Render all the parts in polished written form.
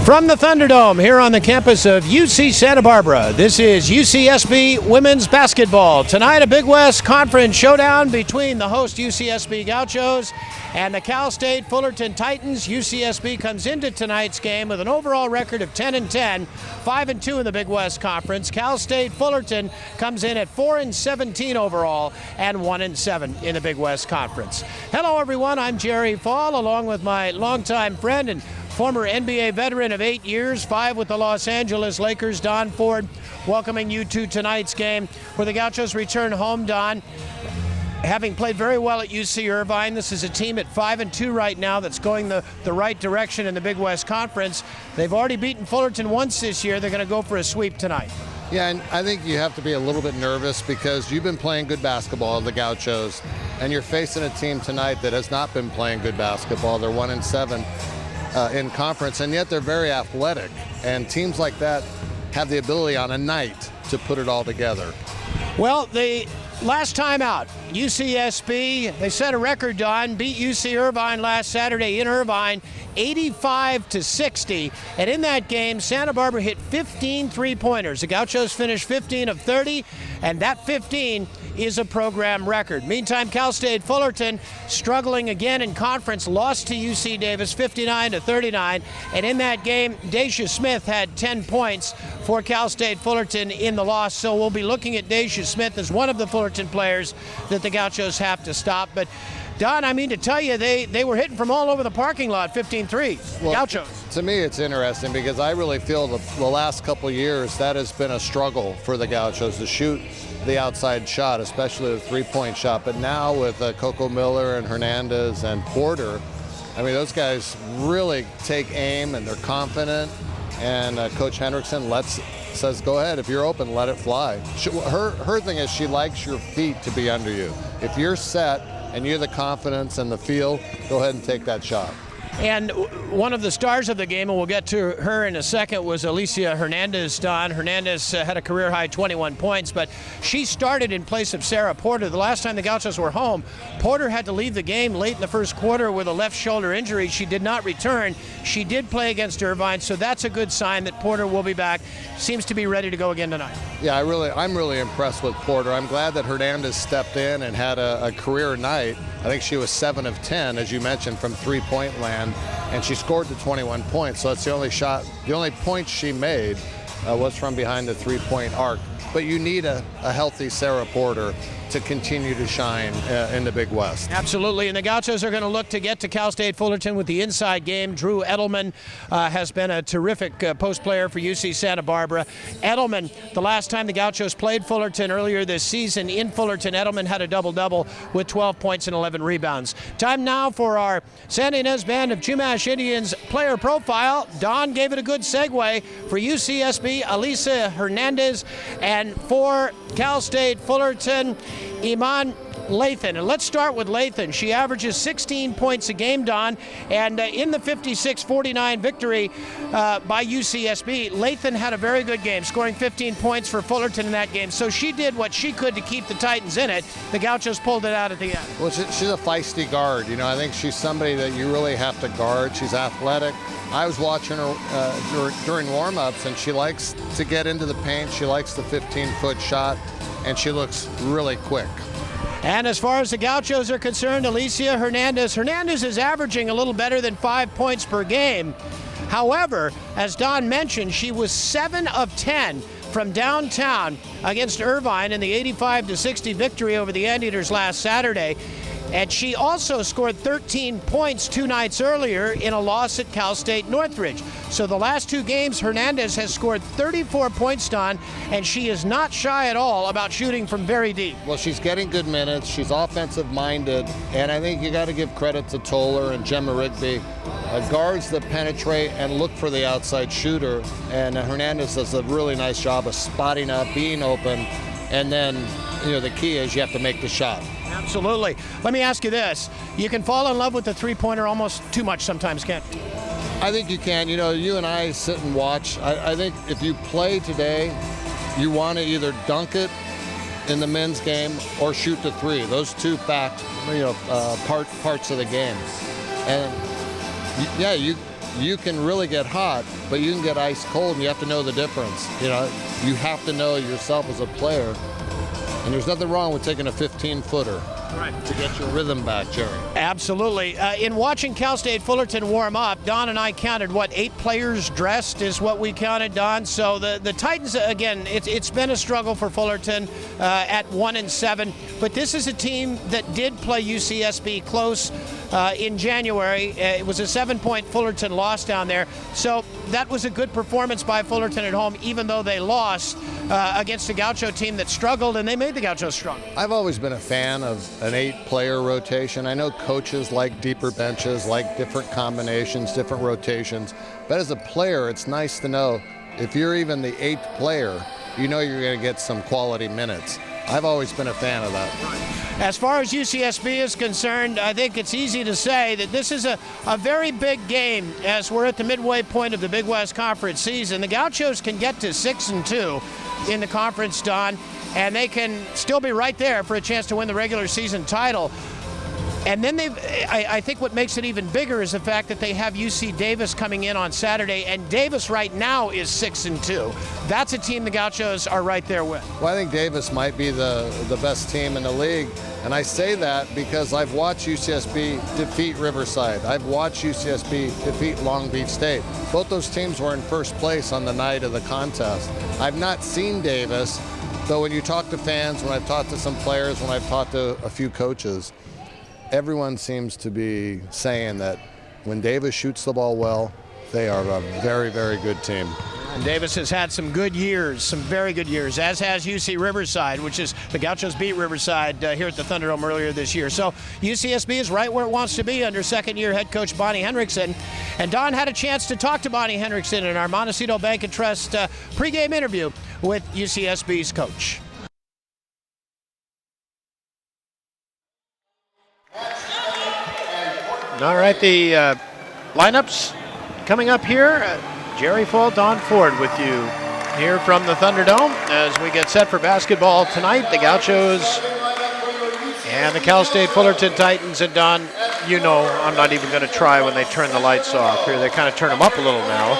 From the Thunderdome here on the campus of UC Santa Barbara, this is UCSB women's basketball. Tonight, a Big West Conference showdown between the host UCSB Gauchos and the Cal State Fullerton Titans. UCSB comes into tonight's game with an overall record of 10-10, 5-2 in the Big West Conference. Cal State Fullerton comes in at 4-17 overall and 1-7 in the Big West Conference. Hello, everyone. I'm Jerry Fall, along with my longtime friend and former NBA veteran of 8 years, 5 with the Los Angeles Lakers, Don Ford, welcoming you to tonight's game where the Gauchos return home. Don, having played very well at UC Irvine, this is a team at 5-2 right now that's going the right direction in the Big West Conference. They've already beaten Fullerton once this year. They're going to go for a sweep tonight. Yeah, and I think you have to be a little bit nervous because you've been playing good basketball, the Gauchos, and you're facing a team tonight that has not been playing good basketball. They're 1-7. In conference, and yet they're very athletic, and teams like that have the ability on a night to put it all together. Well, the last time out, UCSB, they set a record, Don, beat UC Irvine last Saturday in Irvine, 85-60, and in that game, Santa Barbara hit 15 three-pointers. The Gauchos finished 15 of 30, and that 15 is a program record. Meantime, Cal State Fullerton struggling again in conference, lost to UC Davis 59-39, and in that game, Dacia Smith had 10 points for Cal State Fullerton in the loss, so we'll be looking at Dacia Smith as one of the Fullerton players that the Gauchos have to stop. But Don, I mean to tell you, they were hitting from all over the parking lot, 15 threes. Well, Gauchos. To me, it's interesting because I really feel the last couple of years that has been a struggle for the Gauchos to shoot the outside shot, especially the three-point shot. But now with Coco Miller and Hernandez and Porter, I mean, those guys really take aim and they're confident. And Coach Hendrickson says, go ahead, if you're open, let it fly. Her thing is she likes your feet to be under you. If you're set and you have the confidence and the feel, go ahead and take that shot. And one of the stars of the game, and we'll get to her in a second, was Alicia Hernandez. Don Hernandez had a career-high 21 points, but she started in place of Sarah Porter. The last time the Gauchos were home, Porter had to leave the game late in the first quarter with a left shoulder injury. She did not return. She did play against Irvine, so that's a good sign that Porter will be back. Seems to be ready to go again tonight. Yeah, I'm really impressed with Porter. I'm glad that Hernandez stepped in and had a career night. I think she was 7 of 10, as you mentioned, from three-point land, and she scored the 21 points. So that's the only point she made was from behind the three-point arc. But you need a healthy Sarah Porter to continue to shine in the Big West. Absolutely, and the Gauchos are going to look to get to Cal State Fullerton with the inside game. Drew Edelman has been a terrific post player for UC Santa Barbara. Edelman, the last time the Gauchos played Fullerton earlier this season in Fullerton, Edelman had a double-double with 12 points and 11 rebounds. Time now for our Santa Ynez Band of Chumash Indians player profile. Don gave it a good segue for UCSB, Alicia Hernandez, and for Cal State Fullerton, Iman Lathan. And let's start with Lathan. She averages 16 points a game, Don, and in the 56-49 victory by UCSB, Lathan had a very good game, scoring 15 points for Fullerton in that game. So she did what she could to keep the Titans in it. The Gauchos pulled it out at the end. Well, she's a feisty guard. You know, I think she's somebody that you really have to guard. She's athletic. I was watching her during warm-ups, and she likes to get into the paint. She likes the 15-foot shot, and she looks really quick. And as far as the Gauchos are concerned, Alicia Hernandez is averaging a little better than 5 points per game. However, as Don mentioned, she was 7 of 10 from downtown against Irvine in the 85-60 victory over the Anteaters last Saturday. And she also scored 13 points 2 nights earlier in a loss at Cal State Northridge. So the last 2 games, Hernandez has scored 34 points, Don, and she is not shy at all about shooting from very deep. Well, she's getting good minutes. She's offensive-minded, and I think you got to give credit to Toller and Gemma Rigby. Guards that penetrate and look for the outside shooter, and Hernandez does a really nice job of spotting up, being open, and then, you know, the key is you have to make the shot. Absolutely. Let me ask you this. You can fall in love with the three-pointer almost too much sometimes, can't you? I think you can. You know, you and I sit and watch. I think if you play today, you want to either dunk it in the men's game or shoot the three. Those two parts of the game. And yeah, you can really get hot, but you can get ice cold, and you have to know the difference. You know, you have to know yourself as a player. And there's nothing wrong with taking a 15-footer to get your rhythm back, Jerry. Absolutely. In watching Cal State Fullerton warm up, Don and I counted, 8 players dressed is what we counted, Don. So the Titans, again, it's been a struggle for Fullerton at 1-7. But this is a team that did play UCSB close in January. It was a 7-point Fullerton loss down there. So that was a good performance by Fullerton at home, even though they lost against a Gaucho team that struggled, and they made the Gauchos strong. I've always been a fan of an 8-player rotation. I know coaches like deeper benches, like different combinations, different rotations. But as a player, it's nice to know if you're even the 8th player, you know you're going to get some quality minutes. I've always been a fan of that. As far as UCSB is concerned, I think it's easy to say that this is a very big game as we're at the midway point of the Big West Conference season. The Gauchos can get to 6-2 in the conference, Don, and they can still be right there for a chance to win the regular season title. And then I think what makes it even bigger is the fact that they have UC Davis coming in on Saturday, and Davis right now is 6-2. That's a team the Gauchos are right there with. Well, I think Davis might be the best team in the league, and I say that because I've watched UCSB defeat Riverside. I've watched UCSB defeat Long Beach State. Both those teams were in first place on the night of the contest. I've not seen Davis, though when you talk to fans, when I've talked to some players, when I've talked to a few coaches, everyone seems to be saying that when Davis shoots the ball well, they are a very, very good team. And Davis has had some good years, some very good years, as has UC Riverside, which is the Gauchos beat Riverside here at the Thunderdome earlier this year. So UCSB is right where it wants to be under second-year head coach Bonnie Hendrickson. And Don had a chance to talk to Bonnie Hendrickson in our Montecito Bank and Trust pregame interview with UCSB's coach. All right, the lineups coming up here. Jerry Fall, Don Ford with you here from the Thunderdome as we get set for basketball tonight. The Gauchos and the Cal State Fullerton Titans. And Don, you know I'm not even going to try when they turn the lights off here. They kind of turn them up a little now.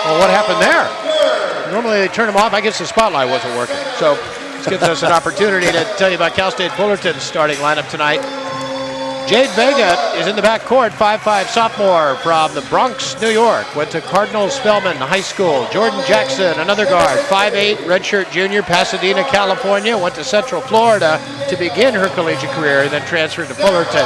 Well, what happened there? Normally they turn them off. I guess the spotlight wasn't working. So this gives us an opportunity to tell you about Cal State Fullerton's starting lineup tonight. Jade Vega is in the backcourt, 5'5" sophomore from the Bronx, New York. Went to Cardinal Spellman High School. Jordan Jackson, another guard, 5'8", redshirt junior, Pasadena, California. Went to Central Florida to begin her collegiate career, then transferred to Fullerton.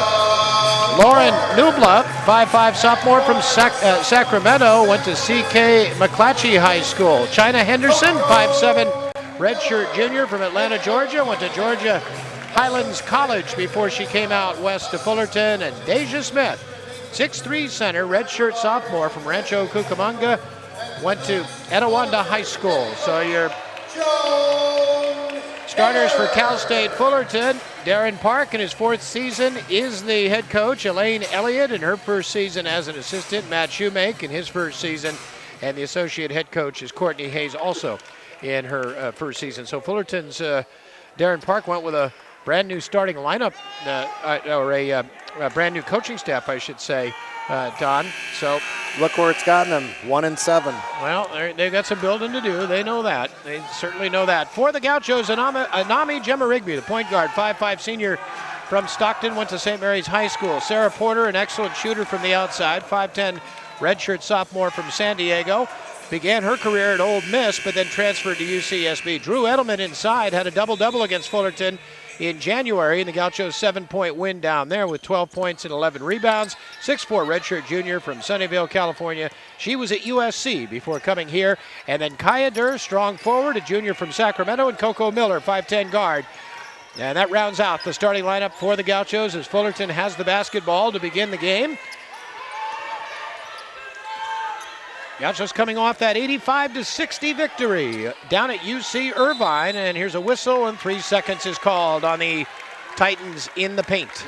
Lauren Nubla, 5'5" sophomore from Sacramento. Went to C.K. McClatchy High School. China Henderson, 5'7", redshirt junior from Atlanta, Georgia. Went to Georgia Highlands College before she came out west to Fullerton. And Deja Smith, 6'3" center, redshirt sophomore from Rancho Cucamonga, went to Etiwanda High School. So your starters for Cal State Fullerton, Darren Park in his 4th season is the head coach. Elaine Elliott in her 1st season as an assistant. Matt Shoemake in his 1st season. And the associate head coach is Courtney Hayes, also in her 1st season. So Fullerton's Darren Park went with a brand new starting lineup, or a brand new coaching staff, I should say, Don. So look where it's gotten them, 1-7. Well, they've got some building to do. They know that. They certainly know that. For the Gauchos, Anami Gemma Rigby, the point guard, 5'5" senior from Stockton, went to St. Mary's High School. Sarah Porter, an excellent shooter from the outside, 5'10", redshirt sophomore from San Diego. Began her career at Ole Miss, but then transferred to UCSB. Drew Edelman inside had a double-double against Fullerton in January, and the Gauchos' 7-point win down there with 12 points and 11 rebounds. 6'4" redshirt junior from Sunnyvale, California. She was at USC before coming here. And then Kaya Durr, strong forward, a junior from Sacramento, and Coco Miller, 5'10" guard. And that rounds out the starting lineup for the Gauchos as Fullerton has the basketball to begin the game. Gauchos coming off that 85-60 victory down at UC Irvine, and here's a whistle, and 3 seconds is called on the Titans in the paint.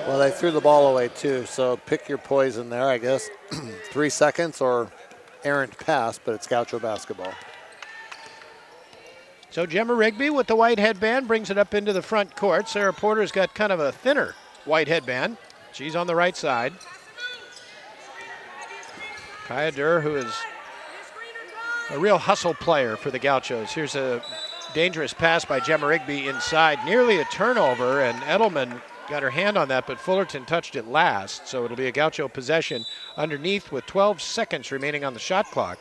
Well, they threw the ball away too, so pick your poison there, I guess. 3 seconds or errant pass, but it's Gaucho basketball. So Gemma Rigby with the white headband brings it up into the front court. Sarah Porter's got kind of a thinner white headband. She's on the right side. Kaya Durr, who is a real hustle player for the Gauchos. Here's a dangerous pass by Gemma Rigby inside, nearly a turnover, and Edelman got her hand on that, but Fullerton touched it last, so it'll be a Gaucho possession underneath with 12 seconds remaining on the shot clock.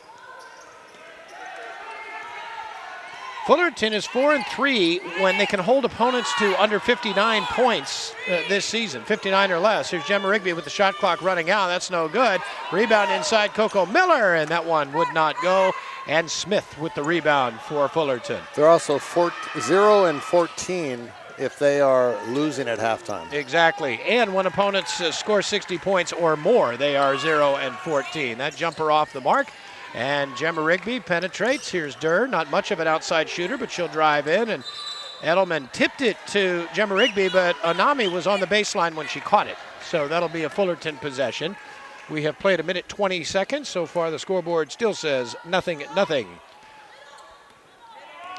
Fullerton is 4-3 when they can hold opponents to under 59 points this season, 59 or less. Here's Gemma Rigby with the shot clock running out. That's no good. Rebound inside Coco Miller, and that one would not go. And Smith with the rebound for Fullerton. They're also 0-14 if they are losing at halftime. Exactly. And when opponents score 60 points or more, they are 0-14. That jumper off the mark. And Gemma Rigby penetrates. Here's Durr, not much of an outside shooter, but she'll drive in. And Edelman tipped it to Gemma Rigby, but Anami was on the baseline when she caught it. So that'll be a Fullerton possession. We have played 1:20 seconds. So far, the scoreboard still says 0-0.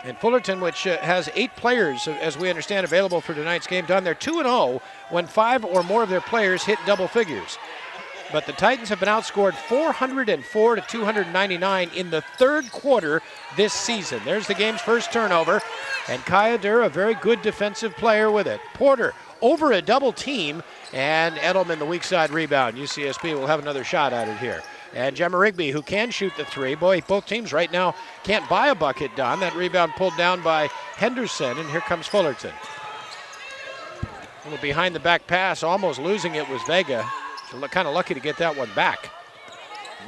And Fullerton, which has 8 players, as we understand, available for tonight's game, done. They're 2-0 when 5 or more of their players hit double figures. But the Titans have been outscored 404 to 299 in the third quarter this season. There's the game's first turnover, and Kaya Durr, a very good defensive player with it. Porter over a double team, and Edelman the weak side rebound. UCSB will have another shot at it here. And Gemma Rigby, who can shoot the three. Boy, both teams right now can't buy a bucket, Don. That rebound pulled down by Henderson, and here comes Fullerton. A little behind the back pass, almost losing it was Vega. Kind of lucky to get that one back.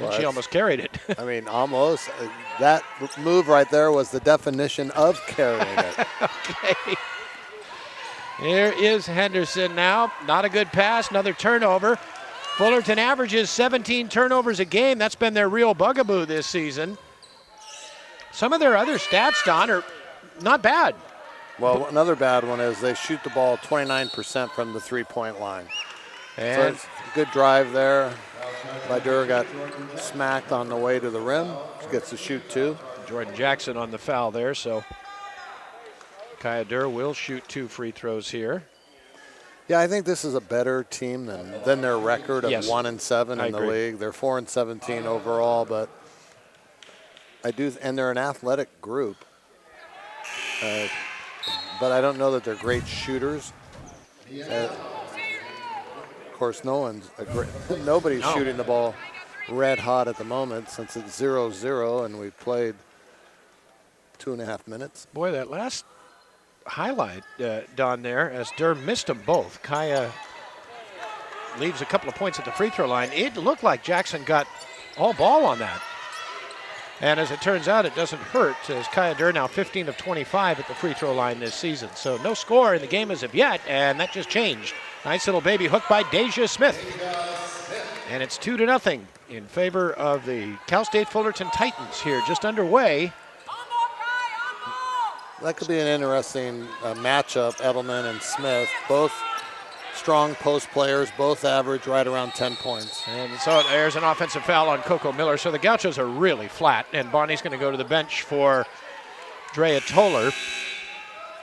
Well, she almost carried it. I mean, almost. That move right there was the definition of carrying it. Okay. Here is Henderson now. Not a good pass, another turnover. Fullerton averages 17 turnovers a game. That's been their real bugaboo this season. Some of their other stats, Don, are not bad. Well, another bad one is they shoot the ball 29% from the three-point line. And so it's a good drive there. Durr got smacked on the way to the rim. She gets to shoot 2. Jordan Jackson on the foul there, so Kaya Durr will shoot 2 free throws here. Yeah, I think this is a better team than their record of 1-7 in the league. They're 4-17 overall, but and they're an athletic group. But I don't know that they're great shooters. Of course, nobody's shooting the ball red hot at the moment since it's 0-0 and we've played 2.5 minutes. Boy, that last highlight, Don, there, as Durr missed them both. Kaya leaves a couple of points at the free throw line. It looked like Jackson got all ball on that. And as it turns out, it doesn't hurt, as Kaya Durr now 15 of 25 at the free throw line this season. So no score in the game as of yet, and that just changed. Nice little baby hook by Deja Smith. And it's 2-0 in favor of the Cal State Fullerton Titans here, just underway. That could be an interesting matchup, Edelman and Smith. Both strong post players, both average right around 10 points. And so there's an offensive foul on Coco Miller. So the Gauchos are really flat, and Bonnie's going to go to the bench for Drea Toller.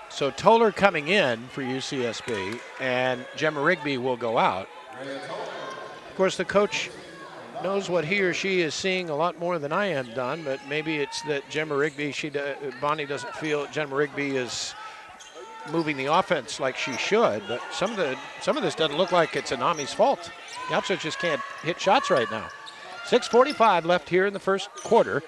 So Toller coming in for UCSB, and Gemma Rigby will go out. Of course, the coach knows what he or she is seeing a lot more than I am, Don, but maybe it's that Gemma Rigby, Bonnie doesn't feel Gemma Rigby is moving the offense like she should, but some of this doesn't look like it's Anami's fault. Gauchos just can't hit shots right now. 6:45 left here in the first quarter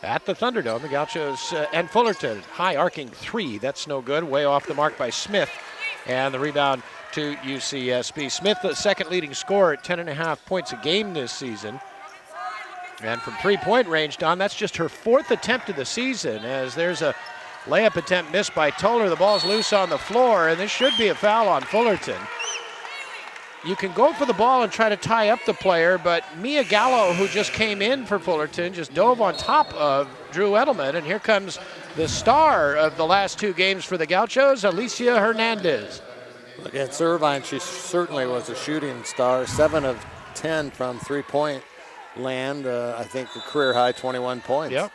at the Thunderdome. The Gauchos and Fullerton, high arcing 3. That's no good. Way off the mark by Smith. And the rebound to UCSB. Smith, the second leading scorer at 10.5 points a game this season. And from three-point range, Don, that's just her 4th attempt of the season, as there's a layup attempt missed by Toller. The ball's loose on the floor, and this should be a foul on Fullerton. You can go for the ball and try to tie up the player, but Mia Gallo, who just came in for Fullerton, just dove on top of Drew Edelman, and here comes the star of the last 2 games for the Gauchos, Alicia Hernandez. Against Irvine, she certainly was a shooting star. 7 of 10 from three-point land. I think a career high 21 points. Yep.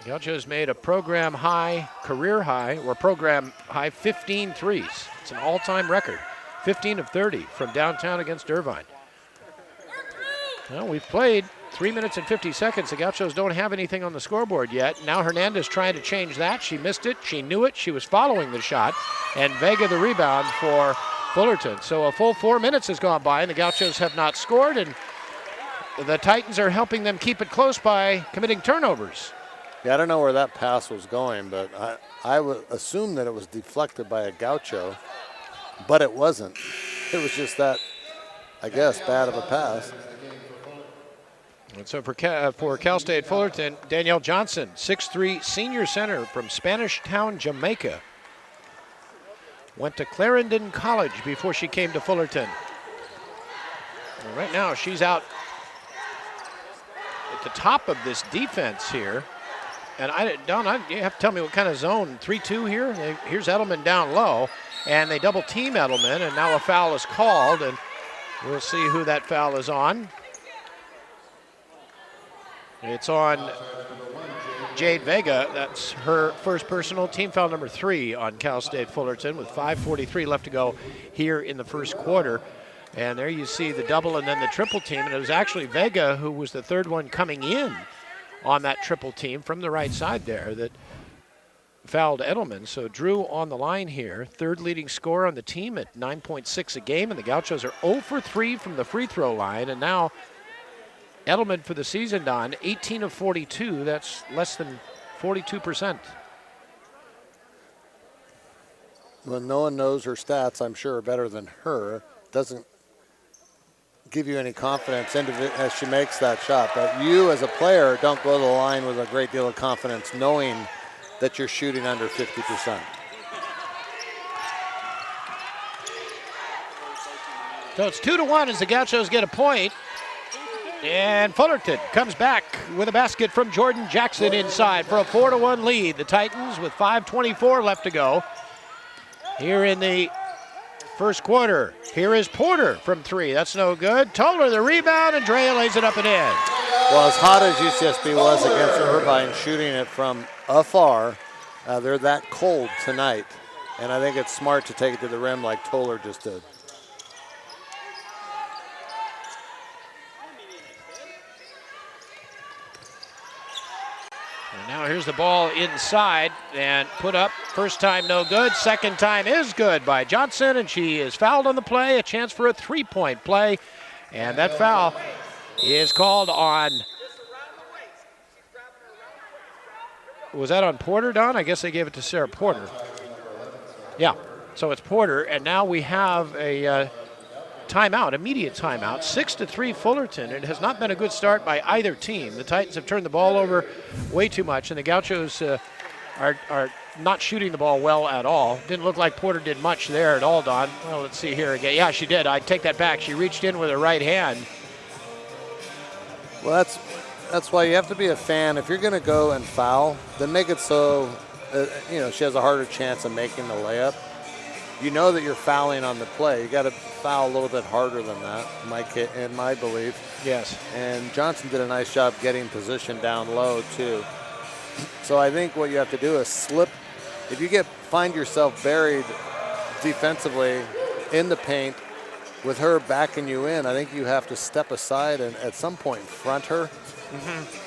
Gauchos made a program high, career high, or program high 15 threes. It's an all-time record. 15 of 30 from downtown against Irvine. Well, we've played 3 minutes and 50 seconds. The Gauchos don't have anything on the scoreboard yet. Now Hernandez trying to change that. She missed it. She knew it. She was following the shot. And Vega the rebound for Fullerton. So a full 4 minutes has gone by, and the Gauchos have not scored, and the Titans are helping them keep it close by committing turnovers. Yeah, I don't know where that pass was going, but I would assume that it was deflected by a Gaucho, but it wasn't. It was just that, I guess, bad of a pass. And so for Cal State Fullerton, Danielle Johnson, 6'3", senior center from Spanish Town, Jamaica. Went to Clarendon College before she came to Fullerton. And right now she's out at the top of this defense here. And Don, you have to tell me what kind of zone, 3-2 here? Here's Edelman down low, and they double team Edelman, and now a foul is called, and we'll see who that foul is on. It's on Jade Vega. That's her first personal, team foul number 3 on Cal State Fullerton with 5:43 left to go here in the first quarter. And there you see the double and then the triple team, and it was actually Vega who was the third one coming in on that triple team from the right side there that fouled Edelman. So Drew on the line here, third leading scorer on the team at 9.6 a game, and the Gauchos are 0 for 3 from the free throw line, and now Edelman for the season, Don, 18 of 42. That's less than 42%. Well, no one knows her stats, I'm sure, better than her. Doesn't give you any confidence as she makes that shot. But you, as a player, don't go to the line with a great deal of confidence knowing that you're shooting under 50%. So it's 2-1 as the Gauchos get a point. And Fullerton comes back with a basket from Jordan Jackson inside for a 4-1 lead. The Titans with 5:24 left to go here in the first quarter. Here is Porter from 3. That's no good. Toller the rebound, and Drea lays it up and in. Well, as hot as UCSB was against Irvine shooting it from afar, they're that cold tonight. And I think it's smart to take it to the rim like Toller just did. Now here's the ball inside and put up. First time no good. Second time is good by Johnson, and she is fouled on the play. A chance for a three-point play. And that foul is called on. Was that on Porter, Don? I guess they gave it to Sarah Porter. Yeah, so it's Porter, and now we have a timeout, immediate timeout. 6-3 Fullerton. It has not been a good start by either team. The Titans have turned the ball over way too much, and the Gauchos are not shooting the ball well at all. Didn't look like Porter did much there at all, Don. Well, let's see here again. Yeah, she did. I take that back. She reached in with her right hand. Well, that's why you have to be a fan. If you're going to go and foul, then make it so, she has a harder chance of making the layup. You know that you're fouling on the play. You got to foul a little bit harder than that, in my belief. Yes. And Johnson did a nice job getting position down low too. So I think what you have to do is slip. If you find yourself buried defensively in the paint with her backing you in, I think you have to step aside and at some point front her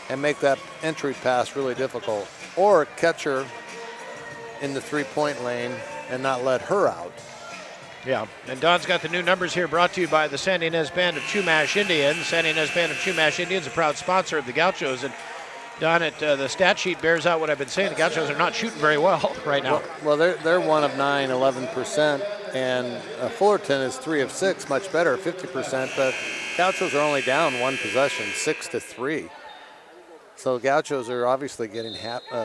and make that entry pass really difficult, or catch her in the three-point lane and not let her out. Yeah, and Don's got the new numbers here brought to you by the San Ynez Band of Chumash Indians. San Ynez Band of Chumash Indians, a proud sponsor of the Gauchos. And Don, the stat sheet bears out what I've been saying. The Gauchos are not shooting very well right now. Well, they're 1 of 9, 11%, and Fullerton is 3 of 6, much better, 50%. But Gauchos are only down 1 possession, 6-3. So Gauchos are obviously getting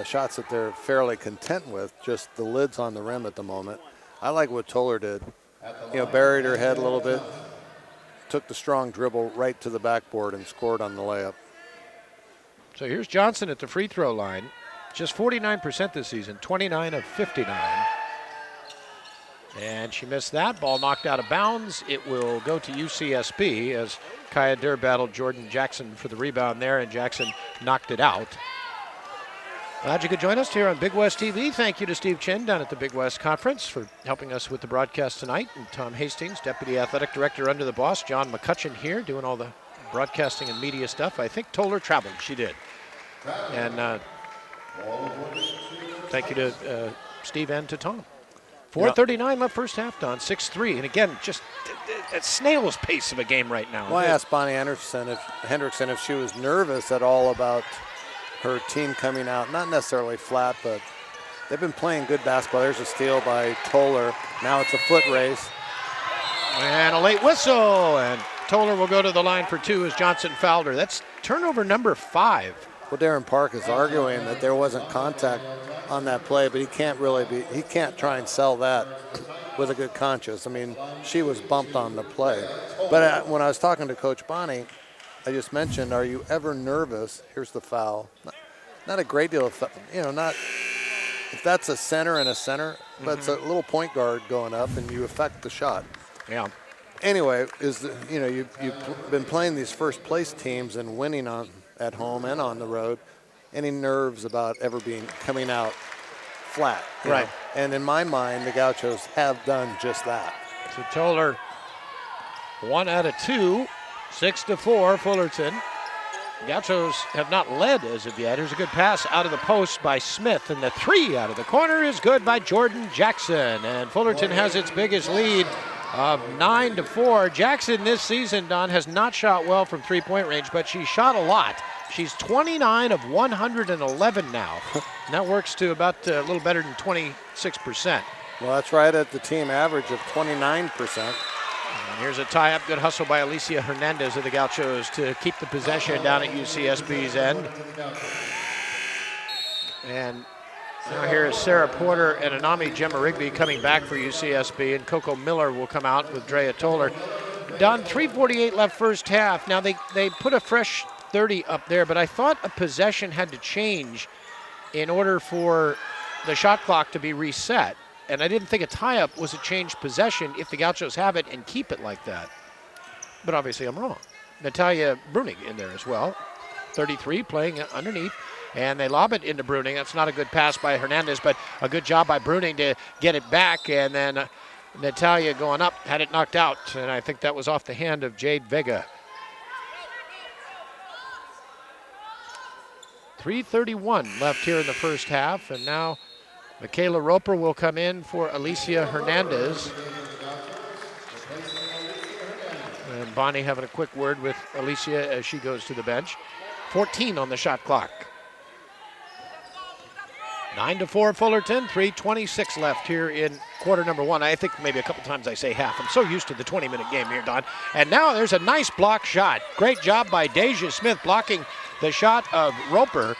shots that they're fairly content with, just the lids on the rim at the moment. I like what Toller did. Buried her head a little bit, took the strong dribble right to the backboard and scored on the layup. So here's Johnson at the free throw line. Just 49% this season, 29 of 59. And she missed that. Ball knocked out of bounds. It will go to UCSB as Kaya Durr battled Jordan Jackson for the rebound there, and Jackson knocked it out. Glad you could join us here on Big West TV. Thank you to Steve Chen down at the Big West Conference for helping us with the broadcast tonight, and Tom Hastings, Deputy Athletic Director under the boss. John McCutcheon here doing all the broadcasting and media stuff. I think Toller traveled. She did. And thank you to Steve and to Tom. 4:39 left first half, Don. 6-3. And again, just at snail's pace of a game right now. Well, I asked Bonnie Hendrickson if she was nervous at all about her team coming out, not necessarily flat, but they've been playing good basketball. There's a steal by Toller. Now it's a foot race. And a late whistle, and Toller will go to the line for 2 as Johnson fouled her. That's turnover number 5. Well, Darren Park is arguing that there wasn't contact on that play, but he can't try and sell that with a good conscience. I mean, she was bumped on the play. But when I was talking to Coach Bonnie, I just mentioned, are you ever nervous? Here's the foul. Not a great deal of, not, if that's a center and a center, but it's a little point guard going up and you affect the shot. Yeah. Anyway, you've been playing these first place teams and winning at home and on the road. Any nerves about ever coming out flat? Right. And in my mind, the Gauchos have done just that. So Toller, 1 out of 2, 6-4 Fullerton. Gauchos have not led as of yet. Here's a good pass out of the post by Smith, and the 3 out of the corner is good by Jordan Jackson. And Fullerton has its biggest lead of 9-4. Jackson this season, Don, has not shot well from three-point range, but she shot a lot. She's 29 of 111 now. And that works to about a little better than 26%. Well, that's right at the team average of 29%. And here's a tie-up. Good hustle by Alicia Hernandez of the Gauchos to keep the possession down at UCSB's end. And now here is Sarah Porter and Anami Gemma-Rigby coming back for UCSB, and Coco Miller will come out with Drea Toller. Don, 3:48 left first half. Now they put a fresh 30 up there, but I thought a possession had to change in order for the shot clock to be reset. And I didn't think a tie-up was a changed possession if the Gauchos have it and keep it like that. But obviously I'm wrong. Natalia Bruning in there as well. 33 playing underneath. And they lob it into Bruning. That's not a good pass by Hernandez, but a good job by Bruning to get it back. And then Natalia going up, had it knocked out. And I think that was off the hand of Jade Vega. 3:31 left here in the first half. And now Michaela Roper will come in for Alicia Hernandez. And Bonnie having a quick word with Alicia as she goes to the bench. 14 on the shot clock. 9-4 Fullerton, 3:26 left here in quarter number 1. I think maybe a couple times I say half. I'm so used to the 20-minute game here, Don. And now there's a nice block shot. Great job by Deja Smith blocking the shot of Roper.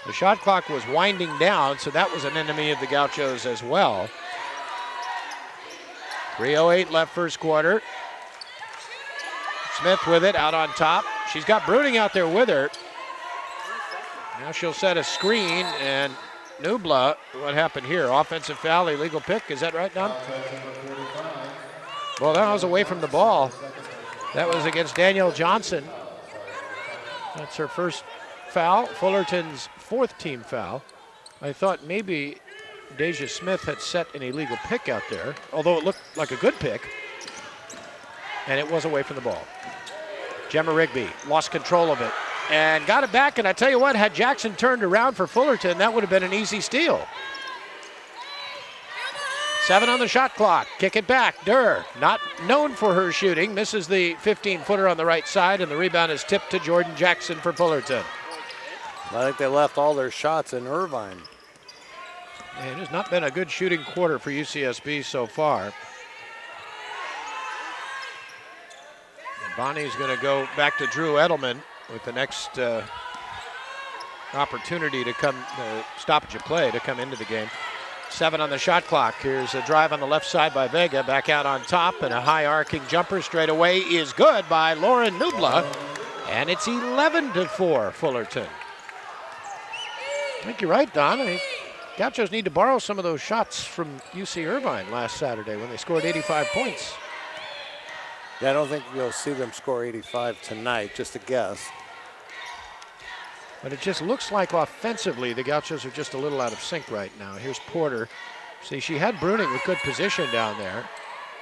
The shot clock was winding down, so that was an enemy of the Gauchos as well. 3:08 left first quarter. Smith with it out on top. She's got Bruning out there with her. Now she'll set a screen, and Nubla, what happened here? Offensive foul, illegal pick. Is that right, Don? Well, that was away from the ball. That was against Danielle Johnson. That's her first foul. Fullerton's 4th team foul. I thought maybe Deja Smith had set an illegal pick out there, although it looked like a good pick. And it was away from the ball. Gemma-Rigby lost control of it and got it back. And I tell you what, had Jackson turned around for Fullerton, that would have been an easy steal. 7 on the shot clock. Kick it back. Durr, not known for her shooting, misses the 15-footer on the right side, and the rebound is tipped to Jordan Jackson for Fullerton. I think they left all their shots in Irvine. And it has not been a good shooting quarter for UCSB so far. And Bonnie's going to go back to Drew Edelman with the next opportunity to come, stoppage of play to come into the game. 7 on the shot clock. Here's a drive on the left side by Vega, back out on top, and a high arcing jumper straight away is good by Lauren Nubla, and it's 11-4 Fullerton. I think you're right, Don. I mean, Gauchos need to borrow some of those shots from UC Irvine last Saturday when they scored 85 points. Yeah, I don't think you'll see them score 85 tonight, just a guess. But it just looks like offensively the Gauchos are just a little out of sync right now. Here's Porter. See, she had Bruning with good position down there.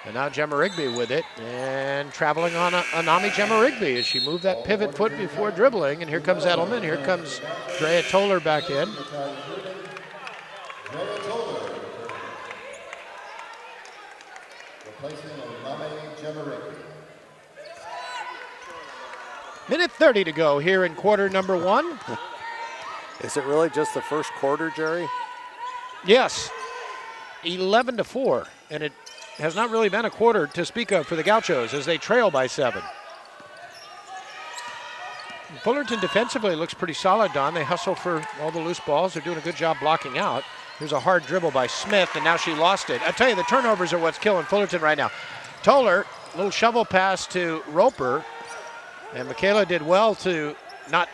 And now Gemma Rigby with it, and traveling on Anami Gemma Rigby as she moved that pivot foot before dribbling. And here comes Edelman. Here comes Drea Toller back in. Minute 30 to go here in quarter number 1. Is it really just the first quarter, Jerry? Yes, 11-4, and it has not really been a quarter to speak of for the Gauchos as they trail by 7. Fullerton defensively looks pretty solid, Don. They hustle for all the loose balls. They're doing a good job blocking out. Here's a hard dribble by Smith, and now she lost it. I tell you, the turnovers are what's killing Fullerton right now. Toller, little shovel pass to Roper, and Michaela did well to not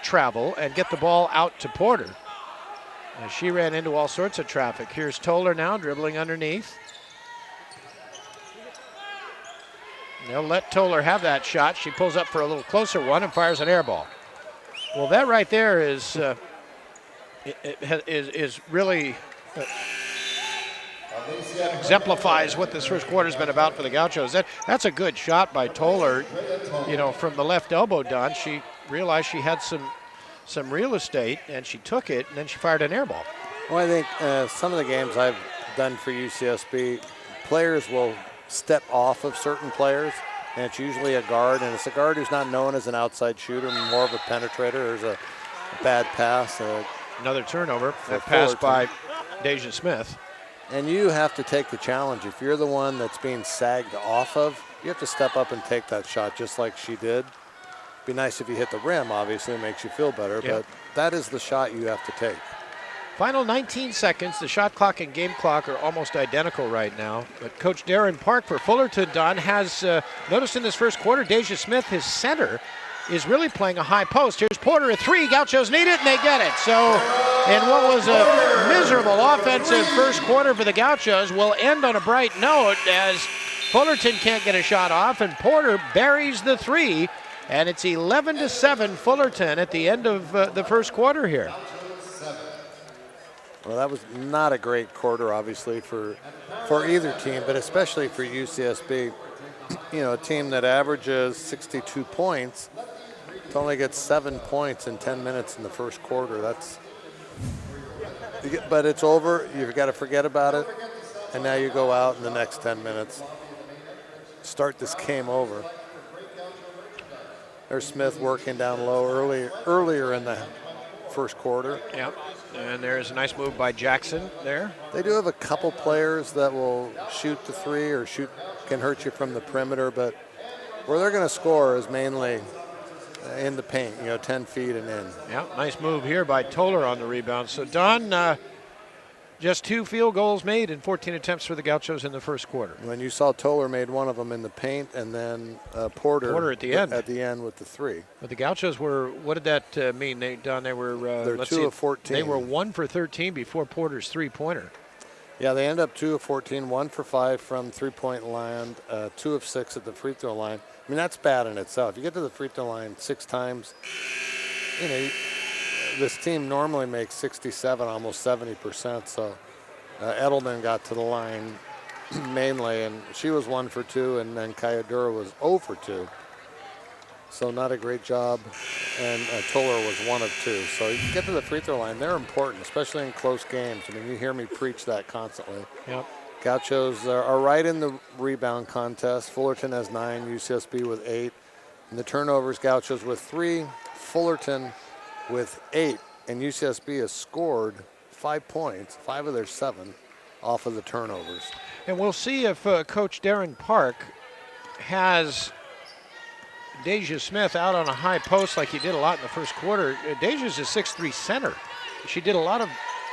travel and get the ball out to Porter. And she ran into all sorts of traffic. Here's Toller now dribbling underneath. They'll let Toller have that shot. She pulls up for a little closer one and fires an air ball. Well, that right there is really exemplifies what this first quarter's been about for the Gauchos. That's a good shot by Toller, you know, from the left elbow, Don. She realized she had some real estate, and she took it, and then she fired an air ball. Well, I think some of the games I've done for UCSB, players will step off of certain players, and it's usually a guard, and it's a guard who's not known as an outside shooter, more of a penetrator. There's a bad pass. Another turnover. That pass by Deja Smith. And you have to take the challenge. If you're the one that's being sagged off of, you have to step up and take that shot just like she did. Be nice if you hit the rim, obviously, it makes you feel better, but that is the shot you have to take. Final 19 seconds. The shot clock and game clock are almost identical right now. But Coach Darren Park for Fullerton, Don, has noticed in this first quarter, Deja Smith, his center, is really playing a high post. Here's Porter at 3. Gauchos need it, and they get it. So in what was a miserable offensive first quarter for the Gauchos, will end on a bright note as Fullerton can't get a shot off, and Porter buries the 3. And it's 11-7 Fullerton at the end of the first quarter here. Well, that was not a great quarter, obviously, for either team, but especially for UCSB. You know, a team that averages 62 points, it only gets 7 points in 10 minutes in the first quarter. But it's over. You've got to forget about it, and now you go out in the next 10 minutes. Start this game over. There's Smith working down low earlier in the first quarter. Yeah, and there's a nice move by Jackson there. They do have a couple players that will shoot the 3 or can hurt you from the perimeter, but where they're going to score is mainly in the paint, 10 feet and in. Yeah, nice move here by Toller on the rebound. So, Don, just 2 field goals made and 14 attempts for the Gauchos in the first quarter. When you saw Toller made one of them in the paint, and then Porter at the end. At the end with the 3. But the Gauchos were, what did that mean? They were they're 2 of 14. They were 1 for 13 before Porter's 3-pointer. Yeah, they end up 2 of 14, 1 for 5 from 3-point line, 2 of 6 at the free throw line. I mean, that's bad in itself. You get to the free throw line 6 times, this team normally makes 67, almost 70%. So Edelman got to the line mainly, and she was 1 for 2, and then Kayadura was 0 for 2. So not a great job, and Toller was 1 of 2. So you get to the free throw line, they're important, especially in close games. I mean, you hear me preach that constantly. Yep. Gauchos are right in the rebound contest. Fullerton has 9, UCSB with 8. And the turnovers, Gauchos with 3, Fullerton with 8. And UCSB has scored 5 points, 5 of their 7, off of the turnovers. And we'll see if Coach Darren Park has Deja Smith out on a high post like he did a lot in the first quarter. Deja's a 6'3" center. She did a lot of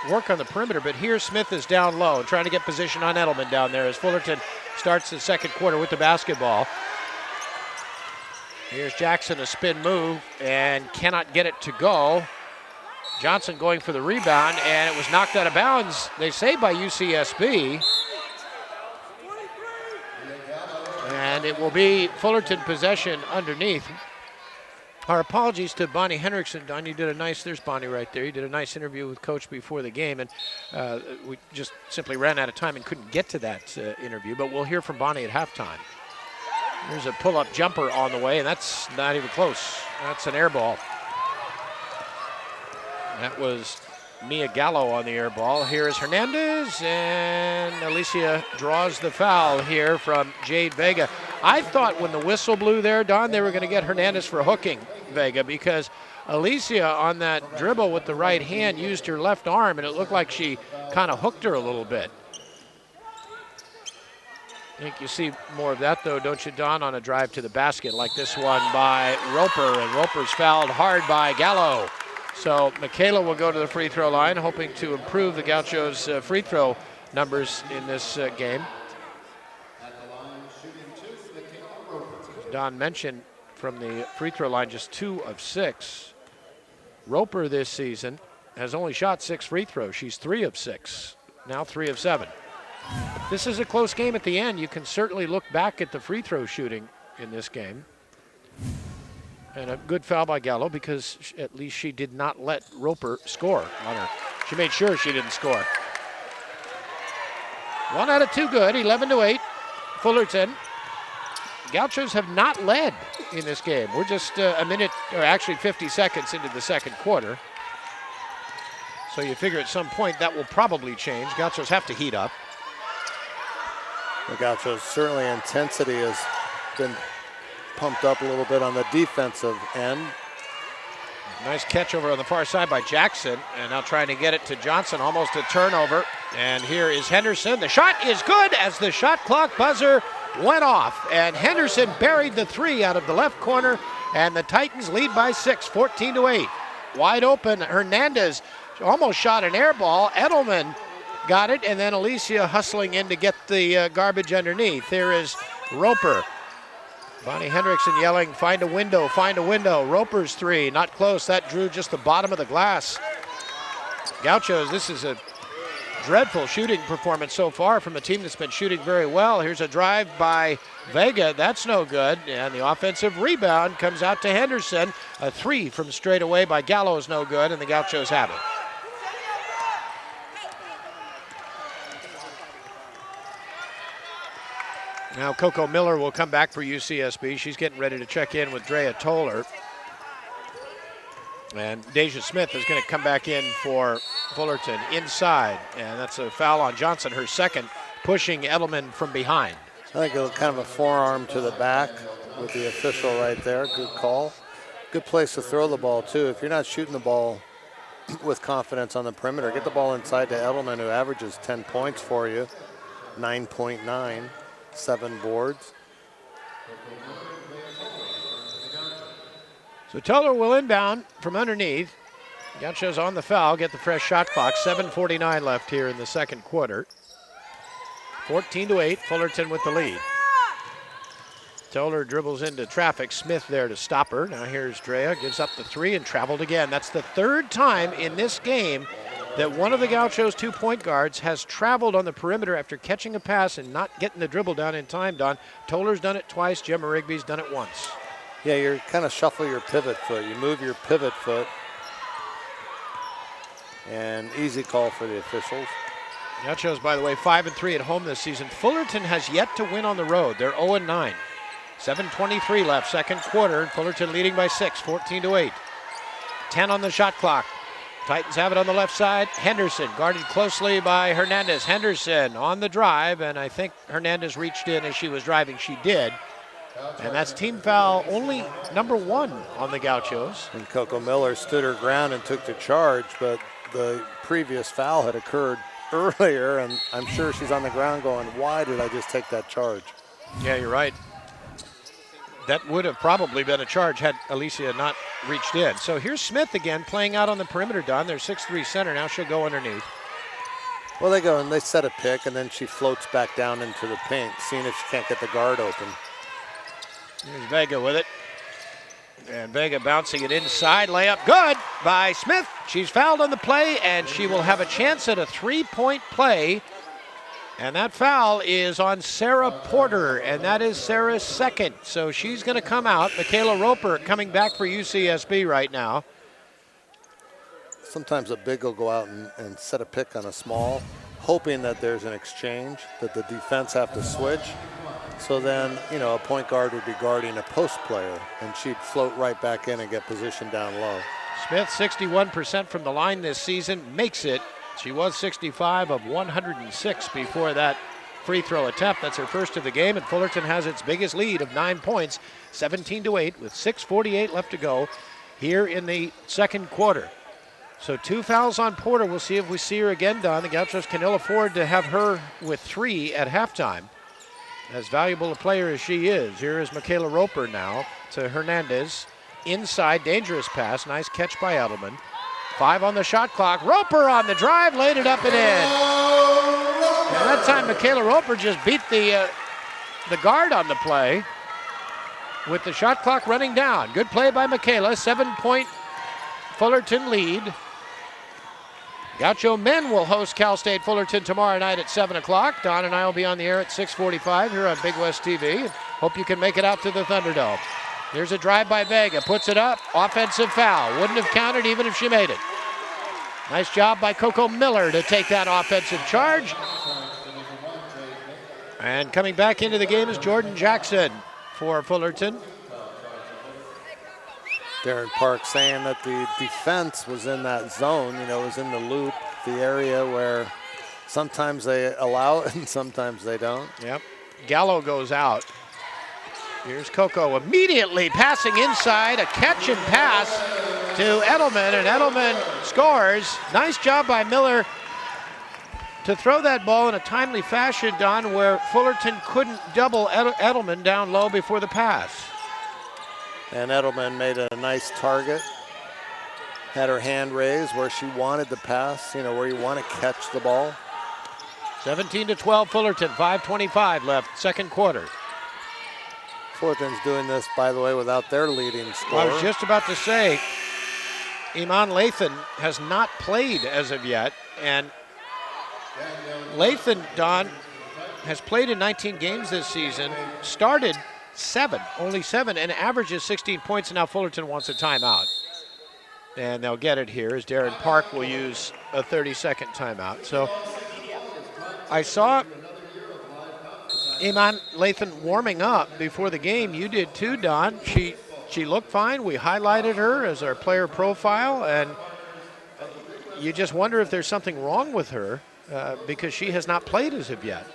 work on the perimeter, but here Smith is down low, trying to get position on Edelman down there as Fullerton starts the second quarter with the basketball. Here's Jackson, a spin move, and cannot get it to go. Johnson going for the rebound, and it was knocked out of bounds, they say, by UCSB. And it will be Fullerton possession underneath. Our apologies to Bonnie Henriksen. Don, you did a nice, there's Bonnie right there. You did a nice interview with Coach before the game, and we just simply ran out of time and couldn't get to that interview, but we'll hear from Bonnie at halftime. There's a pull-up jumper on the way, and that's not even close. That's an air ball. That was Mia Gallo on the air ball. Here is Hernandez, and Alicia draws the foul here from Jade Vega. I thought when the whistle blew there, Don, they were going to get Hernandez for hooking Vega, because Alicia on that dribble with the right hand used her left arm, and it looked like she kind of hooked her a little bit. I think you see more of that, though, don't you, Don, on a drive to the basket like this one by Roper, and Roper's fouled hard by Gallo. So Michaela will go to the free throw line, hoping to improve the Gauchos' free throw numbers in this game. Don mentioned from the free throw line, just 2 of 6. Roper this season has only shot 6 free throws. She's 3 of 6, now 3 of 7. This is a close game at the end. You can certainly look back at the free throw shooting in this game. And a good foul by Gallo, because at least she did not let Roper score on her. She made sure she didn't score. 1 out of 2 good, 11-8. Fullerton. Gauchos have not led in this game. We're just a minute, or actually 50 seconds into the second quarter. So you figure at some point that will probably change. Gauchos have to heat up. The Gauchos, certainly intensity has been pumped up a little bit on the defensive end. Nice catch over on the far side by Jackson, and now trying to get it to Johnson, almost a turnover. And here is Henderson. The shot is good as the shot clock buzzer went off, and Henderson buried the 3 out of the left corner, and the Titans lead by 6, 14-8. Wide open, Hernandez almost shot an air ball. Edelman got it, and then Alicia hustling in to get the garbage underneath. Here is Roper. Bonnie Hendrickson yelling, find a window, find a window. Roper's 3, not close. That drew just the bottom of the glass. Gauchos, this is a dreadful shooting performance so far from a team that's been shooting very well. Here's a drive by Vega. That's no good. And the offensive rebound comes out to Henderson. A 3 from straight away by Gallo is no good, and the Gauchos have it. Now Coco Miller will come back for UCSB. She's getting ready to check in with Drea Toller. And Deja Smith is going to come back in for Fullerton inside. And that's a foul on Johnson, her second, pushing Edelman from behind. I think it was kind of a forearm to the back with the official right there. Good call. Good place to throw the ball, too. If you're not shooting the ball with confidence on the perimeter, get the ball inside to Edelman, who averages 10 points for you, 9.9. 7 boards. So Toller will inbound from underneath. Gauchos on the foul, get the fresh shot clock. 7:49 left here in the second quarter. 14-8, Fullerton with the lead. Toller dribbles into traffic. Smith there to stop her. Now here's Drea, gives up the 3 and traveled again. That's the 3rd time in this game that one of the Gauchos' 2-point guards has traveled on the perimeter after catching a pass and not getting the dribble down in time, Don. Toller's done it twice, Gemma Rigby's done it once. Yeah, you're kind of shuffle your pivot foot. You move your pivot foot. And easy call for the officials. Gauchos, by the way, 5-3 at home this season. Fullerton has yet to win on the road. They're 0-9. 7:23 left, second quarter. Fullerton leading by 6, 14-8. 10 on the shot clock. Titans have it on the left side. Henderson guarded closely by Hernandez. Henderson on the drive, and I think Hernandez reached in as she was driving. She did. And that's team foul only number 1 on the Gauchos. And Coco Miller stood her ground and took the charge, but the previous foul had occurred earlier, and I'm sure she's on the ground going, why did I just take that charge? Yeah, you're right. That would have probably been a charge had Alicia not reached in. So here's Smith again playing out on the perimeter, Don. Their 6'3" center. Now she'll go underneath. Well, they go and they set a pick, and then she floats back down into the paint, seeing if she can't get the guard open. Here's Vega with it. And Vega bouncing it inside. Layup good by Smith. She's fouled on the play, and she will have a chance at a 3-point play And that foul is on Sarah Porter, and that is Sarah's second. So she's going to come out. Michaela Roper coming back for UCSB right now. Sometimes a big will go out and set a pick on a small, hoping that there's an exchange, that the defense have to switch. So then, you know, a point guard would be guarding a post player, and she'd float right back in and get positioned down low. Smith, 61% from the line this season, makes it. She was 65 of 106 before that free throw attempt. That's her first of the game, and Fullerton has its biggest lead of 9 points, 17-8, with 6:48 left to go here in the second quarter. So 2 fouls on Porter. We'll see if we see her again, Don. The Gauchos can ill afford to have her with 3 at halftime. As valuable a player as she is, here is Michaela Roper now to Hernandez. Inside, dangerous pass. Nice catch by Edelman. 5 on the shot clock. Roper on the drive, laid it up and in. And that time, Michaela Roper just beat the guard on the play with the shot clock running down. Good play by Michaela. 7-point Fullerton lead. Gaucho men will host Cal State Fullerton tomorrow night at 7 o'clock. Don and I will be on the air at 6:45 here on Big West TV. Hope you can make it out to the Thunderdome. Here's a drive by Vega. Puts it up. Offensive foul. Wouldn't have counted even if she made it. Nice job by Coco Miller to take that offensive charge. And coming back into the game is Jordan Jackson for Fullerton. Darren Park saying that the defense was in that zone, you know, was in the loop, the area where sometimes they allow it and sometimes they don't. Yep. Gallo goes out. Here's Coco immediately passing inside, a catch and pass to Edelman, and Edelman scores. Nice job by Miller to throw that ball in a timely fashion, Don, where Fullerton couldn't double Edelman down low before the pass. And Edelman made a nice target. Had her hand raised where she wanted the pass, you know, where you want to catch the ball. 17-12 Fullerton, 5:25 left, second quarter. Fullerton's doing this, by the way, without their leading scorer. I was just about to say, Iman Lathan has not played as of yet, and Lathan, Don, has played in 19 games this season, started only seven, and averages 16 points, and now Fullerton wants a timeout. And they'll get it here as Darren Park will use a 30-second timeout. So I saw Iman Lathan warming up before the game. You did too, Don. She looked fine. We highlighted her as our player profile, and you just wonder if there's something wrong with her because she has not played as of yet.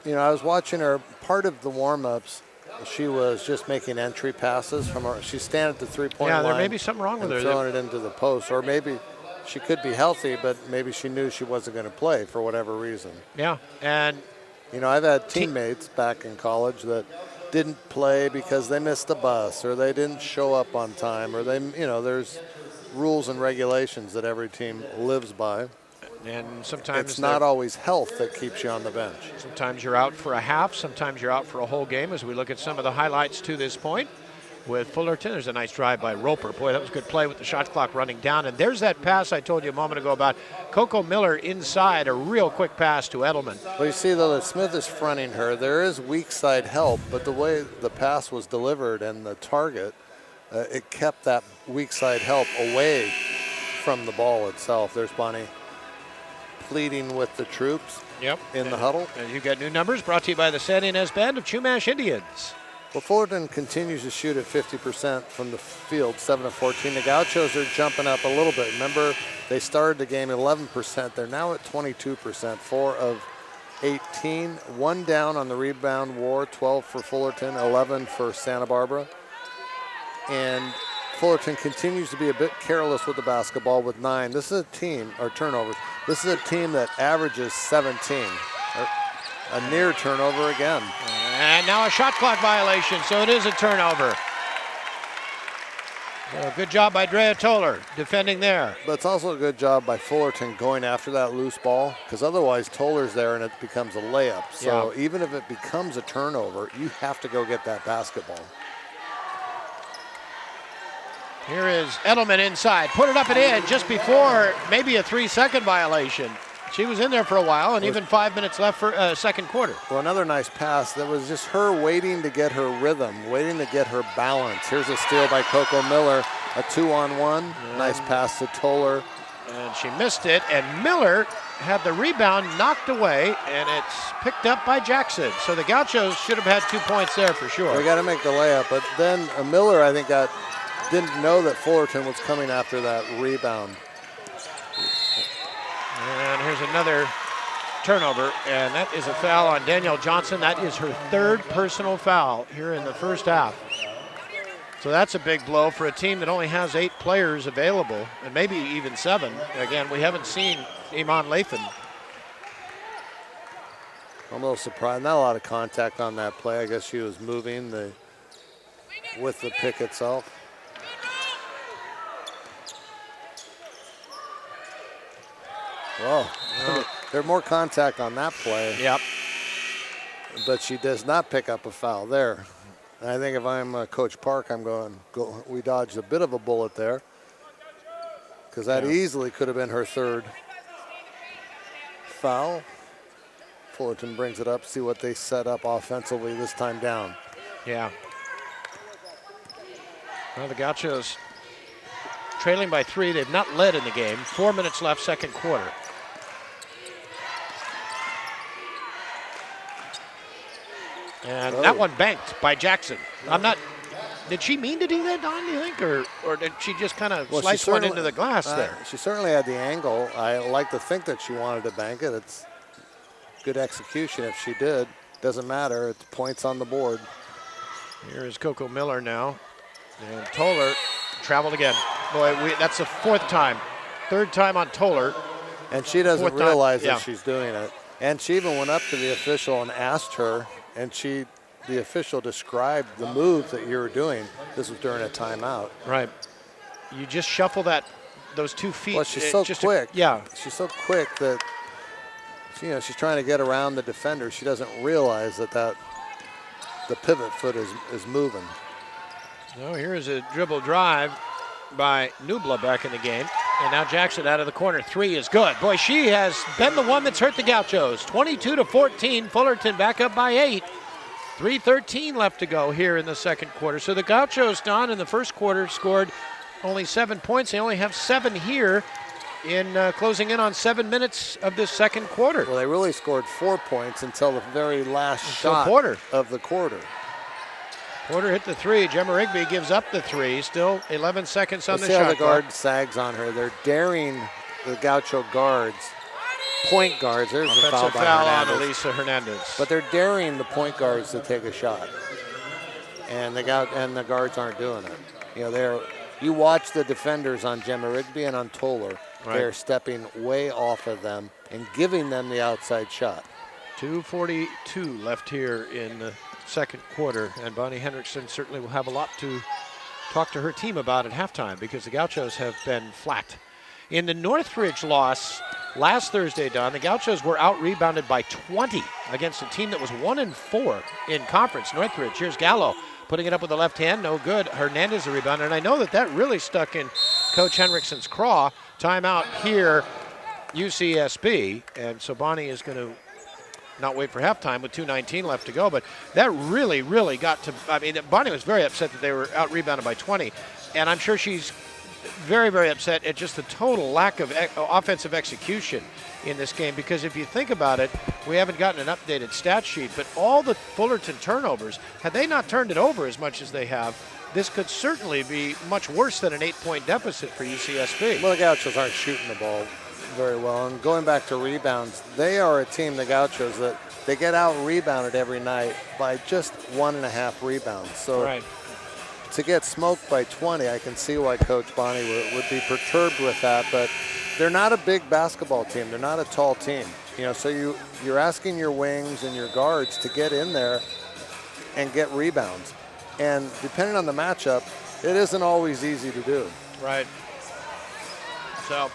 You know, I was watching her, part of the warm-ups, she was just making entry passes from her. She's standing at the three-point line. Yeah, there may be something wrong with her. Throwing it into the post, or maybe she could be healthy, but maybe she knew she wasn't going to play for whatever reason. Yeah, and you know, I've had teammates back in college that didn't play because they missed the bus, or they didn't show up on time, or they, you know, there's rules and regulations that every team lives by. And sometimes it's not always health that keeps you on the bench. Sometimes you're out for a half, sometimes you're out for a whole game. As we look at some of the highlights to this point with Fullerton, there's a nice drive by Roper. Boy, that was a good play with the shot clock running down. And there's that pass I told you a moment ago about Coco Miller inside, a real quick pass to Edelman. Well, you see, though, that Smith is fronting her. There is weak side help, but the way the pass was delivered and the target, it kept that weak side help away from the ball itself. There's Bonnie pleading with the troops in the huddle. And you got new numbers brought to you by the San Ynez Band of Chumash Indians. Well, Fullerton continues to shoot at 50% from the field, 7 of 14. The Gauchos are jumping up a little bit. Remember, they started the game 11%. They're now at 22%, 4 of 18. 1 down on the rebound war, 12 for Fullerton, 11 for Santa Barbara. And Fullerton continues to be a bit careless with the basketball with 9. This is a team, or turnovers. This is a team that averages 17. A near turnover again. And now a shot clock violation, so it is a turnover. So good job by Drea Toller defending there. But it's also a good job by Fullerton going after that loose ball, because otherwise Toller's there and it becomes a layup. So even if it becomes a turnover, you have to go get that basketball. Here is Edelman inside. Put it up and in just before maybe a 3-second violation. She was in there for a while, and even 5 minutes left for second quarter. Well, another nice pass. That was just her waiting to get her rhythm, waiting to get her balance. Here's a steal by Coco Miller, a 2-on-1. Nice pass to Toller. And she missed it, and Miller had the rebound knocked away, and it's picked up by Jackson. So the Gauchos should have had 2 points there for sure. They got to make the layup, but then Miller, I think, didn't know that Fullerton was coming after that rebound. And here's another turnover, and that is a foul on Danielle Johnson. That is her third personal foul here in the first half. So that's a big blow for a team that only has 8 players available, and maybe even 7. Again, we haven't seen Iman Lathan. I'm a little surprised. Not a lot of contact on that play. I guess she was moving with the pick itself. Well, there's more contact on that play. Yep. But she does not pick up a foul there. And I think if I'm Coach Park, I'm going, we dodged a bit of a bullet there, because that easily could have been her third foul. Fullerton brings it up, see what they set up offensively this time down. Yeah. Well, the Gauchos trailing by 3. They've not led in the game. 4 minutes left, second quarter. And that one banked by Jackson. Did she mean to do that, Don, do you think? Or did she just kind of slice one into the glass there? She certainly had the angle. I like to think that she wanted to bank it. It's good execution if she did. Doesn't matter. It's points on the board. Here is Coco Miller now. And Toller traveled again. Boy, that's the 4th time. 3rd time on Toller. And she doesn't realize that she's doing it. And she even went up to the official and asked her, and the official described the move that you were doing. This was during a timeout. Right. You just shuffle those 2 feet. Well, she's so quick. Yeah. She's so quick that, she's trying to get around the defender. She doesn't realize that the pivot foot is moving. So here is a dribble drive by Nubla back in the game. And now Jackson out of the corner. 3 is good. Boy, she has been the one that's hurt the Gauchos. 22-14. Fullerton back up by 8. 3:13 left to go here in the second quarter. So the Gauchos, Don, in the first quarter scored only 7 points. They only have 7 here in closing in on 7 minutes of this second quarter. Well, they really scored 4 points until the very last shot of the quarter. Porter hit the 3. Gemma Rigby gives up the 3. Still 11 seconds on the shot clock. See how the guard sags on her. They're daring the Gaucho guards, point guards. There's a foul by Hernandez. On Elisa Hernandez. But they're daring the point guards to take a shot, and the guards aren't doing it. You watch the defenders on Gemma Rigby and on Toller. Right. They're stepping way off of them and giving them the outside shot. 2:42 left here in the second quarter, and Bonnie Hendrickson certainly will have a lot to talk to her team about at halftime, because the Gauchos have been flat. In the Northridge loss last Thursday, Don, the Gauchos were out-rebounded by 20 against a team that was 1-4 in conference. Northridge, here's Gallo putting it up with the left hand, no good. Hernandez the rebound, and I know that really stuck in Coach Hendrickson's craw. Timeout here, UCSB, and so Bonnie is going to not wait for halftime with 2:19 left to go, but that really, really got to, Bonnie was very upset that they were out-rebounded by 20, and I'm sure she's very, very upset at just the total lack of offensive execution in this game, because if you think about it, we haven't gotten an updated stat sheet, but all the Fullerton turnovers, had they not turned it over as much as they have, this could certainly be much worse than an 8-point deficit for UCSB. Well, the Gauchos aren't shooting the ball very well, and going back to rebounds, they are a team, the Gauchos, that they get out-rebounded every night by just 1.5 rebounds. So to get smoked by 20, I can see why Coach Bonnie would be perturbed with that, but they're not a big basketball team. They're not a tall team. So you're asking your wings and your guards to get in there and get rebounds. And depending on the matchup, it isn't always easy to do. Right. So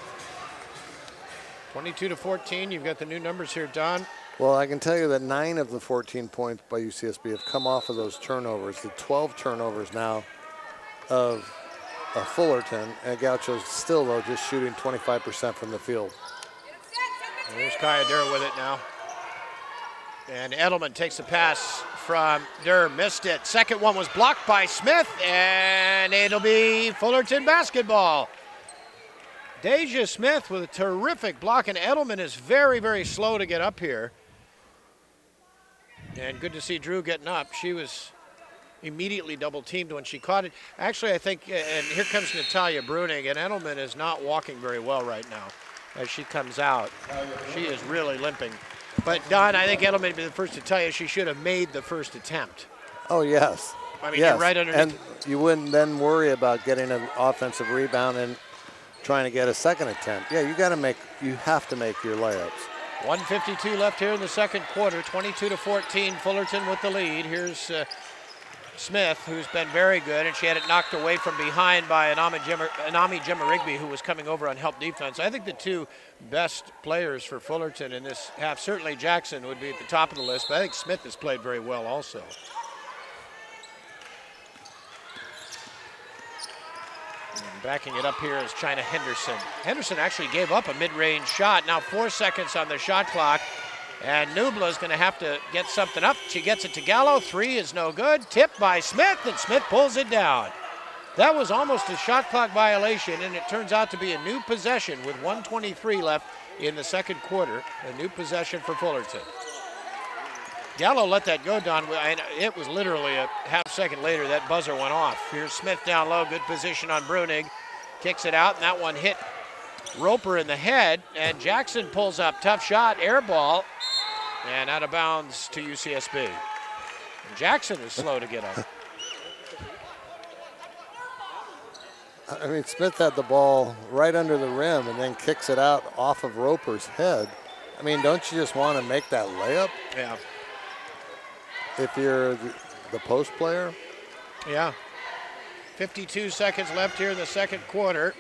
22-14, you've got the new numbers here, Don. Well, I can tell you that 9 of the 14 points by UCSB have come off of those turnovers. The 12 turnovers now of Fullerton, and Gaucho's still, though, just shooting 25% from the field. Here's Kaya Durr with it now. And Edelman takes the pass from Durr, missed it. Second one was blocked by Smith, and it'll be Fullerton basketball. Deja Smith with a terrific block, and Edelman is very, very slow to get up here. And good to see Drew getting up. She was immediately double teamed when she caught it. Actually, I think, and here comes Natalia Bruning, and Edelman is not walking very well right now as she comes out. She is really limping. But Don, I think Edelman would be the first to tell you she should have made the first attempt. Oh, yes. I mean, yes. You're right underneath. And you wouldn't then worry about getting an offensive rebound and trying to get a second attempt. Yeah, you have to make your layups. 1:52 left here in the second quarter, 22-14, Fullerton with the lead. Here's Smith, who's been very good, and she had it knocked away from behind by Anami Gemma-Rigby, who was coming over on help defense. I think the two best players for Fullerton in this half, certainly Jackson would be at the top of the list, but I think Smith has played very well also. And backing it up here is China Henderson. Henderson actually gave up a mid-range shot. Now 4 seconds on the shot clock. And Nubla is going to have to get something up. She gets it to Gallo. 3 is no good. Tipped by Smith, and Smith pulls it down. That was almost a shot clock violation, and it turns out to be a new possession with 1:23 left in the second quarter. A new possession for Fullerton. Gallo let that go, Don. It was literally a half second later that buzzer went off. Here's Smith down low. Good position on Brunig. Kicks it out, and that one hit Roper in the head. And Jackson pulls up. Tough shot. Air ball. And out of bounds to UCSB. And Jackson is slow to get up. I mean, Smith had the ball right under the rim and then kicks it out off of Roper's head. I mean, don't you just want to make that layup? Yeah. If you're the post player? Yeah. 52 seconds left here in the second quarter.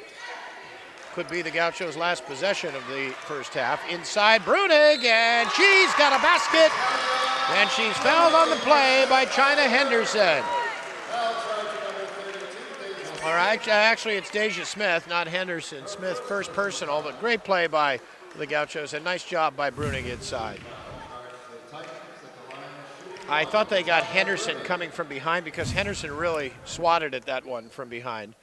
Could be the Gauchos' last possession of the first half. Inside Brunig, and she's got a basket. And she's fouled on the play by China Henderson. All right, actually it's Deja Smith, not Henderson. Smith first personal, but great play by the Gauchos, and nice job by Brunig inside. I thought they got Henderson coming from behind because Henderson really swatted at that one from behind.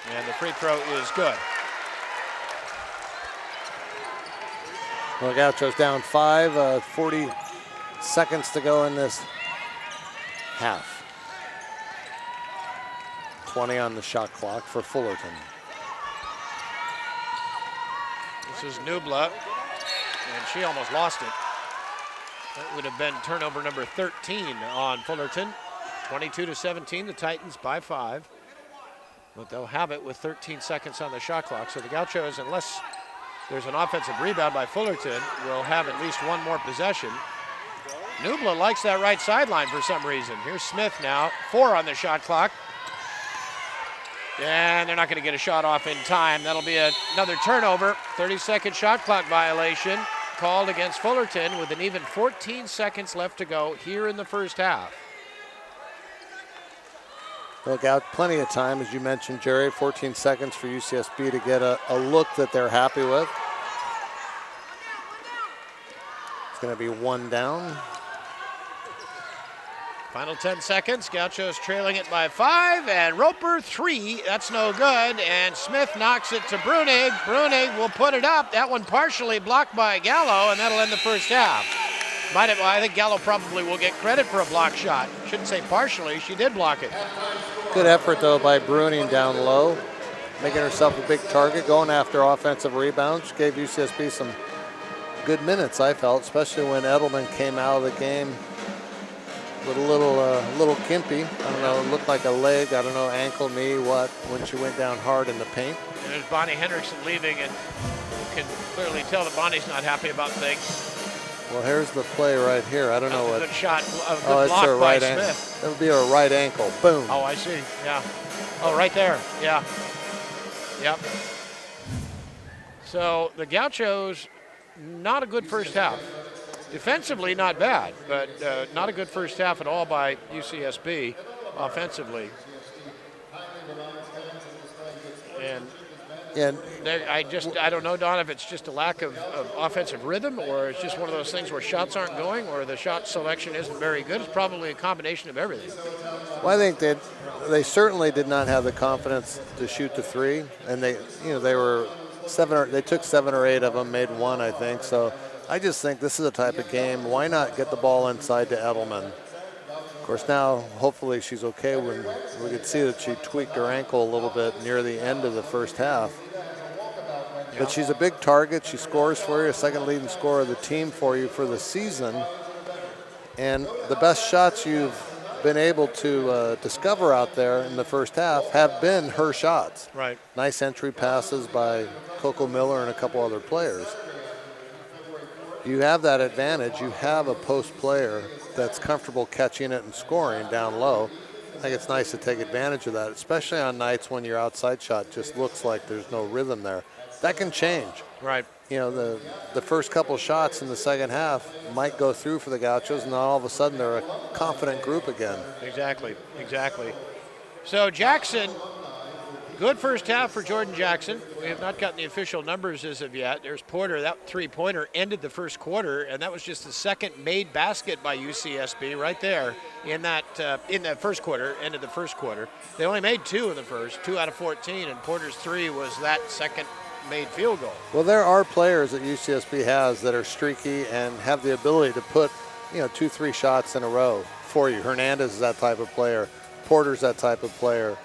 And the free throw is good. Well, Gauchos down 5, 40 seconds to go in this half. 20 on the shot clock for Fullerton. This is Nubla, and she almost lost it. That would have been turnover number 13 on Fullerton. 22-17, the Titans by 5. But they'll have it with 13 seconds on the shot clock. So the Gauchos, unless there's an offensive rebound by Fullerton, will have at least one more possession. Nubla likes that right sideline for some reason. Here's Smith now, 4 on the shot clock. And they're not going to get a shot off in time. That'll be another turnover. 30-second shot clock violation called against Fullerton with an even 14 seconds left to go here in the first half. They'll got plenty of time, as you mentioned, Jerry. 14 seconds for UCSB to get a look that they're happy with. It's going to be 1 down. Final 10 seconds. Gauchos trailing it by 5, and Roper 3. That's no good, and Smith knocks it to Brunig. Brunig will put it up. That one partially blocked by Gallo, and that'll end the first half. I think Gallo probably will get credit for a block shot. Shouldn't say partially. She did block it. Good effort, though, by Bruning down low, making herself a big target, going after offensive rebounds. Gave UCSB some good minutes, I felt, especially when Edelman came out of the game with a little gimpy. I don't know, it looked like a leg, I don't know, ankle, knee, what, when she went down hard in the paint. And there's Bonnie Hendrickson leaving, and you can clearly tell that Bonnie's not happy about things. Well, here's the play right here. I don't know what. Good shot, a good block by Smith. It'll be a right ankle. Boom. Oh, I see. Yeah. Oh, right there. Yeah. Yep. So the Gauchos, not a good first half. Defensively, not bad, but not a good first half at all by UCSB offensively. And And I don't know, Don, if it's just a lack of offensive rhythm, or it's just one of those things where shots aren't going, or the shot selection isn't very good. It's probably a combination of everything. well, I think that they certainly did not have the confidence to shoot the three, and they took 7 or 8 of them, made 1, I think. So I just think this is a type of game. Why not get the ball inside to Edelman? Of course, now hopefully she's okay. When we could see that she tweaked her ankle a little bit near the end of the first half. But she's a big target. She scores for you, a second leading scorer of the team for you for the season. And the best shots you've been able to discover out there in the first half have been her shots. Right. Nice entry passes by Coco Miller and a couple other players. You have that advantage. You have a post player that's comfortable catching it and scoring down low. I think it's nice to take advantage of that, especially on nights when your outside shot just looks like there's no rhythm there. That can change. Right. You know, the first couple shots in the second half might go through for the Gauchos, and then all of a sudden they're a confident group again. Exactly. So Jackson, good first half for Jordan Jackson. We have not gotten the official numbers as of yet. There's Porter. That three-pointer ended the first quarter, and that was just the second made basket by UCSB right there in the first quarter, ended the first quarter. They only made 2 in the first, 2 out of 14, and Porter's 3 was that second made field goal. Well, there are players that UCSB has that are streaky and have the ability to put, 2-3 shots in a row for you. Hernandez is that type of player. Porter's that type of player.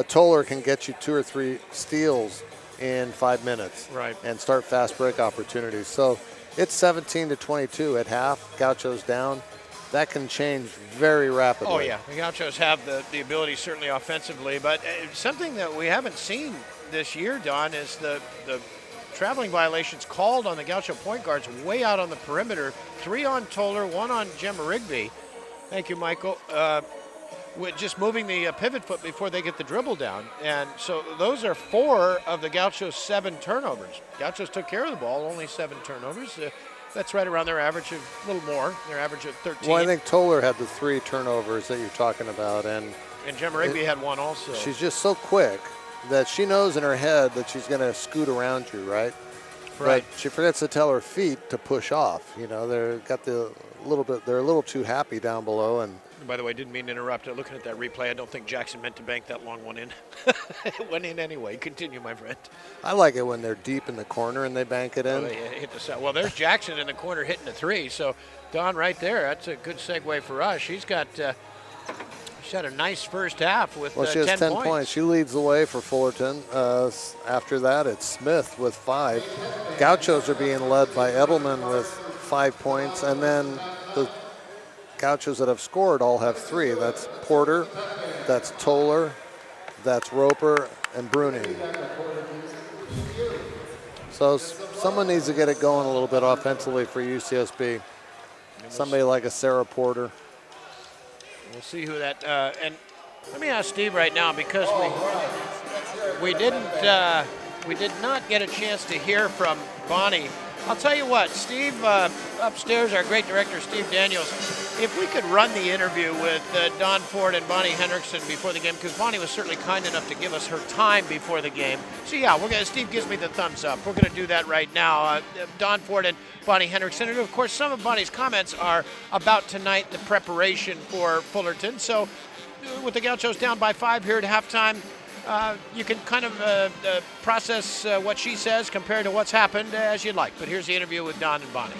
Toller can get you 2 or 3 steals in 5 minutes, right, and start fast break opportunities. So it's 17-22 at half. Gauchos down. That can change very rapidly. Oh yeah, the Gauchos have the ability certainly offensively, but something that we haven't seen this year, Don, is the traveling violations called on the Gaucho point guards way out on the perimeter. 3 on Toller, 1 on Gemma Rigby. Thank you, Michael. With just moving the pivot foot before they get the dribble down. And so those are 4 of the Gauchos' 7 turnovers. Gauchos took care of the ball, only 7 turnovers. That's right around their average of a little more, their average of 13. Well, I think Toller had the 3 turnovers that you're talking about. And Gemma Rigby had 1 also. She's just so quick that she knows in her head that she's going to scoot around you, right? Right. But she forgets to tell her feet to push off. They're a little too happy down below. And by the way, didn't mean to interrupt. Looking at that replay, I don't think Jackson meant to bank that long one in. It went in anyway. Continue, my friend. I like it when they're deep in the corner and they bank it in. They hit the side. Well, there's Jackson in the corner hitting the 3. So, Don, right there, that's a good segue for us. She's had a nice first half with 10 points. Well, she has 10 points. She leads the way for Fullerton. After that, it's Smith with 5. Gauchos are being led by Edelman with 5 points, and then the Gauchos that have scored all have 3. That's Porter, that's Toller, that's Roper, and Bruning. So someone needs to get it going a little bit offensively for UCSB. Somebody like a Sarah Porter. We'll see who that. And let me ask Steve right now, because we did not get a chance to hear from Bonnie. I'll tell you what, Steve upstairs, our great director, Steve Daniels, if we could run the interview with Don Ford and Bonnie Henriksen before the game, because Bonnie was certainly kind enough to give us her time before the game. So yeah, Steve gives me the thumbs up. We're going to do that right now. Don Ford and Bonnie Henriksen. And of course, some of Bonnie's comments are about tonight, the preparation for Fullerton. So with the Gauchos down by 5 here at halftime, you can kind of process what she says compared to what's happened as you'd like. But here's the interview with Don and Bonnie.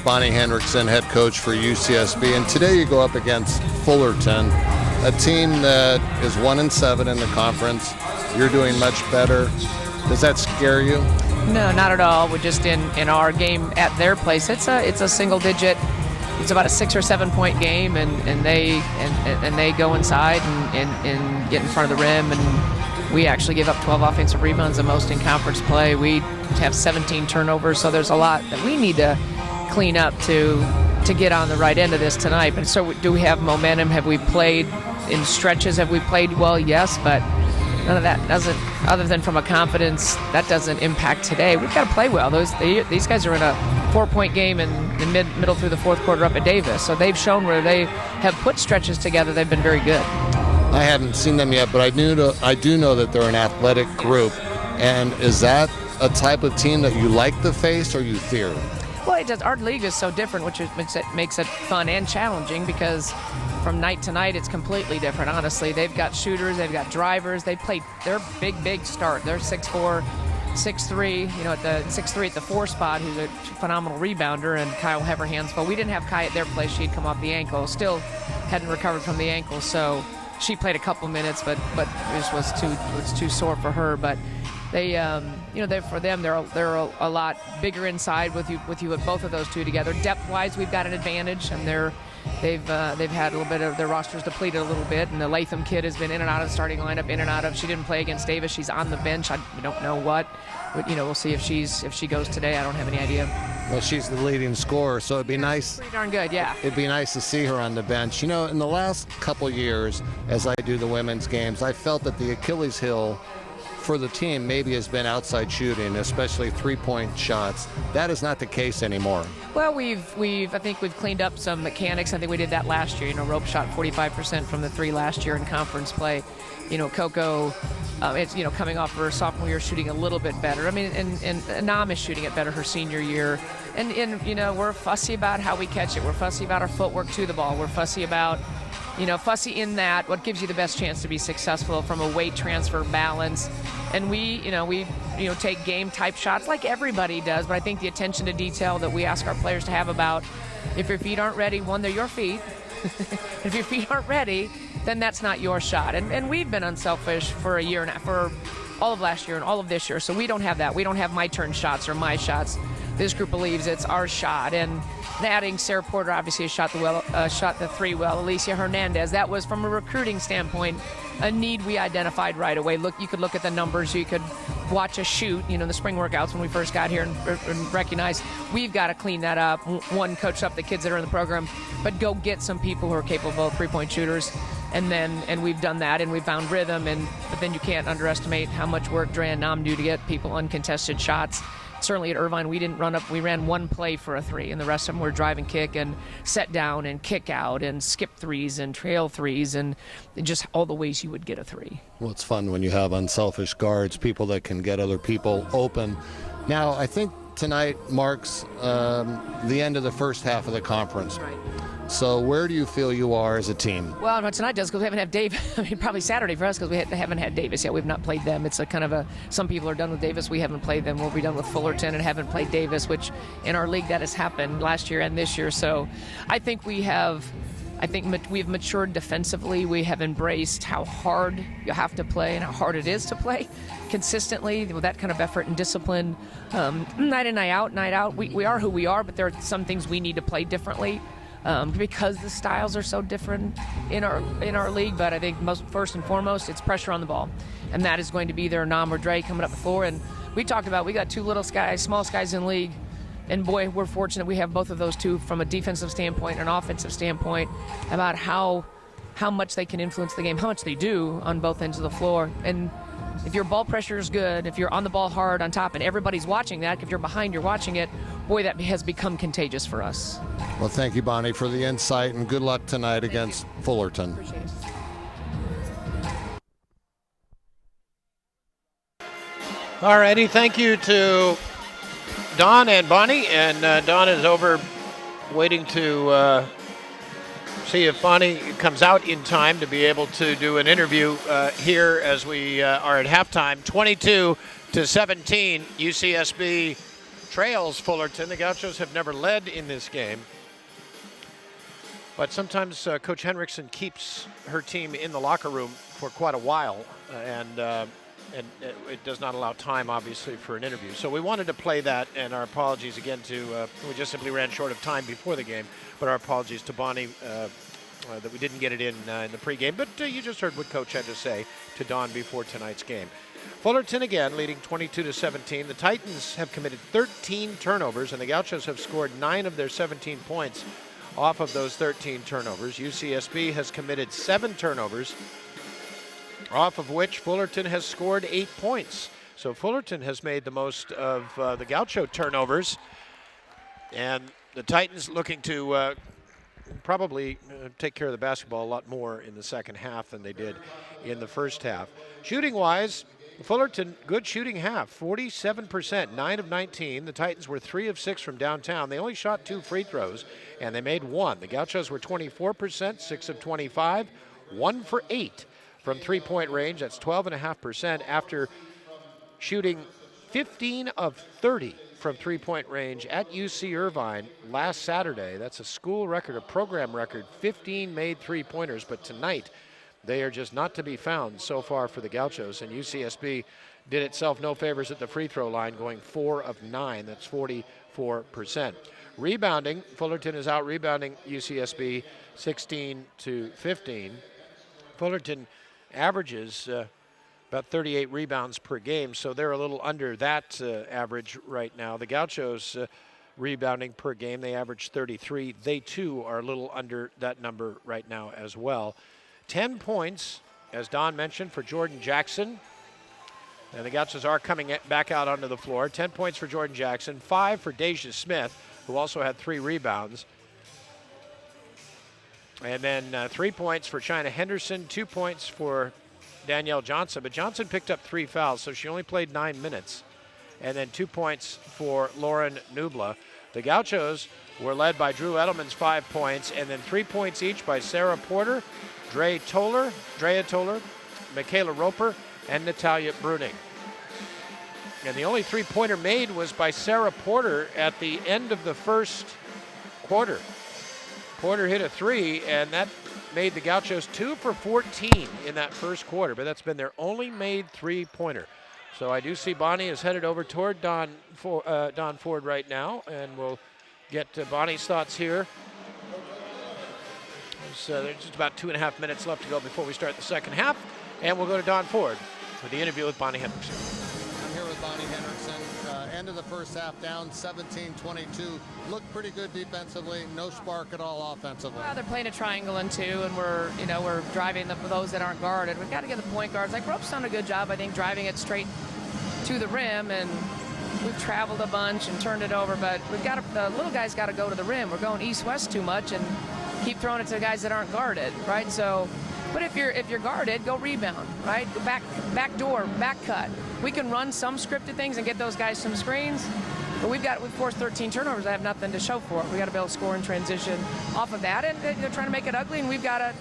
Bonnie Henriksen, head coach for UCSB, and today you go up against Fullerton, a team that is 1-7 in the conference. You're doing much better. Does that scare you? No, not at all. We're just in our game at their place. It's a single digit. It's about a 6 or 7 point game, and they go inside and get in front of the rim, and we actually give up 12 offensive rebounds, the most in conference play. We have 17 turnovers, so there's a lot that we need to clean up to get on the right end of this tonight. But so do we have momentum? Have we played in stretches? Have we played well? Yes, but none of that doesn't, other than from a confidence, that doesn't impact today. We've got to play well. These guys are in a 4-point game in the middle through the fourth quarter up at Davis. So they've shown where they have put stretches together. They've been very good. I haven't seen them yet, but I do know that they're an athletic group. And is that a type of team that you like to face or you fear? Well, it does. Our league is so different, which makes it fun and challenging, because from night to night it's completely different. Honestly, they've got shooters, they've got drivers. They play their big start. They're 6'4", 6'3", you know, at the 6'3" at the 4 spot, who's a phenomenal rebounder, and Kyle Heverhands. But we didn't have Kai at their place. She'd come off the ankle, still hadn't recovered from the ankle, so she played a couple minutes, but it was too sore for her. But they, for them, they're a lot bigger inside with you at both of those two together. Depth-wise, we've got an advantage, and they've had a little bit of their rosters depleted a little bit, and the Latham kid has been in and out of the starting lineup, in and out of. She didn't play against Davis. She's on the bench. We don't know what, but we'll see if she goes today. I don't have any idea. Well, she's the leading scorer, so it'd be nice. Pretty darn good, yeah. It'd be nice to see her on the bench. In the last couple years, as I do the women's games, I felt that the Achilles heel for the team maybe has been outside shooting, especially 3-point shots. That is not the case anymore. Well, I think we've cleaned up some mechanics. I think we did that last year. Rope shot 45% from the 3 last year in conference play. Coco, it's coming off her sophomore year, shooting a little bit better. I mean, and Nam is shooting it better her senior year. And we're fussy about how we catch it. We're fussy about our footwork to the ball. We're fussy about fussy in that what gives you the best chance to be successful from a weight transfer balance. And we take game type shots like everybody does, but I think the attention to detail that we ask our players to have about, if your feet aren't ready, one, they're your feet. If your feet aren't ready, then that's not your shot. And we've been unselfish for a year and for all of last year and all of this year, so we don't have that. We don't have my turn shots or my shots. This group believes it's our shot. And adding Sarah Porter obviously shot the 3 well. Alicia Hernandez, that was from a recruiting standpoint a need we identified right away. You could look at the numbers, you could watch a shoot, the spring workouts when we first got here, and recognize we've got to clean that up. One, coach up the kids that are in the program, but go get some people who are capable of 3-point shooters. And we've done that, and we've found rhythm. But then you can't underestimate how much work Dre and Nam do to get people uncontested shots. Certainly at Irvine, we ran one play for a 3, and the rest of them were drive and kick and set down and kick out and skip 3s and trail 3s and just all the ways you would get a 3. Well, it's fun when you have unselfish guards, people that can get other people open. Now, I think tonight marks the end of the first half of the conference. Right. So where do you feel you are as a team? Well, not tonight does, because we haven't had Davis. I mean, probably Saturday for us, because we haven't had Davis yet. We've not played them. It's a kind of some people are done with Davis. We haven't played them. We'll be done with Fullerton and haven't played Davis, which in our league that has happened last year and this year. So I think we've matured defensively. We have embraced how hard you have to play and how hard it is to play consistently with that kind of effort and discipline. Night in, night out. We are who we are, but there are some things we need to play differently. Because the styles are so different in our league. But I think first and foremost, it's pressure on the ball, and that is going to be there. Nam or Dre coming up the floor, and we talked about we got 2 small guys in league, and boy, we're fortunate we have both of those 2 from a defensive standpoint and an offensive standpoint about how much they can influence the game, how much they do on both ends of the floor. And if your ball pressure is good, if you're on the ball hard on top, and everybody's watching that, if you're behind, you're watching it, boy, that has become contagious for us. Well, thank you, Bonnie, for the insight, and good luck tonight against Fullerton. Appreciate it. All righty, thank you to Don and Bonnie. And Don is over waiting to see if Bonnie comes out in time to be able to do an interview here as we are at halftime. 22-17, UCSB trails Fullerton. The Gauchos have never led in this game. But sometimes Coach Henriksen keeps her team in the locker room for quite a while, and it does not allow time, obviously, for an interview. So we wanted to play that, and our apologies again to, we just simply ran short of time before the game, but our apologies to Bonnie that we didn't get it in the pregame. But you just heard what Coach had to say to Don before tonight's game. Fullerton again leading 22-17. The Titans have committed 13 turnovers, and the Gauchos have scored 9 of their 17 points off of those 13 turnovers. UCSB has committed 7 turnovers off of which Fullerton has scored 8 points. So Fullerton has made the most of the Gaucho turnovers. And the Titans looking to probably take care of the basketball a lot more in the second half than they did in the first half. Shooting-wise, Fullerton, good shooting half, 47%, 9 of 19. The Titans were 3 of 6 from downtown. They only shot 2 free throws, and they made 1. The Gauchos were 24%, 6 of 25, 1 for 8 from three-point range. That's 12.5% after shooting 15 of 30 from three-point range at UC Irvine last Saturday. That's a school record, a program record, 15 made three-pointers, but tonight they are just not to be found so far for the Gauchos, and UCSB did itself no favors at the free throw line, going 4 of 9. That's 44%. Rebounding, Fullerton is out rebounding UCSB 16 to 15. Fullerton averages about 38 rebounds per game, so they're a little under that average right now. The Gauchos rebounding per game, they average 33. They too are a little under that number right now as well. 10 points, as Don mentioned, for Jordan Jackson. And the Gauchos are coming back out onto the floor. 10 points for Jordan Jackson, 5 for Deja Smith, who also had 3 rebounds. And then 3 points for China Henderson, 2 points for Danielle Johnson. But Johnson picked up 3 fouls, so she only played 9 minutes. And then 2 points for Lauren Nubla. The Gauchos were led by Drew Edelman's 5 points, and then 3 points each by Sarah Porter, Drea Toller, Michaela Roper, and Natalia Bruning. And the only three-pointer made was by Sarah Porter at the end of the first quarter. Porter hit a 3, and that made the Gauchos 2 for 14 in that first quarter, but that's been their only made three-pointer. So I do see Bonnie is headed over toward Don Ford right now, and we'll get Bonnie's thoughts here. So there's just about 2.5 minutes left to go before we start the second half, and we'll go to Don Ford for the interview with Bonnie Hendrickson. I'm here with Bonnie Hendrickson. End of the first half, down 17-22. Looked pretty good defensively. No spark at all offensively. Well, they're playing a triangle in 2, and we're driving those that aren't guarded. We've got to get the point guards. Like Rope's done a good job, I think, driving it straight to the rim, and we've traveled a bunch and turned it over. But the little guys got to go to the rim. We're going east-west too much and keep throwing it to the guys that aren't guarded, right? So, but if you're guarded, go rebound, right? Back door, back cut. We can run some scripted things and get those guys some screens, but we've forced 13 turnovers. I have nothing to show for it. We got to be able to score in transition off of that, and they're trying to make it ugly, and you got to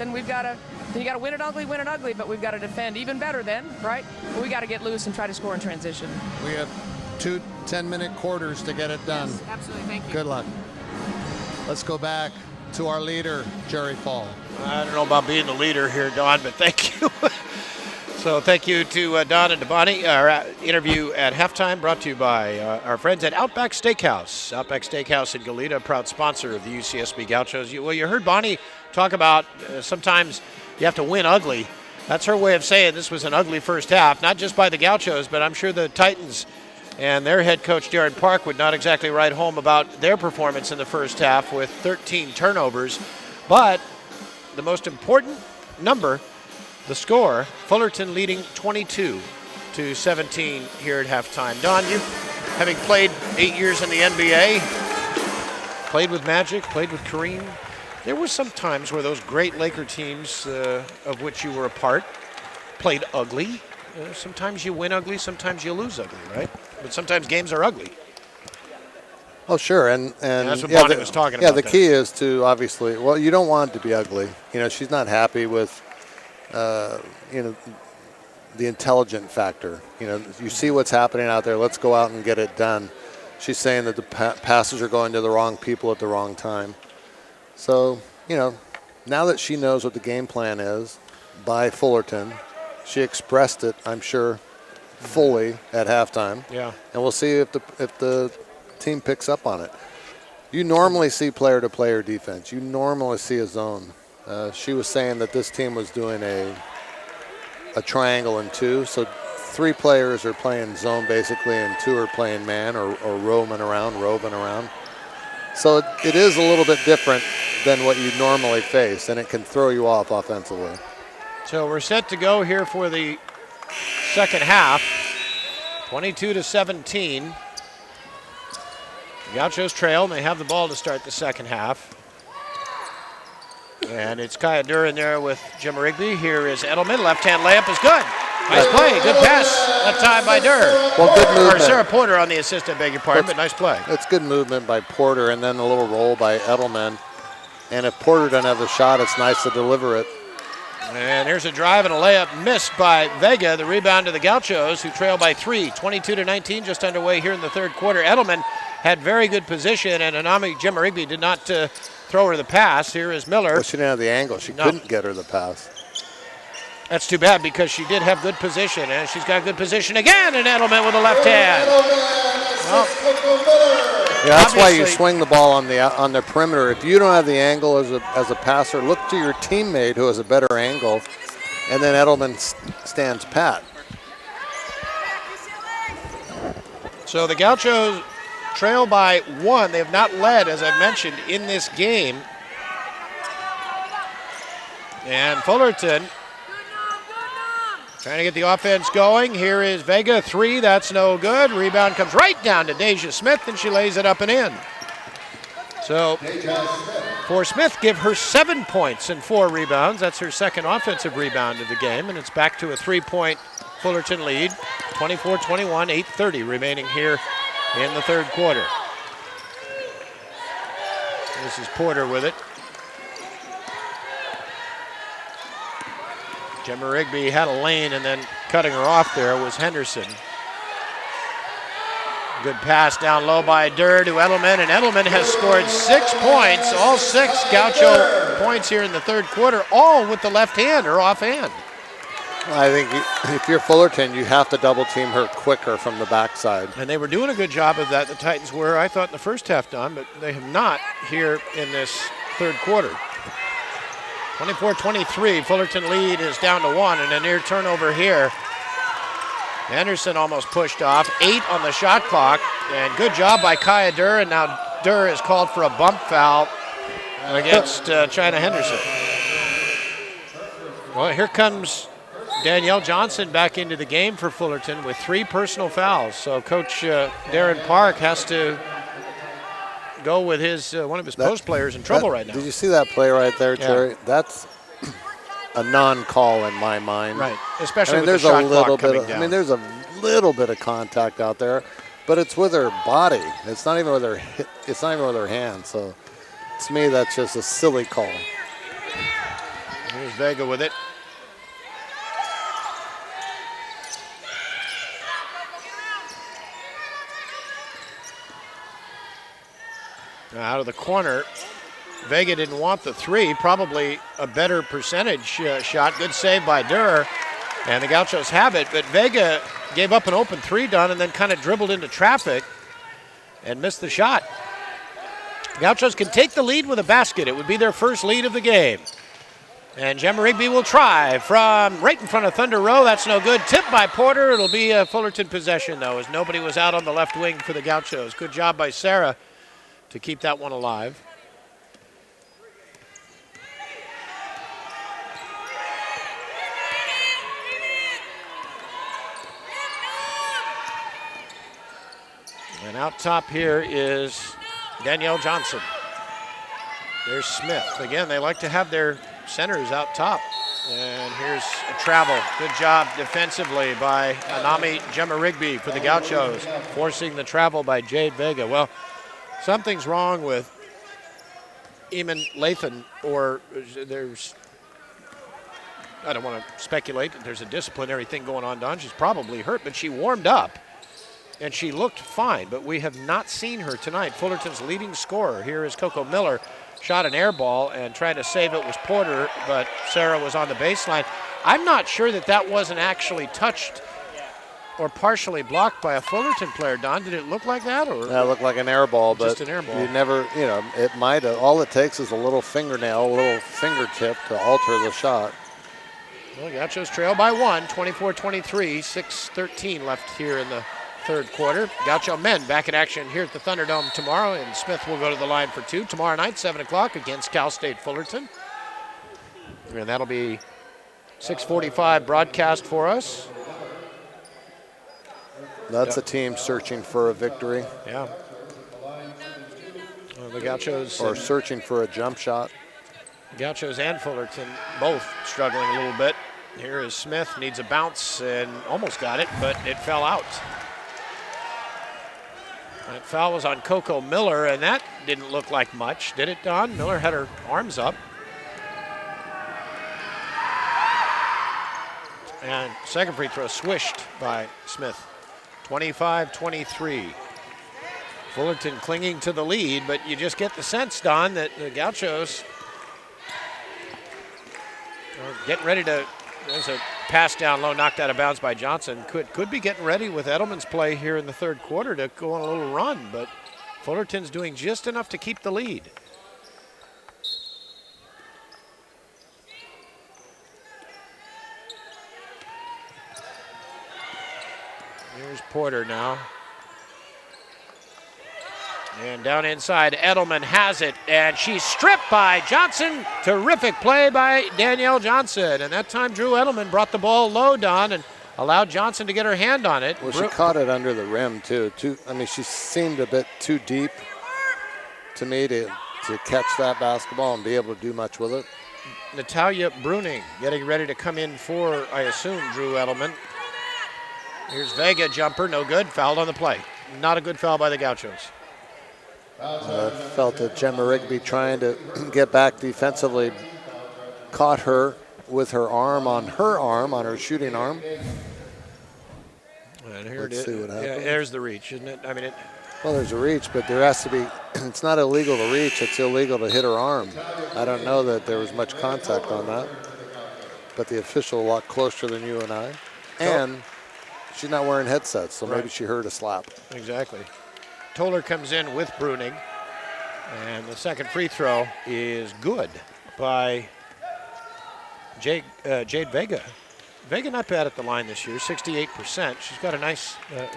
win it ugly, but we've got to defend even better then, right? But we got to get loose and try to score in transition. We have 2 10-minute quarters to get it done. Yes, absolutely. Thank you. Good luck. Let's go back to our leader, Jerry Fall. I don't know about being the leader here, Don, but thank you. So thank you to Don and to Bonnie. Our interview at halftime brought to you by our friends at Outback Steakhouse. Outback Steakhouse in Goleta, a proud sponsor of the UCSB Gauchos. You heard Bonnie talk about sometimes you have to win ugly. That's her way of saying this was an ugly first half, not just by the Gauchos, but I'm sure the Titans and their head coach, Darren Park, would not exactly write home about their performance in the first half with 13 turnovers. But the most important number, the score, Fullerton leading 22-17 here at halftime. Don, you, having played 8 years in the NBA, played with Magic, played with Kareem, there were some times where those great Laker teams of which you were a part played ugly. Sometimes you win ugly, sometimes you lose ugly, right? But sometimes games are ugly. Oh, sure, and that's what Bonnie was talking about. Yeah, the key is to obviously, well, you don't want it to be ugly. She's not happy with, the intelligent factor. You see what's happening out there. Let's go out and get it done. She's saying that the passes are going to the wrong people at the wrong time. So, now that she knows what the game plan is by Fullerton, she expressed it, I'm sure, fully at halftime. Yeah. And we'll see if the team picks up on it. You normally see player-to-player defense. You normally see a zone. She was saying that this team was doing a triangle in 2. So 3 players are playing zone basically, and 2 are playing man or roving around. So it is a little bit different than what you normally face, and it can throw you off offensively. So we're set to go here for the second half. 22-17. Gauchos trail, and they have the ball to start the second half. And it's Kaya Durr in there with Jim Rigby. Here is Edelman. Left-hand layup is good. Nice play. Good pass. Left time by Durr. Well, good movement. Or Sarah Porter on the assistant, beg your pardon, but nice play. It's good movement by Porter, and then a little roll by Edelman. And if Porter doesn't have the shot, it's nice to deliver it. And here's a drive and a layup missed by Vega. The rebound to the Gauchos, who trail by 3. 22-19, just underway here in the third quarter. Edelman had very good position, and Anami Jemma-Rigby did not throw her the pass. Here is Miller. Well, she didn't have the angle. She couldn't get her the pass. That's too bad because she did have good position, and she's got good position again, and Edelman with a left hand. Well, yeah, that's why you swing the ball on the perimeter. If you don't have the angle as a passer, look to your teammate who has a better angle, and then Edelman stands pat. So the Gauchos trail by 1. They have not led, as I mentioned, in this game. And Fullerton trying to get the offense going. Here is Vega, 3. That's no good. Rebound comes right down to Deja Smith, and she lays it up and in. So for Smith, give her 7 points and 4 rebounds. That's her second offensive rebound of the game, and it's back to a 3-point Fullerton lead. 24-21, 8:30 remaining here in the third quarter. This is Porter with it. Jemma Rigby had a lane, and then cutting her off there was Henderson. Good pass down low by Durr to Edelman, and Edelman has scored 6 points, all 6 Gaucho points here in the third quarter, all with the left hand or offhand. I think if you're Fullerton, you have to double team her quicker from the backside. And they were doing a good job of that, the Titans were, I thought, in the first half, Don, but they have not here in this third quarter. 24-23, Fullerton lead is down to 1, and a near turnover here. Anderson almost pushed off, 8 on the shot clock, and good job by Kaya Durr, and now Durr is called for a bump foul against China Henderson. Well, here comes Danielle Johnson back into the game for Fullerton with 3 personal fouls, so Coach Darren Park has to go with his one of his post players in trouble right now. Did you see that play right there, Terry? That's a non-call in my mind. Right, especially with the shot clock coming down. I mean, there's a little bit of contact out there, but it's with her body. It's not even with her. It's not even with her hand. So, to me, that's just a silly call. Here's Vega with it. Now out of the corner, Vega didn't want the 3, probably a better percentage shot. Good save by Durr, and the Gauchos have it, but Vega gave up an open 3, Don, and then kind of dribbled into traffic and missed the shot. Gauchos can take the lead with a basket. It would be their first lead of the game. And Jemma Rigby will try from right in front of Thunder Row. That's no good. Tipped by Porter. It'll be a Fullerton possession, though, as nobody was out on the left wing for the Gauchos. Good job by Sarah to keep that one alive. And out top here is Danielle Johnson. There's Smith. Again, they like to have their centers out top. And here's a travel. Good job defensively by Anami Jemma Rigby for the Gauchos, forcing the travel by Jade Vega. Well, something's wrong with Eamon Lathan, or there's, I don't want to speculate that there's a disciplinary thing going on, Don. She's probably hurt, but she warmed up and she looked fine, but we have not seen her tonight. Fullerton's leading scorer here is Coco Miller. Shot an air ball and trying to save it was Porter, but Sarah was on the baseline. I'm not sure that that wasn't actually touched or partially blocked by a Fullerton player, Don. Did it look like that? Or that looked like an air ball, but just an air ball. You never, it might have. All it takes is a little fingernail, a little fingertip to alter the shot. Well, Gauchos trail by 1, 24-23, 6:13 left here in the third quarter. Gaucho men back in action here at the Thunderdome tomorrow, and Smith will go to the line for 2 tomorrow night, 7 o'clock against Cal State Fullerton. And that'll be 6:45 broadcast for us. That's a team searching for a victory. Yeah. Well, the Gauchos. Or searching for a jump shot. Gauchos and Fullerton both struggling a little bit. Here is Smith, needs a bounce and almost got it, but it fell out. That foul was on Coco Miller, and that didn't look like much, did it, Don? Miller had her arms up. And second free throw swished by Smith. 25-23. Fullerton clinging to the lead, but you just get the sense, Don, that the Gauchos are getting ready to. There's a pass down low, knocked out of bounds by Johnson. Could be getting ready with Edelman's play here in the third quarter to go on a little run, but Fullerton's doing just enough to keep the lead. Here's Porter now. And down inside, Edelman has it, and she's stripped by Johnson. Terrific play by Danielle Johnson. And that time, Drew Edelman brought the ball low, Don, and allowed Johnson to get her hand on it. Well, she caught it under the rim, too. I mean, she seemed a bit too deep to me to catch that basketball and be able to do much with it. Natalia Bruning getting ready to come in for, I assume, Drew Edelman. Here's Vega, jumper, no good, fouled on the play. Not a good foul by the Gauchos. I felt that Gemma Rigby trying to get back defensively caught her with her arm, on her shooting arm. And here Let's see what happens. Yeah, there's the reach, isn't it? I mean, well, there's a reach, but there has to be, it's not illegal to reach, it's illegal to hit her arm. I don't know that there was much contact on that, but the official a lot closer than you and I. And she's not wearing headsets, so maybe she heard a slap. Exactly. Toller comes in with Bruning, and the second free throw is good by Jade Vega. Vega not bad at the line this year, 68%. She's got a nice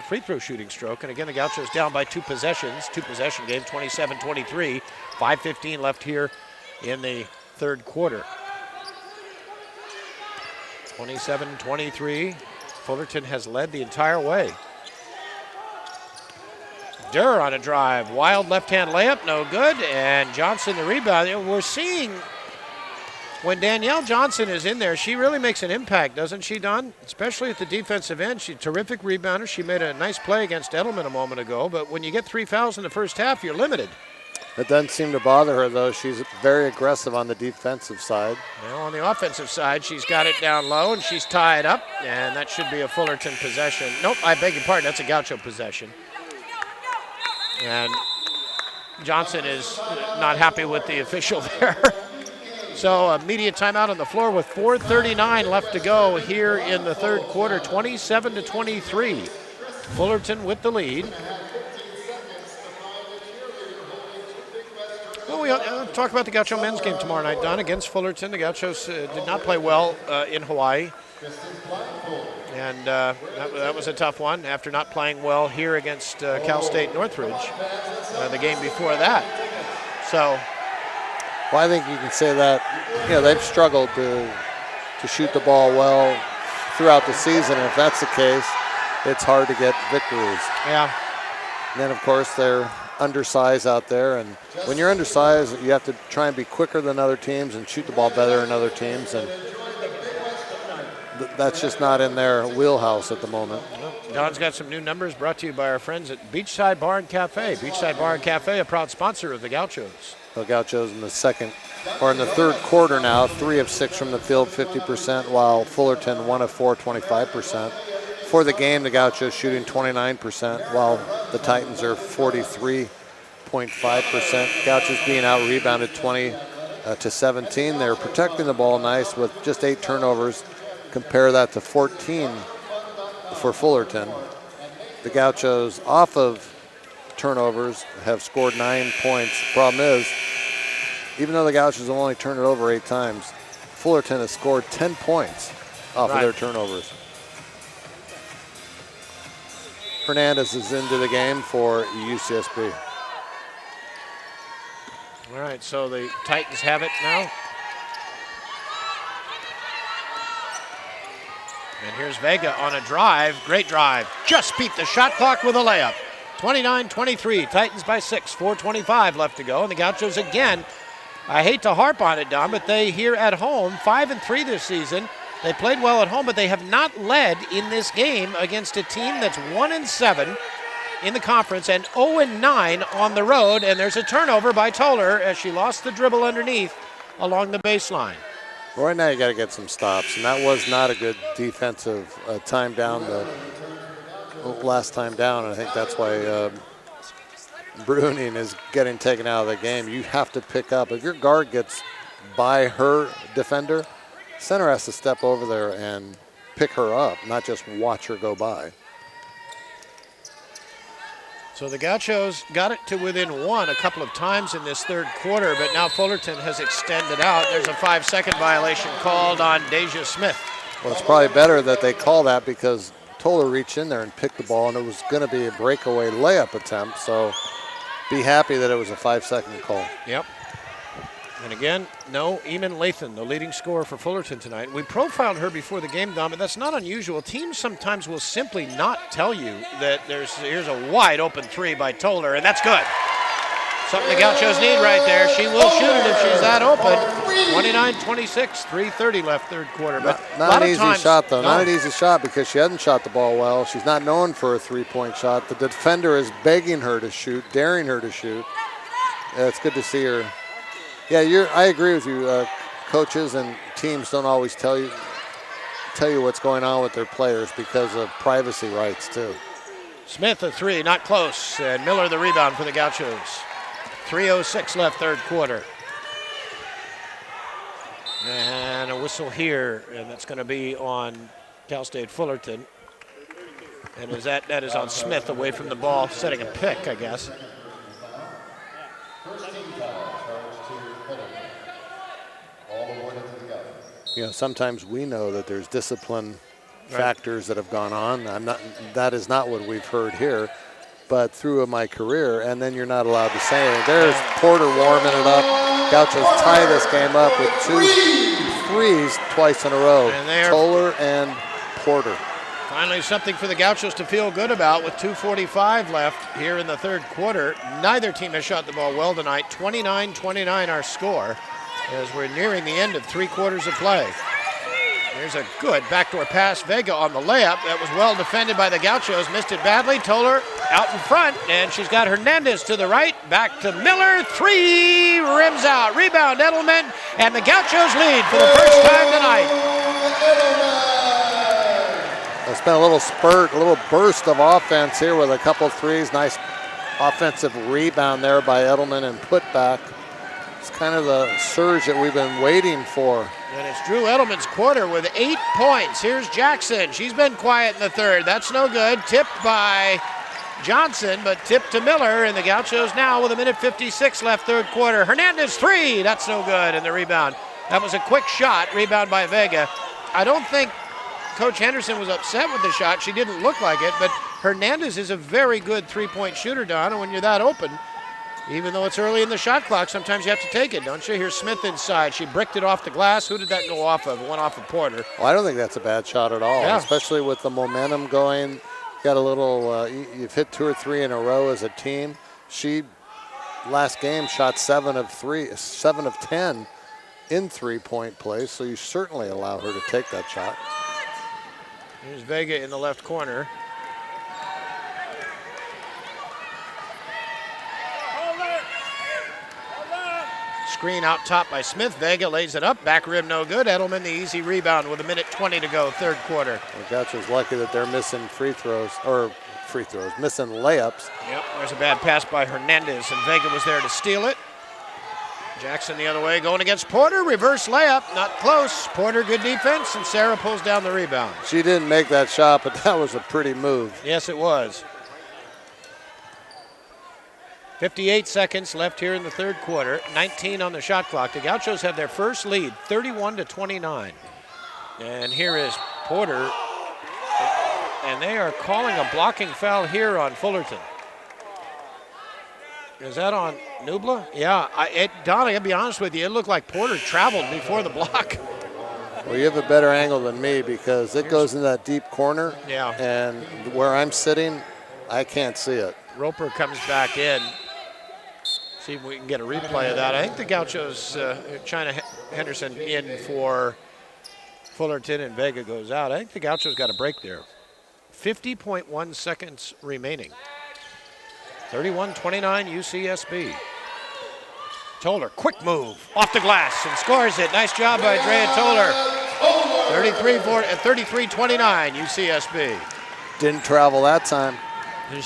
free throw shooting stroke, and again, the Gauchos down by two possession game, 27-23. 5:15 left here in the third quarter. 27-23. Fullerton has led the entire way. Durr on a drive, wild left-hand layup, no good, and Johnson the rebound. We're seeing when Danielle Johnson is in there, she really makes an impact, doesn't she, Don? Especially at the defensive end. She's a terrific rebounder. She made a nice play against Edelman a moment ago, but when you get 3 fouls in the first half, you're limited. It doesn't seem to bother her, though. She's very aggressive on the defensive side. Well, on the offensive side, she's got it down low, and she's tied up, and that should be a Fullerton possession. Nope, I beg your pardon, that's a Gaucho possession. And Johnson is not happy with the official there. So a immediate timeout on the floor with 4:39 left to go here in the third quarter, 27-23. Fullerton with the lead. Well, we talk about the Gaucho men's game tomorrow night, Don, against Fullerton. The Gauchos did not play well in Hawaii. And that was a tough one after not playing well here against Cal State Northridge the game before that. So, well, I think you can say that, they've struggled to shoot the ball well throughout the season. And if that's the case, it's hard to get victories. Yeah. And then, of course, they're undersized out there. And when you're undersized, you have to try and be quicker than other teams and shoot the ball better than other teams. And that's just not in their wheelhouse at the moment. Don's got some new numbers brought to you by our friends at Beachside Bar and Cafe. Beachside Bar and Cafe, a proud sponsor of the Gauchos. The Gauchos in the third quarter now, 3 of 6 from the field, 50%, while Fullerton 1 of 4, 25%. For the game, the Gauchos shooting 29%, while the Titans are 43.5%. Gauchos being out-rebounded 20-17. They're protecting the ball nice with just 8 turnovers. Compare that to 14 for Fullerton. The Gauchos, off of turnovers, have scored 9 points. The problem is, even though the Gauchos have only turned it over 8 times, Fullerton has scored 10 points off of their turnovers. Hernandez is into the game for UCSB. All right, so the Titans have it now. And here's Vega on a drive. Great drive. Just beat the shot clock with a layup. 29-23. Titans by 6. 4:25 left to go. And the Gauchos again, I hate to harp on it, Don, but they here at home, 5-3 this season. They played well at home, but they have not led in this game against a team that's 1-7 in the conference and 0-9 on the road. And there's a turnover by Toller as she lost the dribble underneath along the baseline. Right now you got to get some stops, and that was not a good defensive time down the last time down. And I think that's why Bruning is getting taken out of the game. You have to pick up. If your guard gets by her defender, center has to step over there and pick her up, not just watch her go by. So the Gauchos got it to within 1 a couple of times in this third quarter, but now Fullerton has extended out. There's a 5-second violation called on Deja Smith. Well, it's probably better that they call that because Toller reached in there and picked the ball, and it was going to be a breakaway layup attempt, so be happy that it was a 5-second call. Yep. And again, no Eamon Lathan, the leading scorer for Fullerton tonight. We profiled her before the game, Dom, but that's not unusual. Teams sometimes will simply not tell you that here's a wide open 3 by Toller, and that's good. Something the Gauchos need right there. She will shoot it if she's that open. 29-26, 3:30 left third quarter. But not an easy shot, though. No. Not an easy shot because she hasn't shot the ball well. She's not known for a three-point shot. The defender is begging her to shoot, daring her to shoot. It's good to see her. Yeah, I agree with you. Coaches and teams don't always tell you what's going on with their players because of privacy rights, too. Smith a 3, not close. And Miller the rebound for the Gauchos. 3:06 left third quarter. And a whistle here, and that's going to be on Cal State Fullerton. And that is on Smith away from the ball, setting a pick, I guess. You know, sometimes we know that there's discipline factors that have gone on. That is not what we've heard here. But through my career, and then you're not allowed to say it. There's Porter warming it up. Gauchos tie this game up with 2 threes twice in a row. Toller and Porter. Finally something for the Gauchos to feel good about with 2:45 left here in the third quarter. Neither team has shot the ball well tonight. 29-29 our score as we're nearing the end of 3 quarters of play. There's a good backdoor pass. Vega on the layup. That was well defended by the Gauchos. Missed it badly. Toller out in front, and she's got Hernandez to the right. Back to Miller. 3 rims out. Rebound Edelman, and the Gauchos lead for the first time tonight. It's been a little spurt, a little burst of offense here with a couple threes. Nice offensive rebound there by Edelman and put back. It's kind of the surge that we've been waiting for. And it's Drew Edelman's quarter with 8 points. Here's Jackson. She's been quiet in the third. That's no good. Tipped by Johnson, but tipped to Miller. And the Gauchos now with 1:56 left third quarter. Hernandez 3. That's no good. And the rebound. That was a quick shot. Rebound by Vega. I don't think Coach Henderson was upset with the shot. She didn't look like it. But Hernandez is a very good three-point shooter, Don. And when you're that open, even though it's early in the shot clock, sometimes you have to take it, don't you? Here's Smith inside. She bricked it off the glass. Who did that go off of? It went off of Porter. Well, I don't think that's a bad shot at all, especially with the momentum going. Got a little, you've hit 2 or 3 in a row as a team. She, last game, shot 7 of 10 in three-point play, so you certainly allow her to take that shot. Here's Vega in the left corner. Screen out top by Smith. Vega lays it up. Back rim no good. Edelman the easy rebound with 1:20 to go, third quarter. The Gauchos lucky that they're missing missing layups. Yep, there's a bad pass by Hernandez, and Vega was there to steal it. Jackson the other way, going against Porter. Reverse layup, not close. Porter, good defense, and Sarah pulls down the rebound. She didn't make that shot, but that was a pretty move. Yes, it was. 58 seconds left here in the third quarter. 19 on the shot clock. The Gauchos have their first lead, 31-29. And here is Porter. And they are calling a blocking foul here on Fullerton. Is that on Nubla? Yeah, Don, I'll be honest with you, it looked like Porter traveled before the block. Well, you have a better angle than me because it goes in that deep corner. Yeah. And where I'm sitting, I can't see it. Roper comes back in. See if we can get a replay of that. I think the Gauchos, China Henderson in for Fullerton, and Vega goes out. I think the Gauchos got a break there. 50.1 seconds remaining. 31-29 UCSB. Toller, quick move off the glass and scores it. Nice job by Drea Toller. 33-29 UCSB. Didn't travel that time.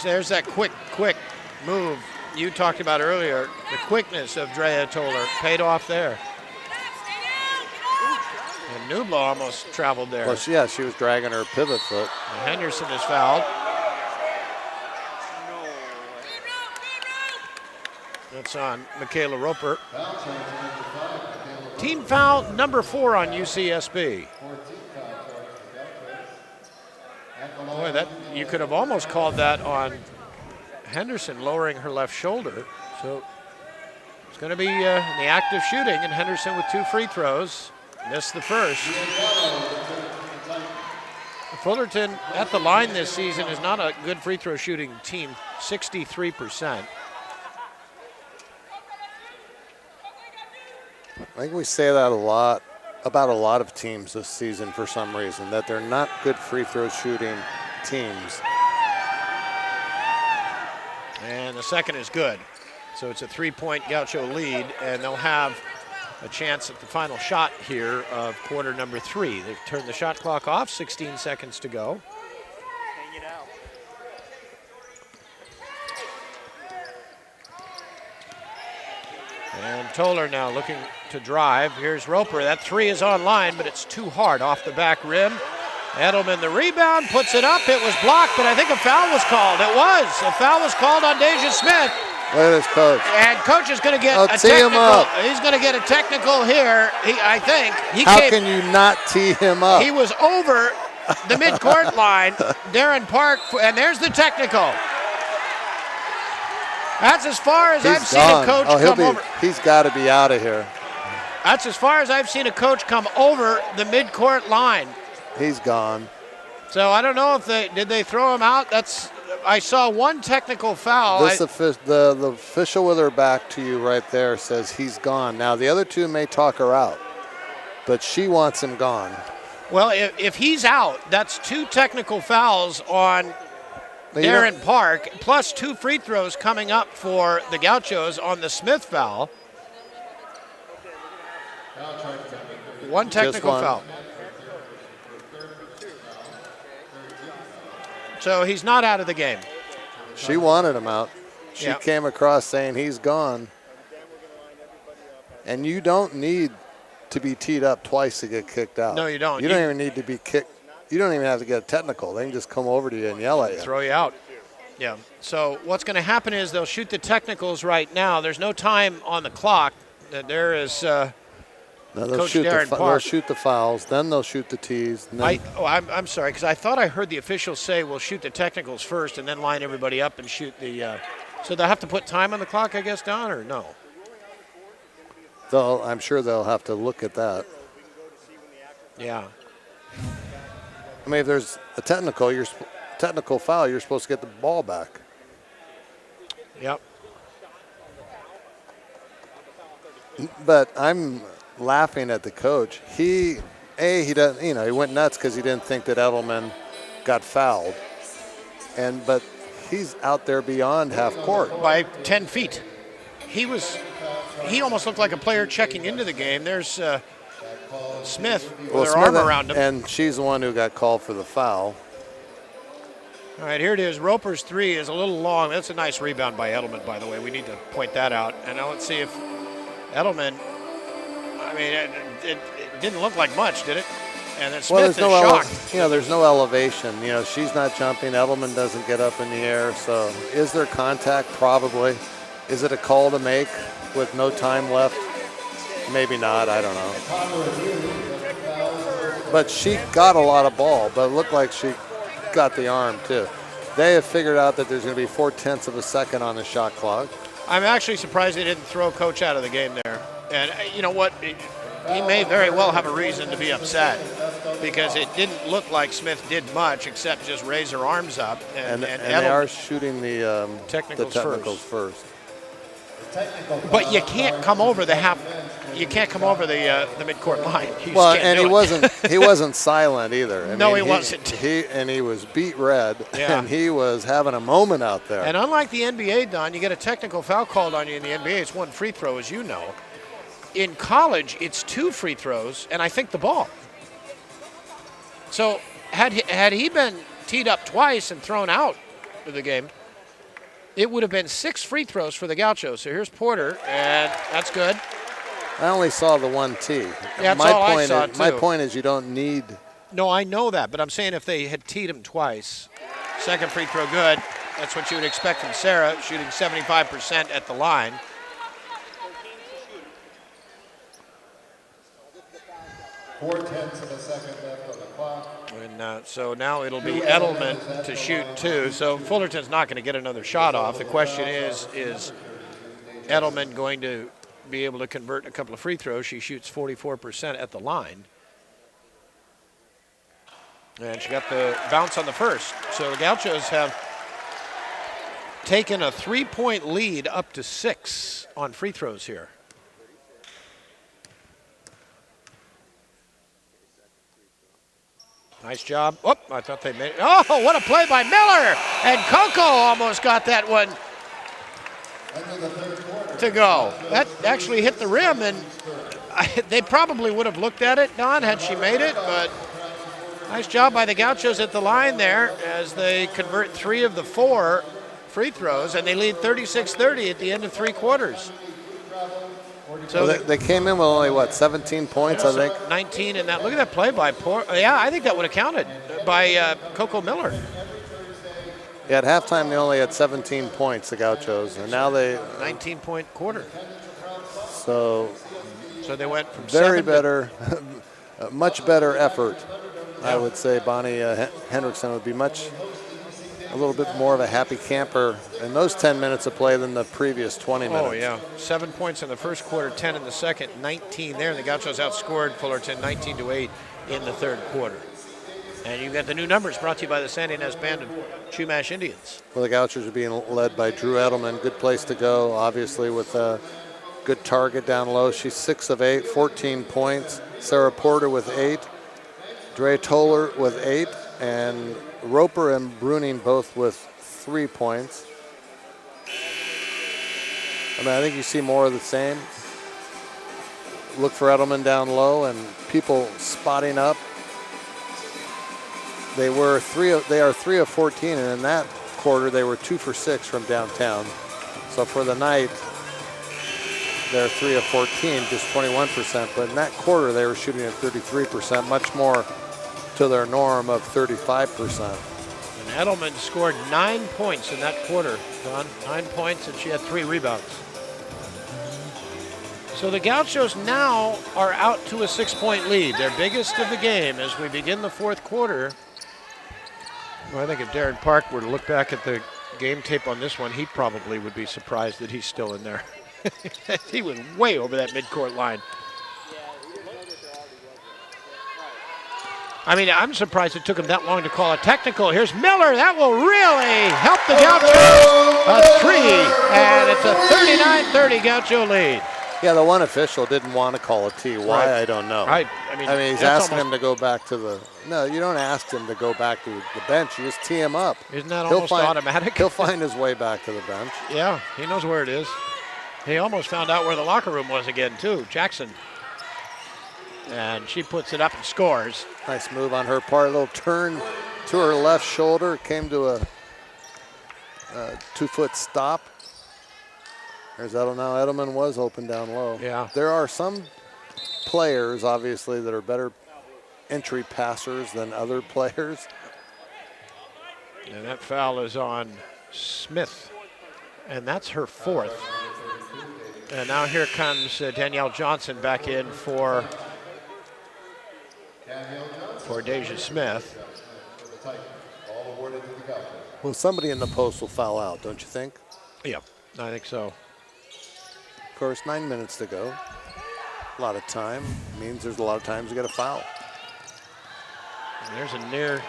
There's that quick move you talked about earlier. The quickness of Drea Toller paid off there. And Nublo almost traveled there. Well, she was dragging her pivot foot. And Henderson is fouled. That's on Michaela Roper. Team foul number 4 on UCSB. Boy, that you could have almost called that on Henderson lowering her left shoulder. So it's going to be in the act of shooting, and Henderson with 2 free throws. Missed the first. Fullerton at the line this season is not a good free throw shooting team, 63%. I think we say that a lot about a lot of teams this season for some reason, that they're not good free throw shooting teams. And the second is good. So it's a 3-point Gaucho lead, and they'll have a chance at the final shot here of quarter number 3. They've turned the shot clock off, 16 seconds to go. Hang it out. And Toller now looking to drive. Here's Roper. That 3 is online, but it's too hard off the back rim. Edelman the rebound, puts it up. It was blocked, but I think a foul was called. It was. A foul was called on Deja Smith. Look at this coach. And coach is going to get Oh, a tee him technical. up. He's going to get a technical here. I think. How can you not tee him up? He was over the midcourt line. Darren Park, and there's the technical. That's as far as I've seen a coach come over. He's got to be out of here. That's as far as I've seen a coach come over the midcourt line. He's gone. So I don't know if did they throw him out. I saw one technical foul. The official with her back to you right there says he's gone. Now the other 2 may talk her out, but she wants him gone. Well, if he's out, that's 2 technical fouls on Darren Park, plus 2 free throws coming up for the Gauchos on the Smith foul. 1 technical foul. So he's not out of the game. She wanted him out. She came across saying he's gone. And you don't need to be teed up twice to get kicked out. No, you don't. You don't even need to be kicked. You don't even have to get a technical. They can just come over to you and yell at you. Throw you out. Yeah. So what's going to happen is they'll shoot the technicals right now. There's no time on the clock. There is Coach Darren Park. They'll shoot the fouls, then they'll shoot the tees. I'm sorry, because I thought I heard the officials say we'll shoot the technicals first and then line everybody up and shoot the. So they'll have to put time on the clock, I guess, Don, or no? I'm sure they'll have to look at that. Yeah. I mean, if there's a technical foul, you're supposed to get the ball back. Yep. But I'm laughing at the coach. He doesn't, he went nuts because he didn't think that Edelman got fouled. But he's out there beyond half court. By 10 feet. He almost looked like a player checking into the game. There's Smith with her arm around him. And she's the one who got called for the foul. All right, here it is. Roper's 3 is a little long. That's a nice rebound by Edelman, by the way. We need to point that out. And now let's see if Edelman, I mean, it didn't look like much, did it? And then Smith is shocked. There's no elevation. She's not jumping. Edelman doesn't get up in the air. So is there contact? Probably. Is it a call to make with no time left? Maybe not. I don't know. But she got a lot of ball, but it looked like she got the arm too. They have figured out that there's going to be 0.4 of a second on the shot clock. I'm actually surprised they didn't throw Coach out of the game there. And you know what? he may very well have a reason to be upset because it didn't look like Smith did much except just raise her arms up. And they are shooting the technicals first. But you can't come over the You can't come over the midcourt line. Well, and he wasn't silent either. No, he wasn't. He was beat red, Yeah. and he was having a moment out there. And unlike the NBA, Don, you get a technical foul called on you in the NBA. It's 1 free throw, as you know. In college, it's 2 free throws, and I think the ball. So had he been teed up twice and thrown out of the game, it would have been 6 free throws for the Gauchos. So here's Porter, and that's good. I only saw the 1 tee. Yeah, that's all I saw, too. My point is you don't need. No, I know that, but I'm saying if they had teed him twice, second free throw good. That's what you would expect from Sarah, shooting 75% at the line. .4 of a second left on the clock. And so now it'll be Edelman to shoot 2. So Fullerton's not going to get another shot off. The question is Edelman going to be able to convert a couple of free throws? She shoots 44% at the line. And she got the bounce on the first. So the Gauchos have taken a 3-point lead up to 6 on free throws here. Nice job. Oh, I thought they made it. Oh, what a play by Miller. And Coco almost got that one to go. That actually hit the rim, and they probably would have looked at it, Don, had she made it. But nice job by the Gauchos at the line there as they convert 3 of the 4 free throws, and they lead 36-30 at the end of 3 quarters. So well, they came in with only, 17 points, I think? 19 in that. Look at that play by Yeah, I think that would have counted by Coco Miller. Yeah, at halftime they only had 17 points, the Gauchos, and now they 19-point quarter. So they went from very 7 better, much better effort. Yeah. I would say Bonnie Hendrickson would be a little bit more of a happy camper in those 10 minutes of play than the previous 20 minutes. Oh, yeah. 7 points in the first quarter, 10 in the second, 19 there. And the Gauchos outscored Fullerton 19-8 in the third quarter. And you got the new numbers brought to you by the San Ynez Band of Chumash Indians. Well, the Gauchos are being led by Drew Edelman. Good place to go, obviously, with a good target down low. She's 6 of 8, 14 points. Sarah Porter with 8. Dre Toller with 8. And Roper and Bruning both with 3 points. I think you see more of the same. Look for Edelman down low and people spotting up. They are 3 of 14, and in that quarter they were 2 for 6 from downtown. So for the night, they're 3 of 14, just 21%. But in that quarter they were shooting at 33%, much more to their norm of 35%. And Edelman scored 9 points in that quarter, Don. 9 points, and she had 3 rebounds. So the Gauchos now are out to a 6-point lead, their biggest of the game as we begin the fourth quarter. Well, I think if Darren Park were to look back at the game tape on this one, he probably would be surprised that he's still in there. He went way over that midcourt line. I'm surprised it took him that long to call a technical. Here's Miller. That will really help the Gauchos. A 3, and it's a 39-30 Gaucho lead. Yeah, the one official didn't want to call a T. Why, right. I don't know. He's asking him to go back to the... No, you don't ask him to go back to the bench. You just tee him up. Isn't that almost automatic? He'll find his way back to the bench. Yeah, he knows where it is. He almost found out where the locker room was again, too. Jackson. And she puts it up and scores. Nice move on her part. A little turn to her left shoulder. Came to a 2-foot stop. There's Edelman. Now Edelman was open down low. Yeah. There are some players, obviously, that are better entry passers than other players. And that foul is on Smith. And that's her 4th. And now here comes Danielle Johnson back in for Deja Smith. Well, somebody in the post will foul out, don't you think? Yeah, I think so. Of course, 9 minutes to go. A lot of time means there's a lot of times you get a foul. And there's a near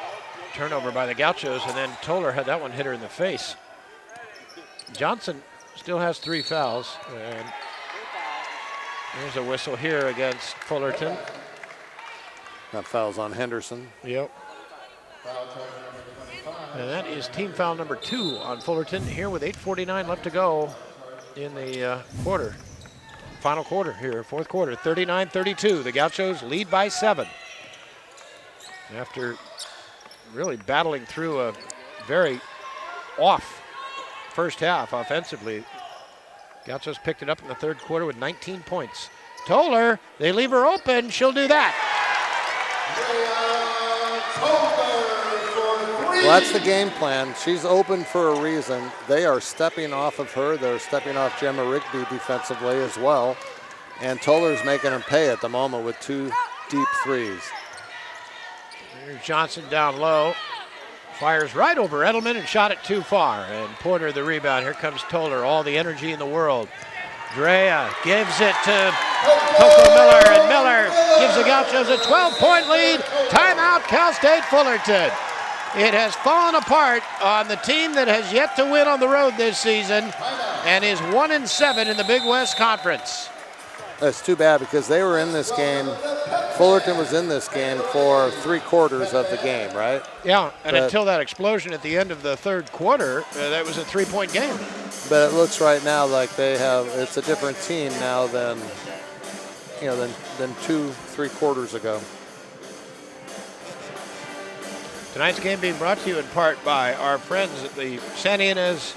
turnover by the Gauchos, and then Toller had that one hit her in the face. Johnson still has 3 fouls, and there's a whistle here against Fullerton. That foul's on Henderson. Yep. And that is team foul number 2 on Fullerton here with 8:49 left to go in the quarter. Final quarter here, fourth quarter, 39-32. The Gauchos lead by 7. After really battling through a very off first half offensively, Gauchos picked it up in the third quarter with 19 points. Toller, they leave her open, she'll do that. Well, that's the game plan. She's open for a reason. They are stepping off of her. They're stepping off Gemma Rigby defensively as well. And Toller's making them pay at the moment with 2 deep threes. Here's Johnson down low. Fires right over Edelman and shot it too far. And Porter the rebound. Here comes Toller, all the energy in the world. Drea gives it to Coco Miller, and Miller gives the Gauchos a 12-point lead. Timeout, Cal State Fullerton. It has fallen apart on the team that has yet to win on the road this season and is 1-7 in the Big West Conference. That's too bad because they were in this game. Fullerton was in this game for 3/4 of the game, right? Yeah, and until that explosion at the end of the third quarter, that was a 3-point game. But it looks right now like it's a different team now than 2-3 quarters ago. Tonight's game being brought to you in part by our friends at the Santa Ynez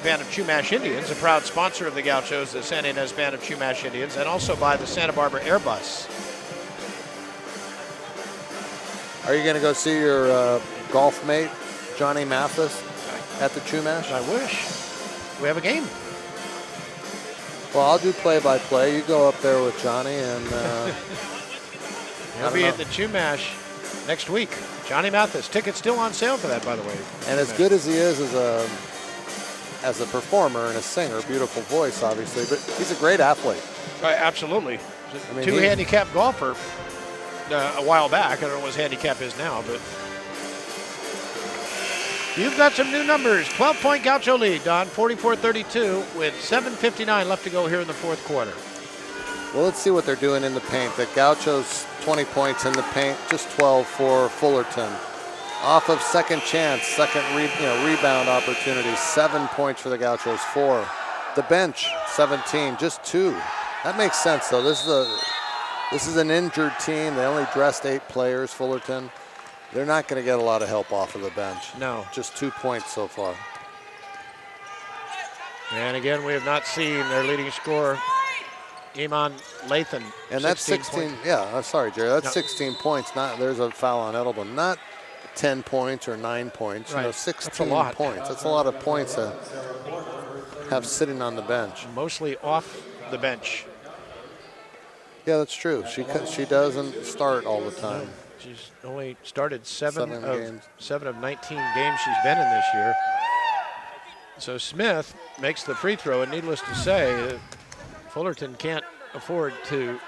Band of Chumash Indians, a proud sponsor of the Gauchos, the Santa Ynez Band of Chumash Indians, and also by the Santa Barbara Airbus. Are you going to go see your golf mate, Johnny Mathis, at the Chumash? I wish. We have a game. Well, I'll do play-by-play. You go up there with Johnny, and he'll be at the Chumash next week. Johnny Mathis. Tickets still on sale for that, by the way. And as good as he is as a performer and a singer, beautiful voice, obviously, but he's a great athlete. Absolutely. Two-handicap golfer a while back. I don't know what his handicap is now, but you've got some new numbers. 12-point Gaucho lead, Don, 44-32 with 7:59 left to go here in the fourth quarter. Well, let's see what they're doing in the paint. The Gauchos, 20 points in the paint, just 12 for Fullerton. Off of second chance, rebound opportunity, 7 points for the Gauchos, 4. The bench, 17, just 2. That makes sense, though. This is an injured team. They only dressed 8 players, Fullerton. They're not going to get a lot of help off of the bench. No. Just 2 points so far. And again, we have not seen their leading scorer, Iman Lathan. And that's 16. Points. Yeah, I'm sorry, Jerry. That's 16 points. There's a foul on Edelman. Not 10 points or 9 points. Right. 16 points. That's a lot of points to have sitting on the bench. Mostly off the bench. Yeah, that's true. She doesn't start all the time. She's only started 7 of 19 games she's been in this year. So Smith makes the free throw, and needless to say, Fullerton can't afford to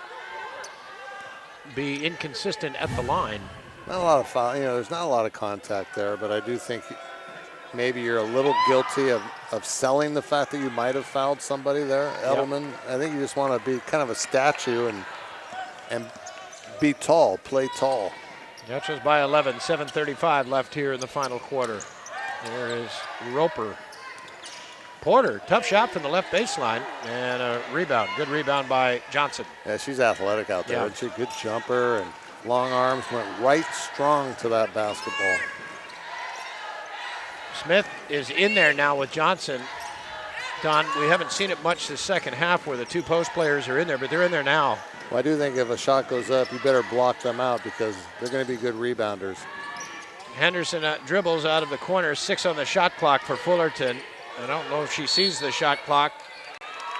be inconsistent at the line. Not a lot of foul. There's not a lot of contact there, but I do think maybe you're a little guilty of selling the fact that you might have fouled somebody there, Edelman. Yep. I think you just want to be kind of a statue and be tall, play tall. Gauchos by 11, 7:35 left here in the final quarter. There is Roper. Porter, tough shot from the left baseline, and a rebound. Good rebound by Johnson. Yeah, she's athletic out there. Yeah. She's a good jumper and long arms, went right strong to that basketball. Smith is in there now with Johnson. Don, we haven't seen it much this second half where the 2 post players are in there, but they're in there now. Well, I do think if a shot goes up, you better block them out because they're going to be good rebounders. Henderson dribbles out of the corner, 6 on the shot clock for Fullerton. I don't know if she sees the shot clock.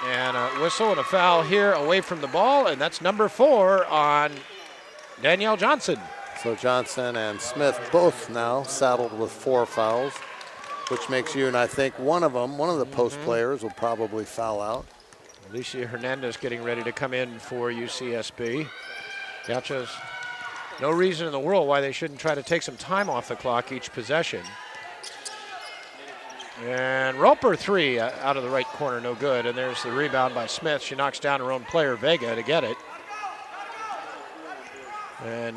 And a whistle and a foul here away from the ball, and that's number 4 on Danielle Johnson. So Johnson and Smith both now saddled with 4 fouls, which makes you, and I think one of the post players will probably foul out. Alicia Hernandez getting ready to come in for UCSB. Gauchos, no reason in the world why they shouldn't try to take some time off the clock each possession. And Roper 3 out of the right corner, no good. And there's the rebound by Smith. She knocks down her own player, Vega, to get it. And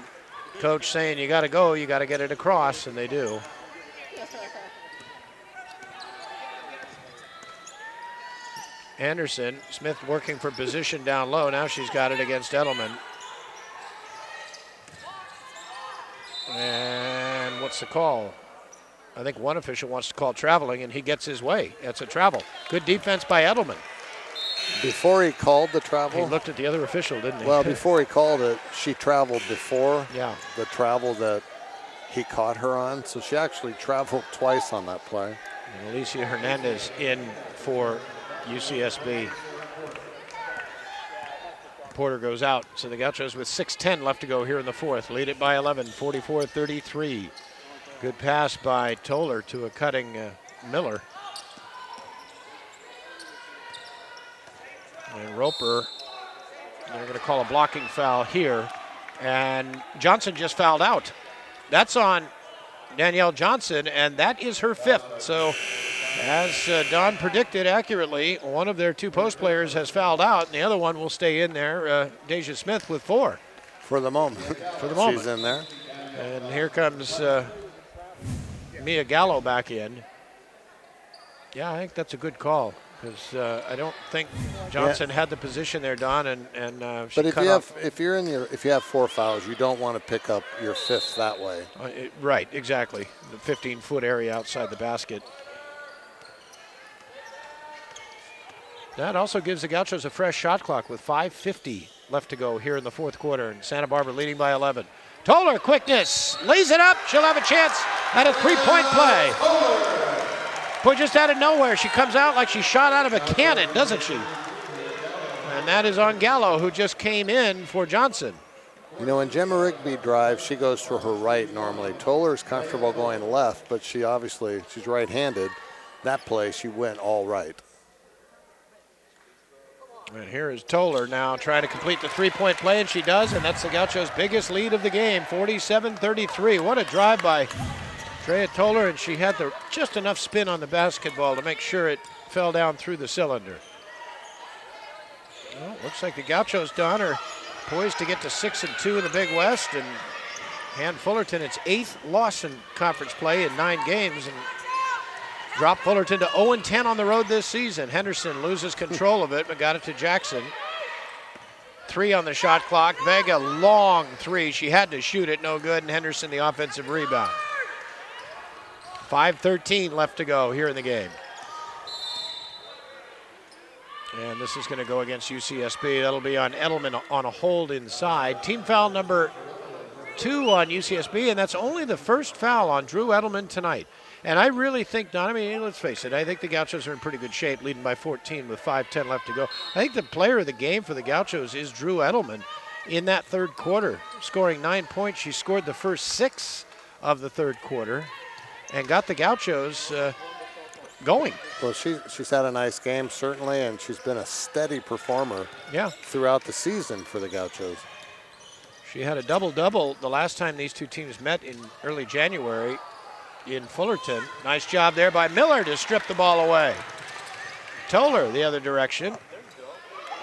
coach saying, you got to go, you got to get it across, and they do. Anderson, Smith working for position down low. Now she's got it against Edelman. And what's the call? I think one official wants to call traveling, and he gets his way. It's a travel. Good defense by Edelman. Before he called the travel? He looked at the other official, didn't he? Well, before he called it, she traveled before the travel that he caught her on. So she actually traveled twice on that play. And Alicia Hernandez in for UCSB. Porter goes out, so the Gauchos with 6:10 left to go here in the fourth. Lead it by 11, 44-33. Good pass by Toller to a cutting Miller. And Roper, they're going to call a blocking foul here. And Johnson just fouled out. That's on Danielle Johnson, and that is her fifth. So as Don predicted accurately, one of their two post players has fouled out, and the other one will stay in there, Deja Smith with 4. For the moment. For the moment. She's in there. And here comes Mia Gallo back in. Yeah, I think that's a good call, because I don't think Johnson had the position there, Don, and she but cut off. if you have 4 fouls, you don't want to pick up your 5th that way. Right, exactly. The 15-foot area outside the basket. That also gives the Gauchos a fresh shot clock with 5:50 left to go here in the fourth quarter, and Santa Barbara leading by 11. Toller, quickness, lays it up. She'll have a chance at a 3-point play. Boy, just out of nowhere, she comes out like she shot out of a cannon, doesn't she? And that is on Gallo, who just came in for Johnson. You know, when Gemma Rigby drives, she goes for her right normally. Toller's comfortable going left, but she's right-handed. That play, she went all right. And here is Toller now trying to complete the 3-point play, and she does, and that's the Gauchos' biggest lead of the game, 47-33. What a drive by Drea Toller, and she had just enough spin on the basketball to make sure it fell down through the cylinder. Well, looks like the Gauchos, Don, are poised to get to 6-2 in the Big West, and hand Fullerton its 8th loss in conference play in 9 games, and dropped Fullerton to 0-10 on the road this season. Henderson loses control of it, but got it to Jackson. 3 on the shot clock. Vega, long 3. She had to shoot it, no good, and Henderson the offensive rebound. 5:13 left to go here in the game. And this is going to go against UCSB. That'll be on Edelman on a hold inside. Team foul number 2 on UCSB, and that's only the first foul on Drew Edelman tonight. And I really think, Don, I mean, let's face it, I think the Gauchos are in pretty good shape, leading by 14 with 5:10 left to go. I think the player of the game for the Gauchos is Drew Edelman in that third quarter, scoring 9 points. She scored the first 6 of the third quarter and got the Gauchos going. Well, she's had a nice game, certainly, and she's been a steady performer throughout the season for the Gauchos. She had a double-double the last time these two teams met in early January in Fullerton. Nice job there by Miller to strip the ball away. Toller the other direction.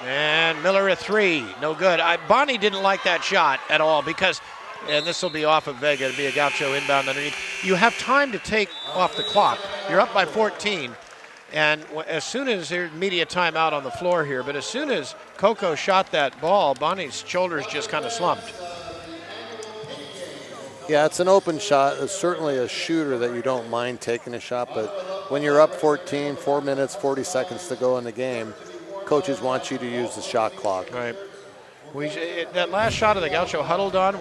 And Miller a 3, no good. Bonnie didn't like that shot at all because, and this will be off of Vega, it'll be a Gaucho inbound underneath. You have time to take off the clock. You're up by 14. And as soon as there's media timeout on the floor here, but as soon as Coco shot that ball, Bonnie's shoulders just kind of slumped. Yeah, it's an open shot. It's certainly a shooter that you don't mind taking a shot, but when you're up 14, 4 minutes, 40 seconds to go in the game, coaches want you to use the shot clock. Right. That last shot of the Gaucho huddled on,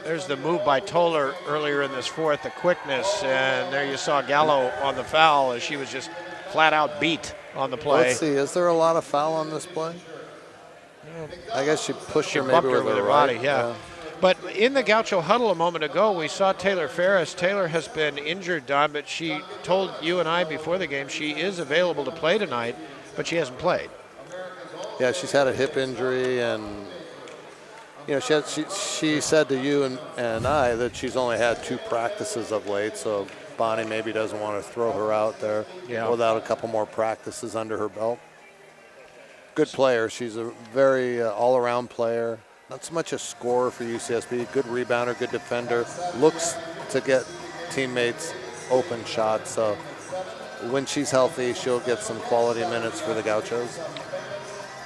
there's the move by Toller earlier in this fourth, the quickness, and there you saw Gallo on the foul as she was just flat out beat on the play. Let's see, is there a lot of foul on this play? I guess she pushed her maybe with her body, right. yeah. But in the Gaucho huddle a moment ago, we saw Taylor Ferris. Taylor has been injured, Don, but she told you and I before the game she is available to play tonight, but she hasn't played. Yeah, she's had a hip injury, and you know, she said to you and I that she's only had 2 practices of late, so Bonnie maybe doesn't want to throw her out there without a couple more practices under her belt. Good player. She's a very all-around player. Not so much a scorer for UCSB. Good rebounder, good defender. Looks to get teammates open shots. So when she's healthy, she'll get some quality minutes for the Gauchos.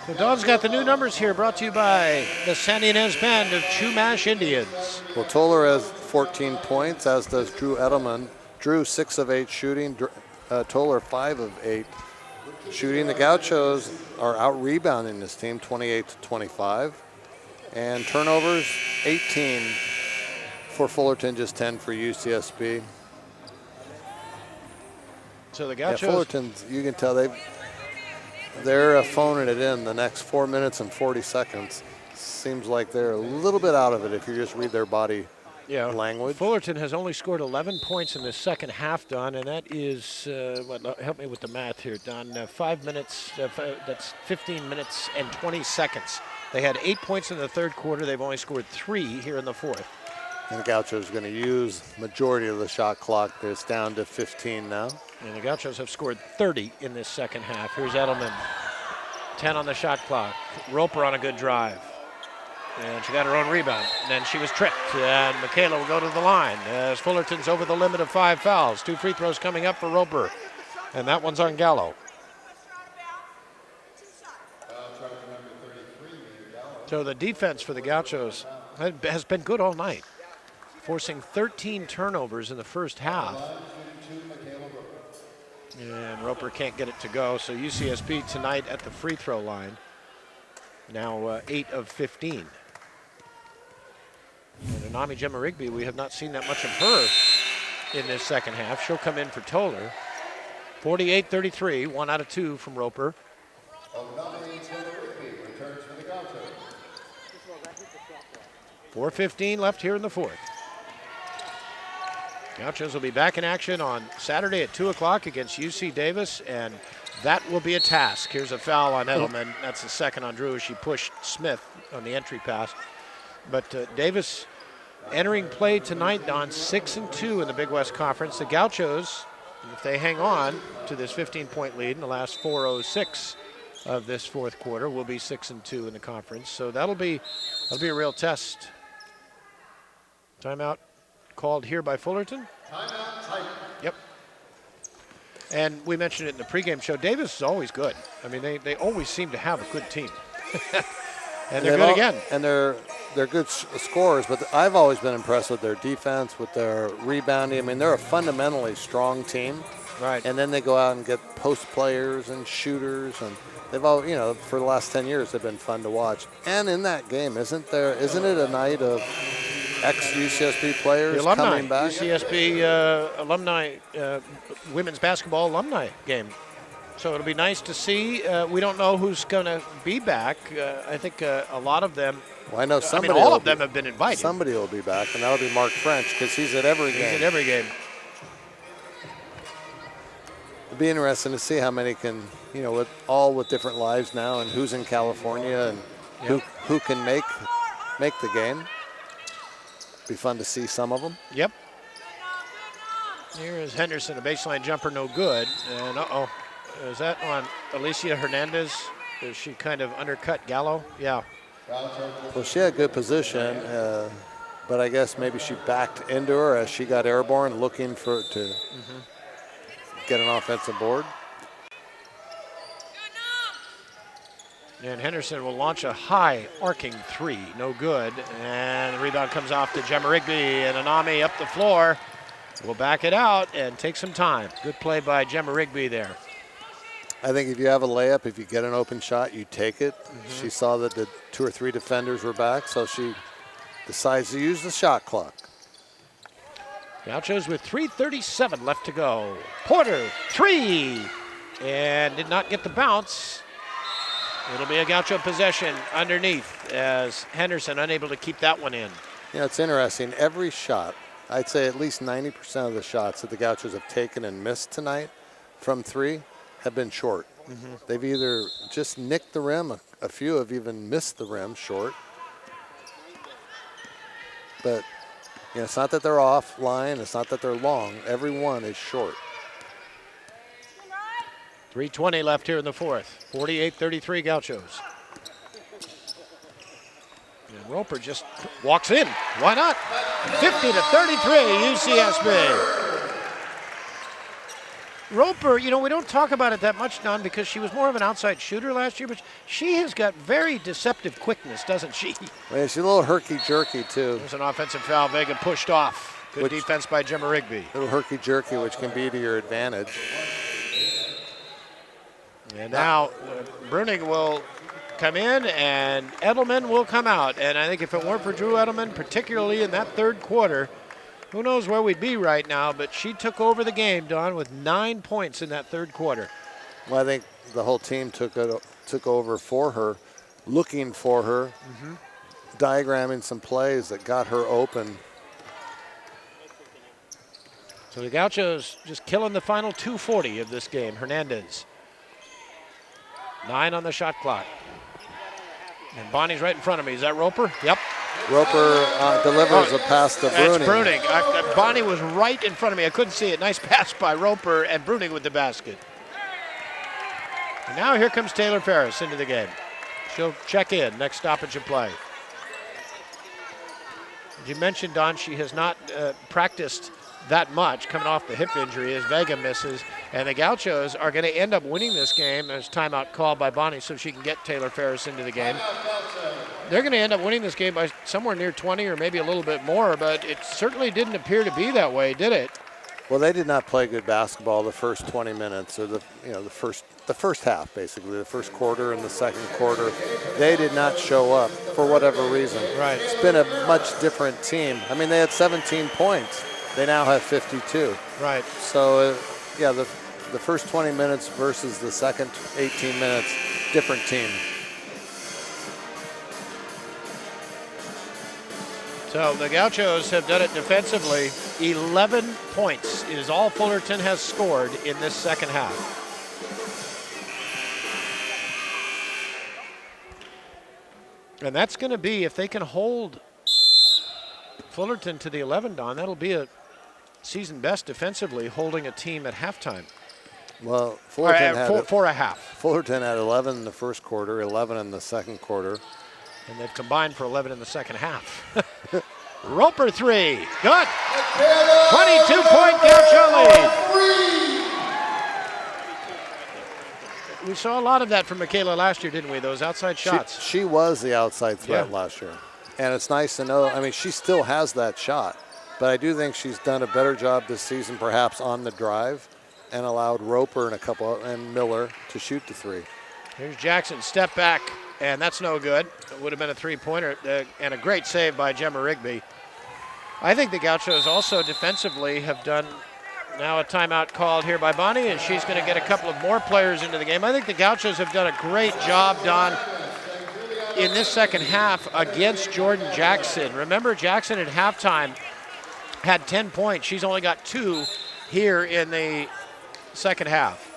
So Dawn's got the new numbers here, brought to you by the San Ynez Band of Chumash Indians. Well, Toller has 14 points, as does Drew Edelman. Drew 6 of 8 shooting. Toller 5 of 8 shooting. The Gauchos are out rebounding this team 28 to 25. And turnovers 18 for Fullerton, just 10 for UCSB. So the Gauchos. Yeah, Fullerton's, you can tell they're phoning it in the next 4 minutes and 40 seconds. Seems like they're a little bit out of it if you just read their body language. Fullerton has only scored 11 points in the second half, Don, and that is, help me with the math here, Don, 5 minutes, that's 15 minutes and 20 seconds. They had 8 points in the third quarter. They've only scored 3 here in the fourth. And the Gauchos are going to use majority of the shot clock. It's down to 15 now. And the Gauchos have scored 30 in this second half. Here's Edelman, 10 on the shot clock. Roper on a good drive. And she got her own rebound. And then she was tripped. And Michaela will go to the line as Fullerton's over the limit of 5 fouls. 2 free throws coming up for Roper. And that one's on Gallo. So the defense for the Gauchos has been good all night, forcing 13 turnovers in the first half. And Roper can't get it to go, so UCSB tonight at the free throw line, now 8 of 15. And Anami Gemma-Rigby, we have not seen that much of her in this second half. She'll come in for Toller. 48-33, 1 out of 2 from Roper. 4:15 left here in the fourth. Gauchos will be back in action on Saturday at 2 o'clock against UC Davis, and that will be a task. Here's a foul on Edelman. That's the second on Drew. She pushed Smith on the entry pass. But Davis entering play tonight, Don, 6-2 in the Big West Conference. The Gauchos, if they hang on to this 15-point lead in the last 4:06 of this fourth quarter, will be 6-2 in the conference. So that'll be a real test. Timeout called here by Fullerton. Yep. And we mentioned it in the pregame show. Davis is always good. I mean, they always seem to have a good team. And they're good again. And they're good scorers, but I've always been impressed with their defense, with their rebounding. I mean, they're a fundamentally strong team. Right. And then they go out and get post players and shooters, and they've all, you know, for the last 10 years, they've been fun to watch. And in that game, isn't it a night of ex-UCSB players coming back? UCSB alumni, women's basketball alumni game. So it'll be nice to see. We don't know who's going to be back. I think a lot of them. Well, I know somebody. All of them have been invited. Somebody will be back, and that'll be Mark French, because he's at every game. He's at every game. It'll be interesting to see how many can, you know, with different lives now, and who's in California, and who can make the game. Be fun to see some of them. Yep. Here is Henderson, a baseline jumper, no good. And is that on Alicia Hernandez? Does she kind of undercut Gallo? Yeah. Well, she had good position, but I guess maybe she backed into her as she got airborne, looking to get an offensive board. And Henderson will launch a high arcing three, no good. And the rebound comes off to Gemma-Rigby, and Anami up the floor will back it out and take some time. Good play by Gemma-Rigby there. I think if you have a layup, if you get an open shot, you take it. She saw that the 2 or 3 defenders were back, so she decides to use the shot clock. Gauchos with 3:37 left to go. Porter, 3, and did not get the bounce. It'll be a Gaucho possession underneath as Henderson unable to keep that one in. You know, it's interesting. Every shot, I'd say at least 90% of the shots that the Gauchos have taken and missed tonight from 3 have been short. They've either just nicked the rim a few have even missed the rim short. But it's not that they're offline. It's not that they're long. Every one is short. 3:20 left here in the fourth. 48-33 Gauchos. And Roper just walks in. Why not? 50-33 UCSB. Roper, we don't talk about it that much, Don, because she was more of an outside shooter last year, but she has got very deceptive quickness, doesn't she? Well, she's a little herky-jerky, too. There's an offensive foul. Vega pushed off. Good defense by Gemma Rigby. A little herky-jerky, which can be to your advantage. And now Bruning will come in and Edelman will come out. And I think if it weren't for Drew Edelman, particularly in that third quarter, who knows where we'd be right now, but she took over the game, Don, with 9 points in that third quarter. Well, I think the whole team took over for her, looking for her, diagramming some plays that got her open. So the Gauchos just killing the final 2:40 of this game. Hernandez. 9 on the shot clock. And Bonnie's right in front of me. Is that Roper? Yep. Roper delivers a pass to Bruning. That's Bruning. Bonnie was right in front of me. I couldn't see it. Nice pass by Roper and Bruning with the basket. And now here comes Taylor Ferris into the game. She'll check in. Next stoppage of play. As you mentioned, Don, she has not practiced that much coming off the hip injury as Vega misses. And the Gauchos are going to end up winning this game. There's timeout called by Bonnie so she can get Taylor Ferris into the game. They're going to end up winning this game by somewhere near 20 or maybe a little bit more, but it certainly didn't appear to be that way, did it? Well, they did not play good basketball the first 20 minutes, or the first half, basically, the first quarter and the second quarter. They did not show up for whatever reason. Right. It's been a much different team. I mean, they had 17 points. They now have 52. Right. So, the first 20 minutes versus the second 18 minutes, different team. So the Gauchos have done it defensively. 11 points is all Fullerton has scored in this second half. And that's going to be, if they can hold Fullerton to the 11, Don, that'll be a season best defensively, holding a team at halftime. Well, Fullerton had for a half. Fullerton had 11 in the first quarter, 11 in the second quarter. And they've combined for 11 in the second half. Roper 3, good. 22-point Gaucho lead. We saw a lot of that from Michaela last year, didn't we? Those outside shots. She was the outside threat last year. And it's nice to know, I mean, she still has that shot. But I do think she's done a better job this season, perhaps on the drive, and allowed Roper and Miller to shoot the three. Here's Jackson, step back, and that's no good. It would have been a three-pointer, and a great save by Gemma Rigby. I think the Gauchos also defensively have done now a timeout called here by Bonnie, and she's going to get a couple of more players into the game. I think the Gauchos have done a great job, Don, in this second half against Jordan Jackson. Remember, Jackson at halftime had 10 points. She's only got 2 here in the second half.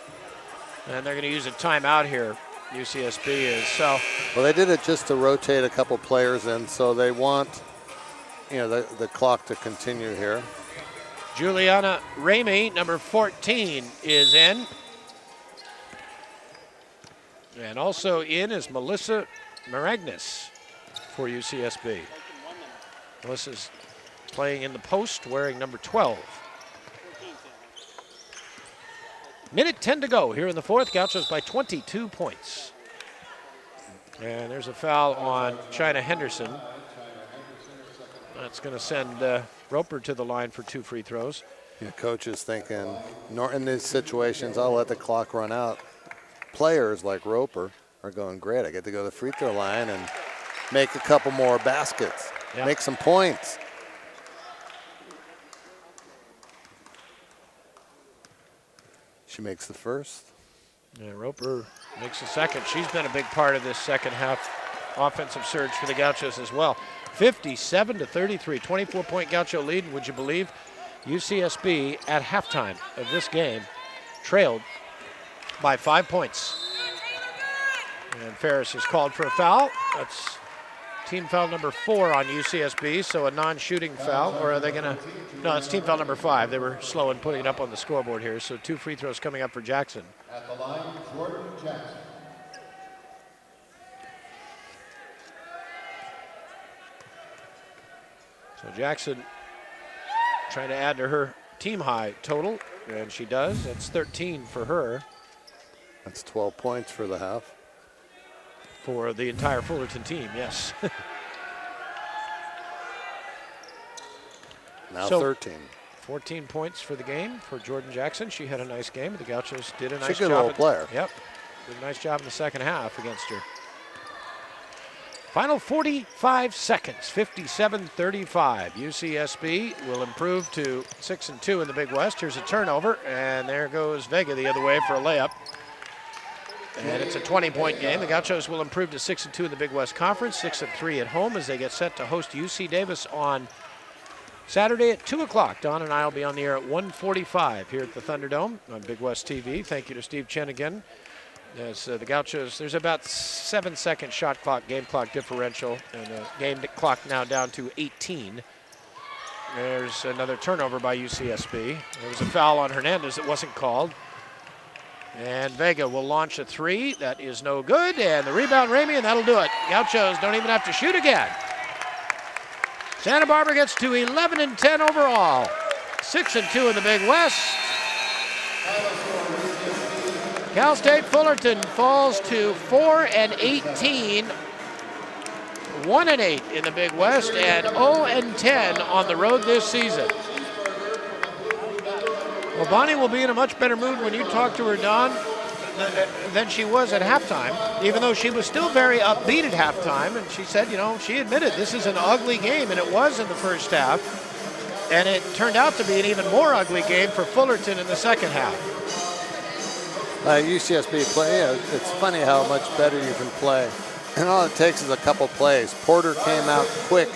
And they're going to use a timeout here, UCSB is. So, well, they did it just to rotate a couple players in, so they want, the clock to continue here. Juliana Ramey, number 14, is in. And also in is Melissa Maragnis for UCSB. Melissa's playing in the post, wearing number 12. Minute 10 to go here in the fourth. Gauchos by 22 points. And there's a foul on China Henderson. That's going to send Roper to the line for 2 free throws. Yeah, coach is thinking, in these situations, I'll let the clock run out. Players like Roper are going, great, I get to go to the free throw line and make a couple more baskets, make some points. She makes the first. Yeah, Roper makes the second. She's been a big part of this second half offensive surge for the Gauchos as well. 57-33, 24-point Gaucho lead. Would you believe UCSB at halftime of this game trailed by 5 points. And Ferris is called for a foul. That's team foul number 4 on UCSB, so a non-shooting foul. Or are they going to? No, it's team foul number 5. They were slow in putting it up on the scoreboard here. So 2 free throws coming up for Jackson. At the line, Jordan Jackson. So Jackson trying to add to her team high total, and she does. That's 13 for her. That's 12 points for the half. For the entire Fullerton team, yes. Now So, 13. 14 points for the game for Jordan Jackson. She had a nice game. The Gauchos did a nice She's a good job. little player. Yep. Did a nice job in the second half against her. Final 45 seconds, 57-35. UCSB will improve to 6-2 in the Big West. Here's a turnover, and there goes Vega the other way for a layup. And it's a 20-point game. The Gauchos will improve to 6-2 in the Big West Conference, 6-3 at home as they get set to host UC Davis on Saturday at 2 o'clock. Don and I will be on the air at 1:45 here at the Thunderdome on Big West TV. Thank you to Steve Chen again. As the Gauchos, there's about 7-second shot clock, game clock differential, and the game clock now down to 18. There's another turnover by UCSB. There was a foul on Hernandez that wasn't called. And Vega will launch a 3. That is no good. And the rebound, Ramey, and that'll do it. Gauchos don't even have to shoot again. Santa Barbara gets to 11-10 overall. 6-2 in the Big West. Cal State Fullerton falls to 4-18. 1-8 in the Big West and 0-10 on the road this season. Well, Bonnie will be in a much better mood when you talk to her, Don, than she was at halftime, even though she was still very upbeat at halftime. And she said, you know, she admitted this is an ugly game, and it was in the first half. And it turned out to be an even more ugly game for Fullerton in the second half. UCSB play, it's funny how much better you can play. And all it takes is a couple plays. Porter came out quick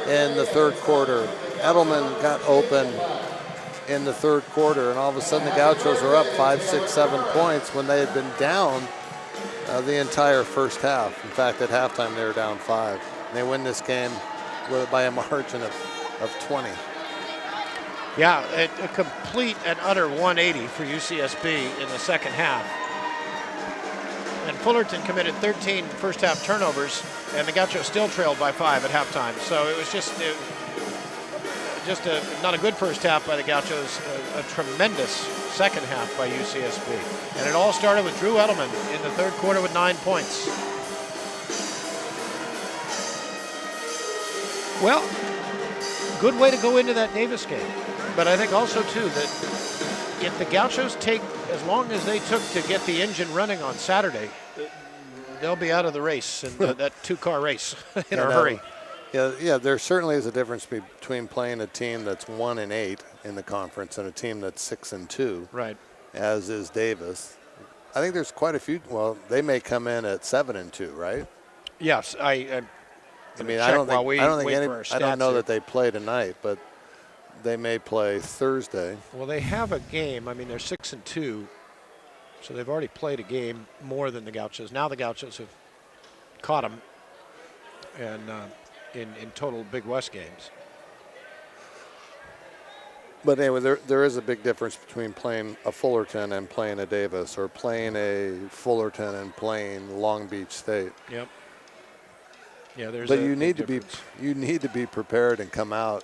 in the third quarter. Edelman got open in the third quarter, and all of a sudden the Gauchos are up 5, 6, 7 points when they had been down the entire first half. In fact, at halftime they were down 5. And they win this game by a margin of 20. Yeah, a complete and utter 180 for UCSB in the second half. And Fullerton committed 13 first half turnovers, and the Gauchos still trailed by 5 at halftime. So it was just not a good first half by the Gauchos, a tremendous second half by UCSB. And it all started with Drew Edelman in the third quarter with 9 points. Well, good way to go into that Davis game. But I think also, too, that if the Gauchos take as long as they took to get the engine running on Saturday, they'll be out of the race, in that 2-car race in a hurry. Yeah, there certainly is a difference between playing a team that's 1-8 in the conference and a team that's 6-2. Right. As is Davis. I think there's quite a few. Well, they may come in at 7-2, right? Yes, I don't know that they play tonight, but they may play Thursday. Well, they have a game. I mean, they're 6-2, so they've already played a game more than the Gauchos. Now the Gauchos have caught them, and in total Big West games. But anyway, there is a big difference between playing a Fullerton and playing a Davis, or playing a Fullerton and playing Long Beach State. Yep. Yeah, there's. But you need to be prepared and come out.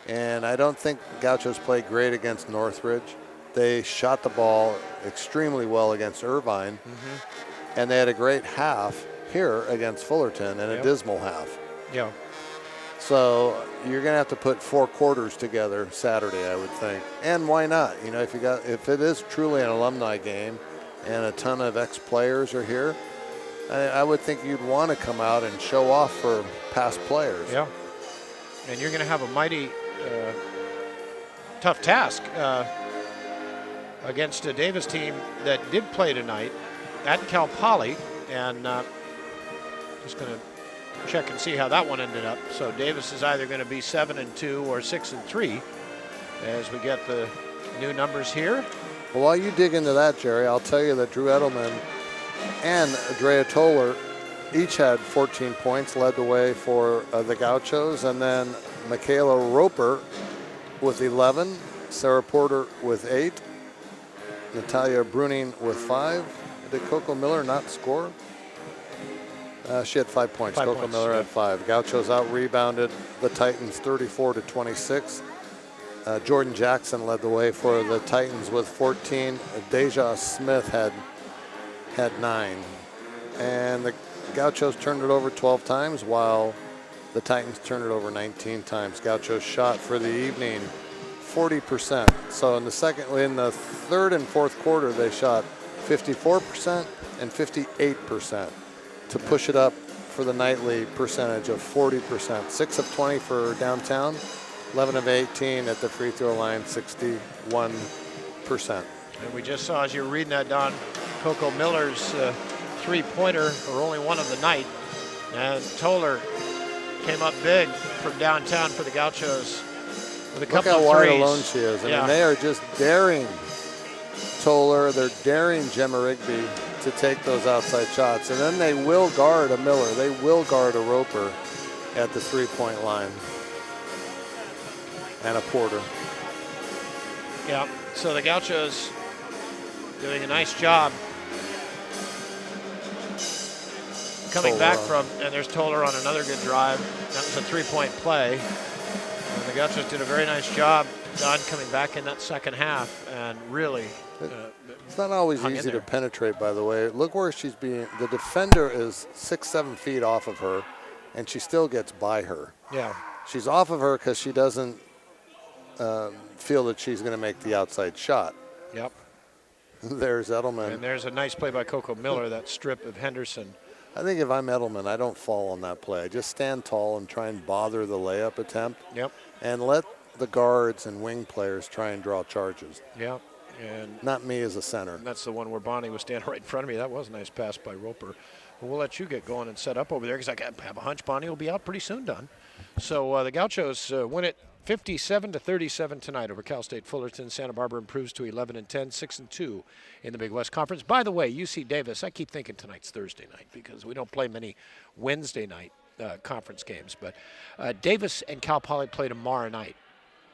And I don't think Gauchos played great against Northridge. They shot the ball extremely well against Irvine, and they had a great half here against Fullerton and a dismal half. Yeah. So you're going to have to put 4 quarters together Saturday, I would think. And why not? You know, if it is truly an alumni game and a ton of ex-players are here, I would think you'd want to come out and show off for past players. Yeah. And you're going to have a mighty tough task against a Davis team that did play tonight at Cal Poly, and just going to check and see how that one ended up. So Davis is either going to be 7-2 or 6-3 as we get the new numbers here. Well, while you dig into that, Jerry, I'll tell you that Drew Edelman and Drea Toller each had 14 points, led the way for the Gauchos. And then Michaela Roper with 11, Sarah Porter with 8, Natalia Bruning with 5. Did Coco Miller not score? She had 5 points. Coco Miller had 5. Gauchos out-rebounded the Titans 34-26. Jordan Jackson led the way for the Titans with 14. Deja Smith had 9. And the Gauchos turned it over 12 times while the Titans turned it over 19 times. Gauchos shot for the evening 40%. So in the third and fourth quarter, they shot 54% and 58% to push it up for the nightly percentage of 40%. 6 of 20 for downtown, 11 of 18 at the free throw line, 61%. And we just saw, as you were reading that, Don, Coco Miller's three-pointer, or only one of the night. And Toller came up big from downtown for the Gauchos with a couple of threes. Look how wide alone she is. I mean, they are just daring Toller. They're daring Gemma Rigby to take those outside shots. And then they will guard a Miller. They will guard a Roper at the three-point line. And a Porter. Yeah, so the Gauchos doing a nice job coming back from, and there's Toller on another good drive. That was a three-point play. And the Gauchos did a very nice job, Don, coming back in that second half and really it's not always easy to penetrate, by the way. Look where she's being, the defender is 6-7 feet off of her, and she still gets by her. Yeah. She's off of her because she doesn't feel that she's going to make the outside shot. Yep. There's Edelman. And there's a nice play by Coco Miller, that strip of Henderson. I think if I'm Edelman, I don't fall on that play. I just stand tall and try and bother the layup attempt. Yep. And let the guards and wing players try and draw charges. Yep. And not me as a center. And that's the one where Bonnie was standing right in front of me. That was a nice pass by Roper. But we'll let you get going and set up over there because I have a hunch Bonnie will be out pretty soon, Don. So the Gauchos win it 57-37 tonight over Cal State Fullerton. Santa Barbara improves to 11-10, 6-2 in the Big West Conference. By the way, UC Davis, I keep thinking tonight's Thursday night because we don't play many Wednesday night conference games. But Davis and Cal Poly play tomorrow night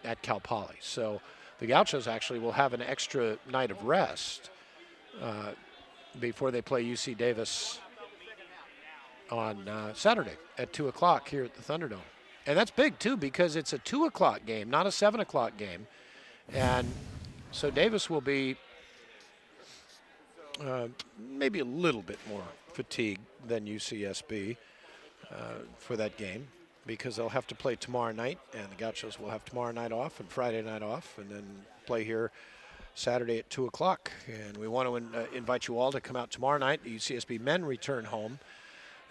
at Cal Poly. So the Gauchos actually will have an extra night of rest before they play UC Davis on Saturday at 2 o'clock here at the Thunderdome. And that's big, too, because it's a 2 o'clock game, not a 7 o'clock game. And so Davis will be maybe a little bit more fatigued than UCSB for that game because they'll have to play tomorrow night, and the Gauchos will have tomorrow night off and Friday night off, and then play here Saturday at 2 o'clock. And we want to invite you all to come out tomorrow night. The UCSB men return home.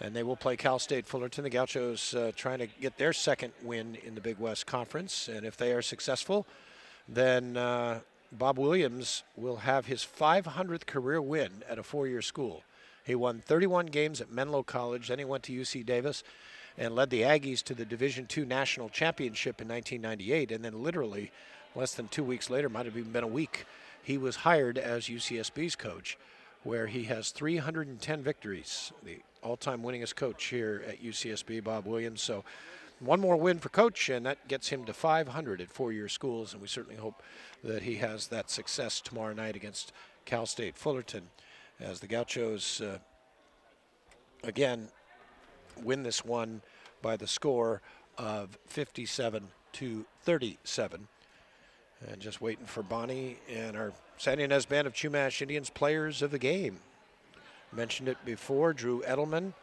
And they will play Cal State Fullerton. The Gauchos trying to get their second win in the Big West Conference. And if they are successful, then Bob Williams will have his 500th career win at a four-year school. He won 31 games at Menlo College. Then he went to UC Davis and led the Aggies to the Division II National Championship in 1998. And then literally less than 2 weeks later, might have even been a week, he was hired as UCSB's coach, where he has 310 victories. The all-time winningest coach here at UCSB, Bob Williams. So one more win for Coach, and that gets him to 500 at four-year schools, and we certainly hope that he has that success tomorrow night against Cal State Fullerton as the Gauchos, again, win this one by the score of 57-37. And just waiting for Bonnie and our Sandy Inez Band of Chumash Indians players of the game. Mentioned it before, Drew Edelman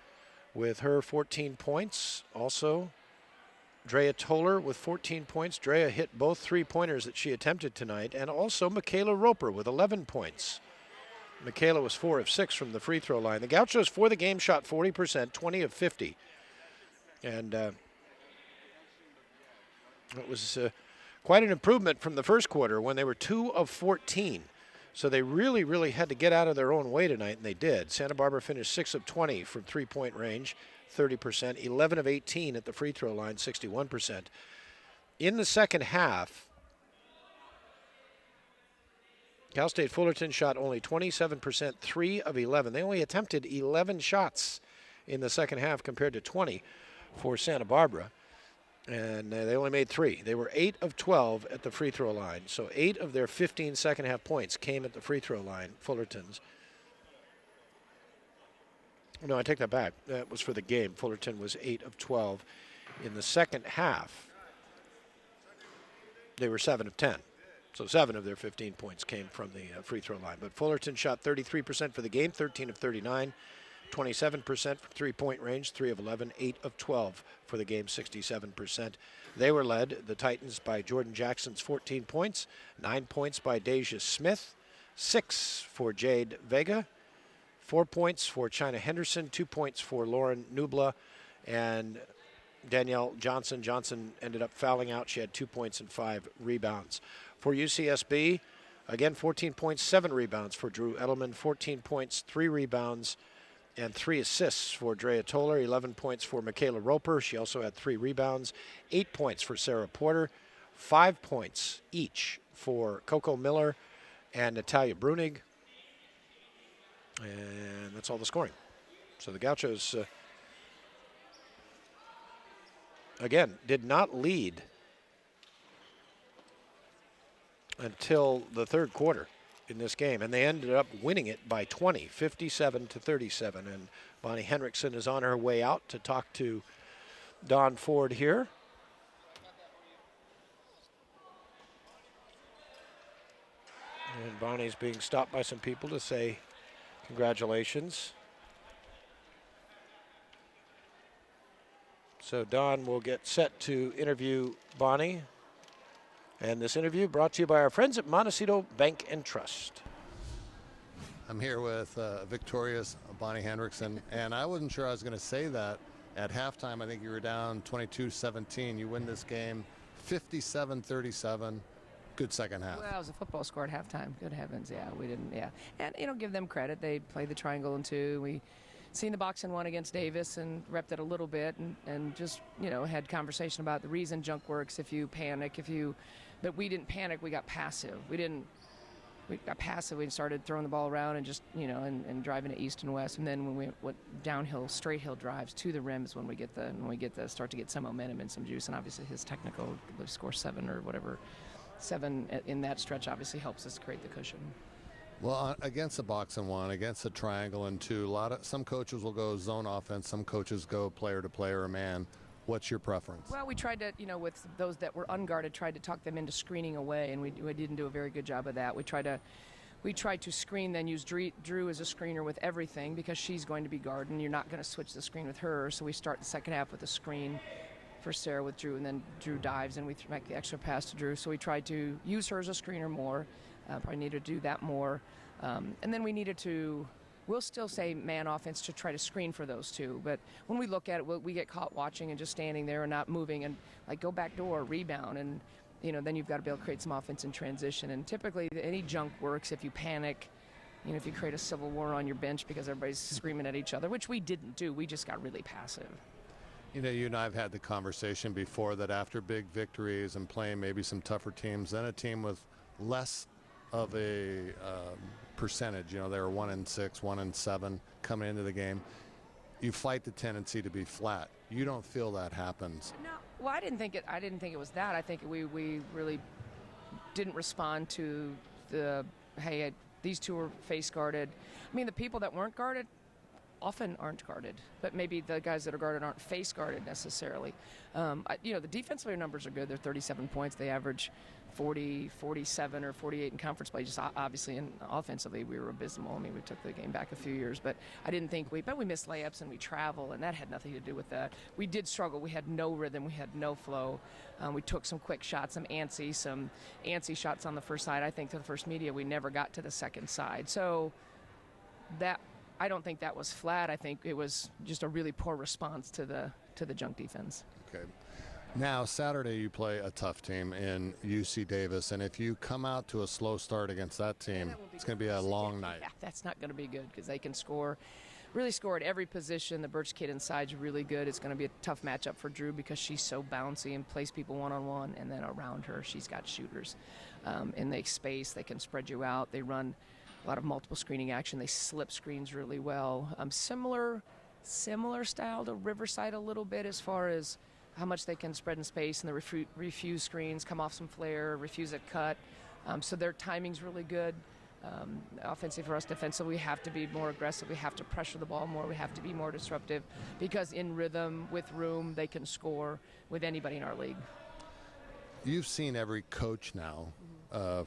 with her 14 points. Also, Drea Toller with 14 points. Drea hit both three-pointers that she attempted tonight. And also Michaela Roper with 11 points. Michaela was 4 of 6 from the free throw line. The Gauchos for the game shot 40%, 20 of 50. And it was quite an improvement from the first quarter when they were 2 of 14. So they really, really had to get out of their own way tonight, and they did. Santa Barbara finished 6 of 20 from three-point range, 30%, 11 of 18 at the free throw line, 61%. In the second half, Cal State Fullerton shot only 27%, 3 of 11. They only attempted 11 shots in the second half compared to 20 for Santa Barbara. And they only made 3. They were 8 of 12 at the free throw line. So 8 of their 15 second half points came at the free throw line, Fullerton's. No, I take that back. That was for the game. Fullerton was 8 of 12. In the second half, they were 7 of 10. So 7 of their 15 points came from the free throw line. But Fullerton shot 33% for the game, 13 of 39, 27% from three-point range, 3 of 11, 8 of 12 for the game, 67%. They were led, the Titans, by Jordan Jackson's 14 points, 9 points by Deja Smith, 6 for Jade Vega, 4 points for China Henderson, 2 points for Lauren Nubla, and Danielle Johnson. Johnson ended up fouling out. She had 2 points and 5 rebounds. For UCSB, again, 14 points, 7 rebounds for Drew Edelman, 14 points, 3 rebounds, and 3 assists for Drea Toller, 11 points for Michaela Roper. She also had 3 rebounds, 8 points for Sarah Porter, 5 points each for Coco Miller and Natalia Brunig. And that's all the scoring. So the Gauchos, again, did not lead until the third quarter in this game, and they ended up winning it by 20, 57-37. And Bonnie Henriksen is on her way out to talk to Don Ford here. And Bonnie's being stopped by some people to say congratulations. So Don will get set to interview Bonnie. And this interview brought to you by our friends at Montecito Bank and Trust. I'm here with victorious Bonnie Hendrickson, and I wasn't sure I was going to say that. At halftime, I think you were down 22-17. You win this game 57-37. Good second half. Well, it was a football score at halftime. Good heavens, yeah, we didn't, yeah. And, give them credit. They played the triangle in 2. We seen the box in 1 against Davis and repped it a little bit and just, had conversation about the reason junk works if you panic, but we didn't panic, we got passive. We got passive, we started throwing the ball around and just, and driving it east and west. And then when we went downhill, straight hill drives to the rim is when we start to get some momentum and some juice. And obviously his technical, score 7 or whatever, 7 in that stretch obviously helps us create the cushion. Well, against the box and 1, against the triangle and 2, some coaches will go zone offense, some coaches go player to player or man. What's your preference? Well, we tried to, with those that were unguarded, tried to talk them into screening away, and we didn't do a very good job of that. We tried to screen, then use Drew as a screener with everything because she's going to be guarding. You're not going to switch the screen with her, so we start the second half with a screen for Sarah with Drew, and then Drew dives, and we make the extra pass to Drew. So we tried to use her as a screener more. Probably needed to do that more. And then we needed to, we'll still say man offense to try to screen for those 2. But when we look at it, we get caught watching and just standing there and not moving and go back door, rebound. And, then you've got to be able to create some offense in transition. And typically any junk works if you panic, if you create a civil war on your bench because everybody's screaming at each other, which we didn't do. We just got really passive. You and I have had the conversation before that after big victories and playing maybe some tougher teams, then a team with less of a percentage, they were 1-6, 1-7 coming into the game, you fight the tendency to be flat. You don't feel that happens. No, well, I didn't think it was that. I think we really didn't respond to these 2 are face guarded. I mean, the people that weren't guarded often aren't guarded, but maybe the guys that are guarded aren't face guarded necessarily. The defensive numbers are good. They're 37 points. They average 40, 47, or 48 in conference play. Just obviously, and offensively, we were abysmal. I mean, we took the game back a few years, but I didn't think we missed layups and we travel, and that had nothing to do with that. We did struggle. We had no rhythm. We had no flow. We took some quick shots, some antsy shots on the first side. I think to the first media, we never got to the second side. So that, I don't think that was flat. I think it was just a really poor response to the junk defense. Okay. Now, Saturday you play a tough team in UC Davis, and if you come out to a slow start against that team, it's going to be a long night. Yeah, that's not going to be good because they can score. really score at every position. The Birch kid inside is really good. It's going to be a tough matchup for Drew because she's so bouncy and plays people one-on-one, and then around her she's got shooters. And they space, they can spread you out. They run a lot of multiple screening action. They slip screens really well. Similar style to Riverside a little bit as far as how much they can spread in space, and the refuse screens, come off some flare, refuse at cut. So their timing's really good. Offensive for us, defensive, we have to be more aggressive. We have to pressure the ball more. We have to be more disruptive because in rhythm, with room, they can score with anybody in our league. You've seen every coach now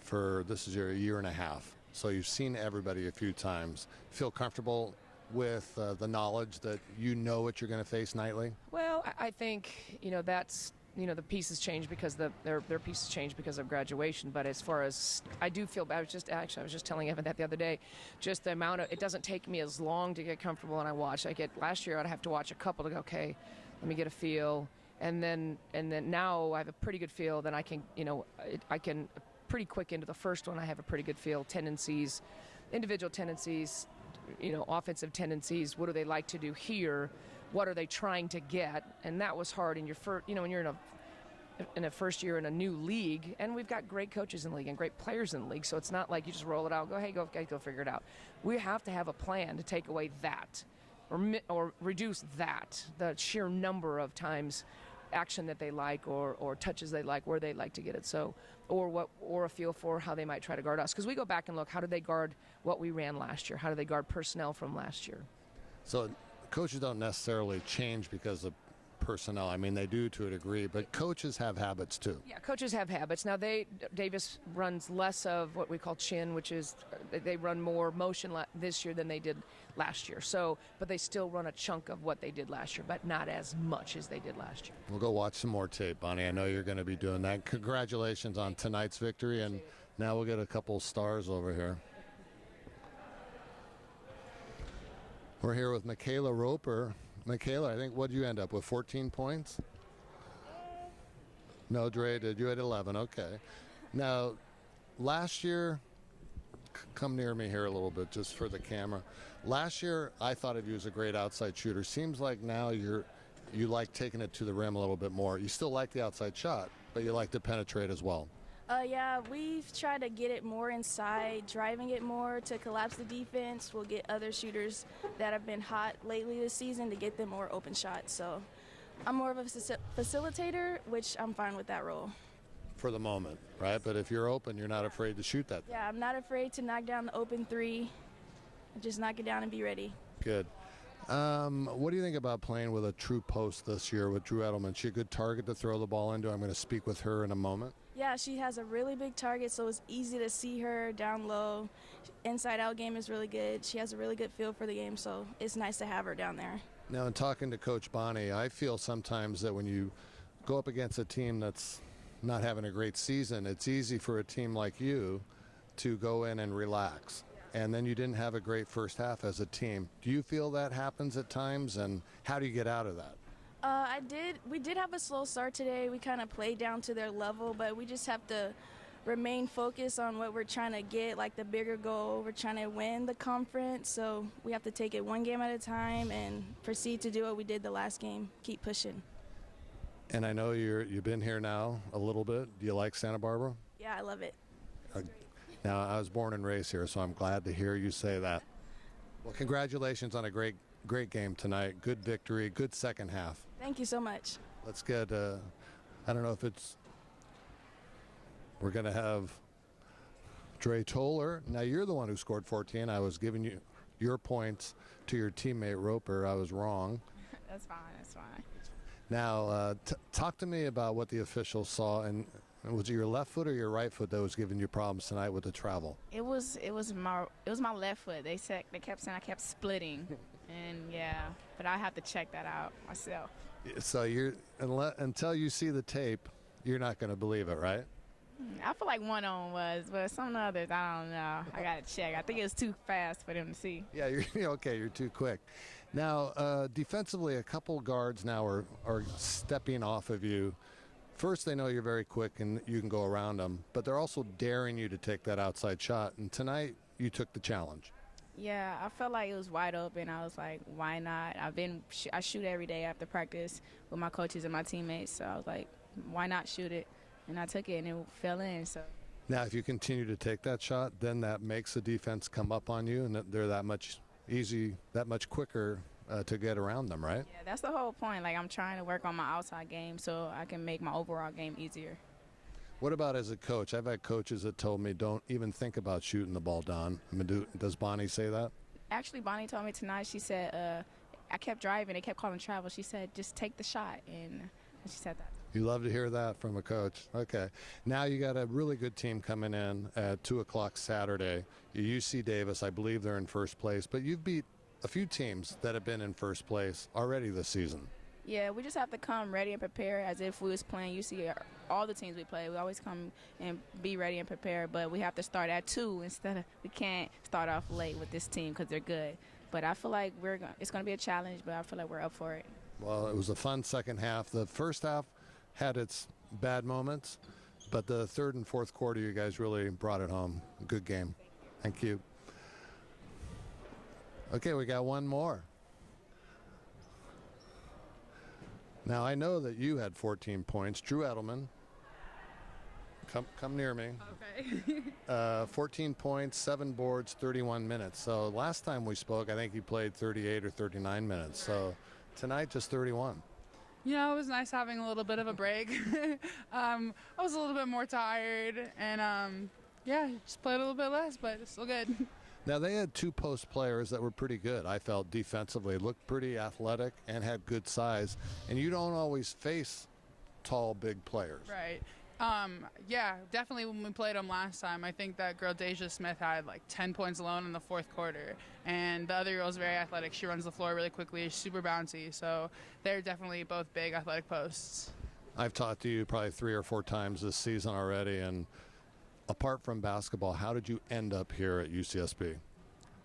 for this is your year and a half. So you've seen everybody a few times. Feel comfortable with the knowledge that you know what you're going to face nightly? Well, I think that's the pieces change because their pieces change because of graduation. But as far as I do feel bad, I was just telling Evan that the other day. Just the amount of it doesn't take me as long to get comfortable when I watch. Last year I'd have to watch a couple to go, okay, let me get a feel, and then now I have a pretty good feel. Then I can I can pretty quick into the first one. I have a pretty good feel. Tendencies, individual tendencies, offensive tendencies. What do they like to do here? What are they trying to get? And that was hard in your first, when you're in a first year in a new league, and we've got great coaches in the league and great players in the league. So it's not like you just roll it out, go figure it out. We have to have a plan to take away that, or reduce that, the sheer number of times action that they like or touches they like, where they like to get it. So, or a feel for how they might try to guard us. Because we go back and look, how did they guard what we ran last year? How did they guard personnel from last year? So coaches don't necessarily change because of personnel. I mean, they do to a degree, but coaches have habits too. Yeah, coaches have habits. Now, Davis runs less of what we call chin, which is they run more motion this year than they did last year. So, but they still run a chunk of what they did last year, but not as much as they did last year. We'll go watch some more tape, Bonnie. I know you're going to be doing that. Congratulations on tonight's victory, and now we'll get a couple stars over here. We're here with Michaela Roper. Michaela, I think, what did you end up with, 14 points? No, Dre did. You had 11. Okay. Now, last year, come near me here a little bit just for the camera. Last year, I thought of you as a great outside shooter. Seems like now you like taking it to the rim a little bit more. You still like the outside shot, but you like to penetrate as well. Yeah, we've tried to get it more inside, driving it more to collapse the defense. We'll get other shooters that have been hot lately this season to get them more open shots. So I'm more of a facilitator, which I'm fine with that role. For the moment, right? But if you're open, you're not afraid to shoot that. Yeah, I'm not afraid to knock down the open three. Just knock it down and be ready. Good. What do you think about playing with a true post this year with Drew Edelman? She a good target to throw the ball into? I'm going to speak with her in a moment. Yeah, she has a really big target, so it's easy to see her down low. Inside-out game is really good. She has a really good feel for the game, so it's nice to have her down there. Now, in talking to Coach Bonnie, I feel sometimes that when you go up against a team that's not having a great season, it's easy for a team like you to go in and relax. And then you didn't have a great first half as a team. Do you feel that happens at times, and how do you get out of that? I did. We did have a slow start today. We kind of played down to their level, but we just have to remain focused on what we're trying to get, like the bigger goal. We're trying to win the conference, so we have to take it one game at a time and proceed to do what we did the last game, keep pushing. And I know you've been here now a little bit. Do you like Santa Barbara? Yeah, I love it. Now, I was born and raised here, so I'm glad to hear you say that. Well, congratulations on a great game tonight. Good victory, good second half. Thank you so much. Let's get, I don't know if we're going to have Dre Toller. Now, you're the one who scored 14. I was giving you your points to your teammate Roper. I was wrong. That's fine. Now, talk to me about what the officials saw, and was it your left foot or your right foot that was giving you problems tonight with the travel? It was my left foot. They kept saying I kept splitting, and yeah, but I have to check that out myself. So until you see the tape, you're not going to believe it, right? I feel like one on was, but some others I don't know. I gotta check. I think it was too fast for them to see. Yeah, you're okay. You're too quick. Now, defensively, a couple guards now are stepping off of you. First, they know you're very quick and you can go around them, but they're also daring you to take that outside shot. And tonight, you took the challenge. Yeah, I felt like it was wide open. I was like, why not? I shoot every day after practice with my coaches and my teammates. So I was like, why not shoot it? And I took it and it fell in. So Now, if you continue to take that shot, then that makes the defense come up on you, and they're that much quicker to get around them, right? yeah, that's the whole point. Like I'm trying to work on my outside game so I can make my overall game easier. What about as a coach? I've had coaches that told me don't even think about shooting the ball, Don. I mean, does Bonnie say that? Actually, Bonnie told me tonight. She said I kept driving. They kept calling travel. She said just take the shot, and she said that. You love to hear that from a coach. Okay. Now you got a really good team coming in at 2 o'clock Saturday. UC Davis, I believe they're in first place, but you've beat a few teams that have been in first place already this season. Yeah, we just have to come ready and prepare as if we was playing UC. All the teams we play, we always come and be ready and prepare, but we have to start at 2 instead of, we can't start off late with this team because they're good. But I feel like it's going to be a challenge, but I feel like we're up for it. Well, it was a fun second half. The first half had its bad moments, but the third and fourth quarter, you guys really brought it home. Good game. Thank you. Okay, we got one more. Now, I know that you had 14 points. Drew Edelman, come near me. Okay. 14 points, 7 boards, 31 minutes. So last time we spoke, I think you played 38 or 39 minutes. So tonight, just 31. You know, it was nice having a little bit of a break. I was a little bit more tired, and yeah, just played a little bit less, but it's still good. Now, they had 2 post players that were pretty good. I felt defensively, looked pretty athletic and had good size. And you don't always face tall, big players. Right. Yeah, definitely when we played them last time, I think that girl Deja Smith had like 10 points alone in the fourth quarter. And the other girl's very athletic. She runs the floor really quickly, she's super bouncy. So they're definitely both big athletic posts. I've talked to you probably 3 or 4 times this season already. And apart from basketball, how did you end up here at UCSB?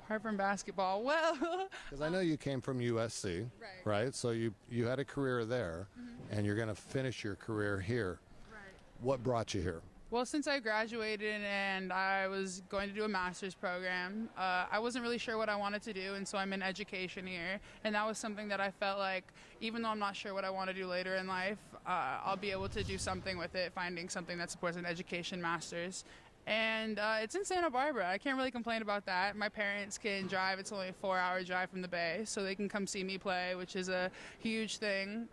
Apart from basketball, well, because I know you came from USC, right? So you had a career there, and you're going to finish your career here. Right. What brought you here? Well, since I graduated and I was going to do a master's program, I wasn't really sure what I wanted to do, and so I'm in education here. And that was something that I felt like, even though I'm not sure what I want to do later in life, I'll be able to do something with it, finding something that supports an education master's. And it's in Santa Barbara. I can't really complain about that. My parents can drive. It's only a 4-hour drive from the Bay, so they can come see me play, which is a huge thing.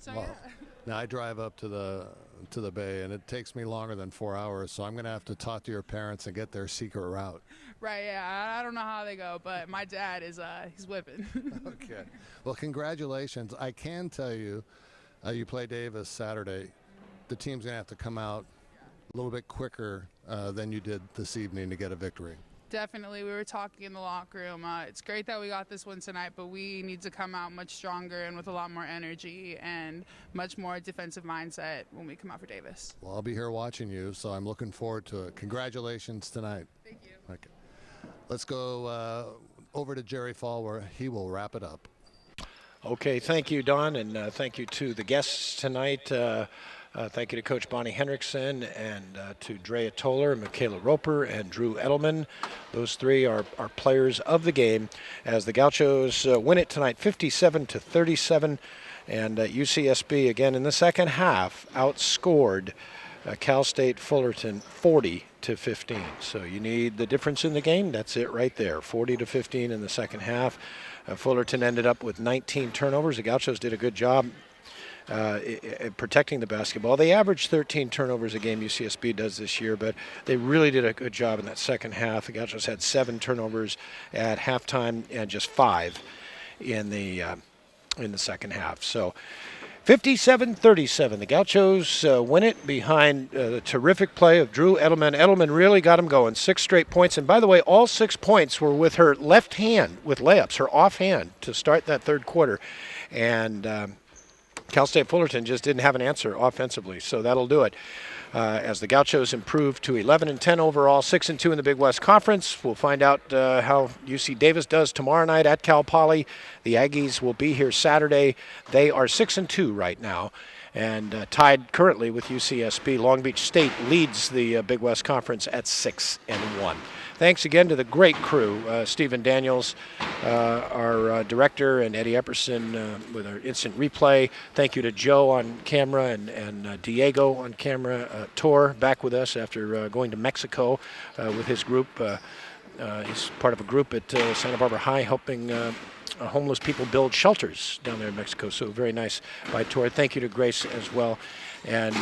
Yeah. Now I drive up to the Bay, and it takes me longer than 4 hours, so I'm going to have to talk to your parents and get their secret route. Right, yeah. I don't know how they go, but my dad is he's whipping. Okay. Well, congratulations. I can tell you, you play Davis Saturday. The team's going to have to come out a little bit quicker than you did this evening to get a victory. Definitely. We were talking in the locker room. It's great that we got this one tonight, but we need to come out much stronger and with a lot more energy and much more defensive mindset when we come out for Davis. Well, I'll be here watching you, so I'm looking forward to it. Congratulations tonight. Thank you. Okay. Let's go over to Jerry Fall, where he will wrap it up. Okay, thank you, Don, and thank you to the guests tonight. Thank you to Coach Bonnie Hendrickson and to Drea Toller, Michaela Roper, and Drew Edelman. Those 3 are players of the game as the Gauchos win it tonight 57-37. And UCSB, again in the second half, outscored Cal State Fullerton 40-15. So you need the difference in the game. That's it right there, 40-15 in the second half. Fullerton ended up with 19 turnovers. The Gauchos did a good job protecting the basketball. They averaged 13 turnovers a game, UCSB does this year, but they really did a good job in that second half. The Gauchos had 7 turnovers at halftime and just 5 in the second half. So 57-37. The Gauchos win it behind the terrific play of Drew Edelman. Edelman really got him going. 6 straight points. And by the way, all 6 points were with her left hand with layups, her offhand to start that third quarter. And Cal State Fullerton just didn't have an answer offensively, so that'll do it. As the Gauchos improve to 11-10 overall, 6-2 in the Big West Conference. We'll find out how UC Davis does tomorrow night at Cal Poly. The Aggies will be here Saturday. They are 6-2 right now, and tied currently with UCSB. Long Beach State leads the Big West Conference at 6-1. thanks again to the great crew, Stephen Daniels, our director, and Eddie Epperson with our instant replay. Thank you to Joe on camera and Diego on camera. Tor back with us after going to Mexico with his group. He's part of a group at Santa Barbara High helping homeless people build shelters down there in Mexico. So very nice by Tor. Thank you to Grace as well. And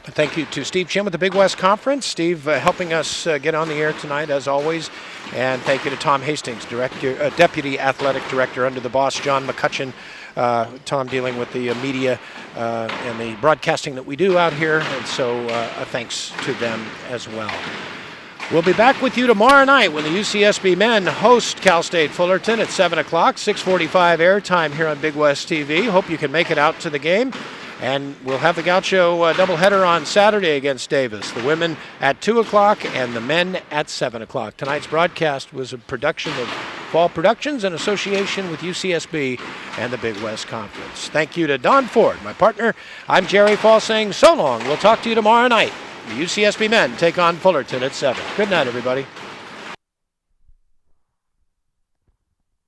thank you to Steve Chin with the Big West Conference. Steve helping us get on the air tonight, as always. And thank you to Tom Hastings, Deputy Athletic Director under the boss, John McCutcheon. Tom dealing with the media and the broadcasting that we do out here. And so thanks to them as well. We'll be back with you tomorrow night when the UCSB men host Cal State Fullerton at 7 o'clock, 6:45 airtime here on Big West TV. Hope you can make it out to the game. And we'll have the Gaucho doubleheader on Saturday against Davis. The women at 2 o'clock and the men at 7 o'clock. Tonight's broadcast was a production of Fall Productions in association with UCSB and the Big West Conference. Thank you to Don Ford, my partner. I'm Jerry Fall saying so long. We'll talk to you tomorrow night. The UCSB men take on Fullerton at 7. Good night, everybody.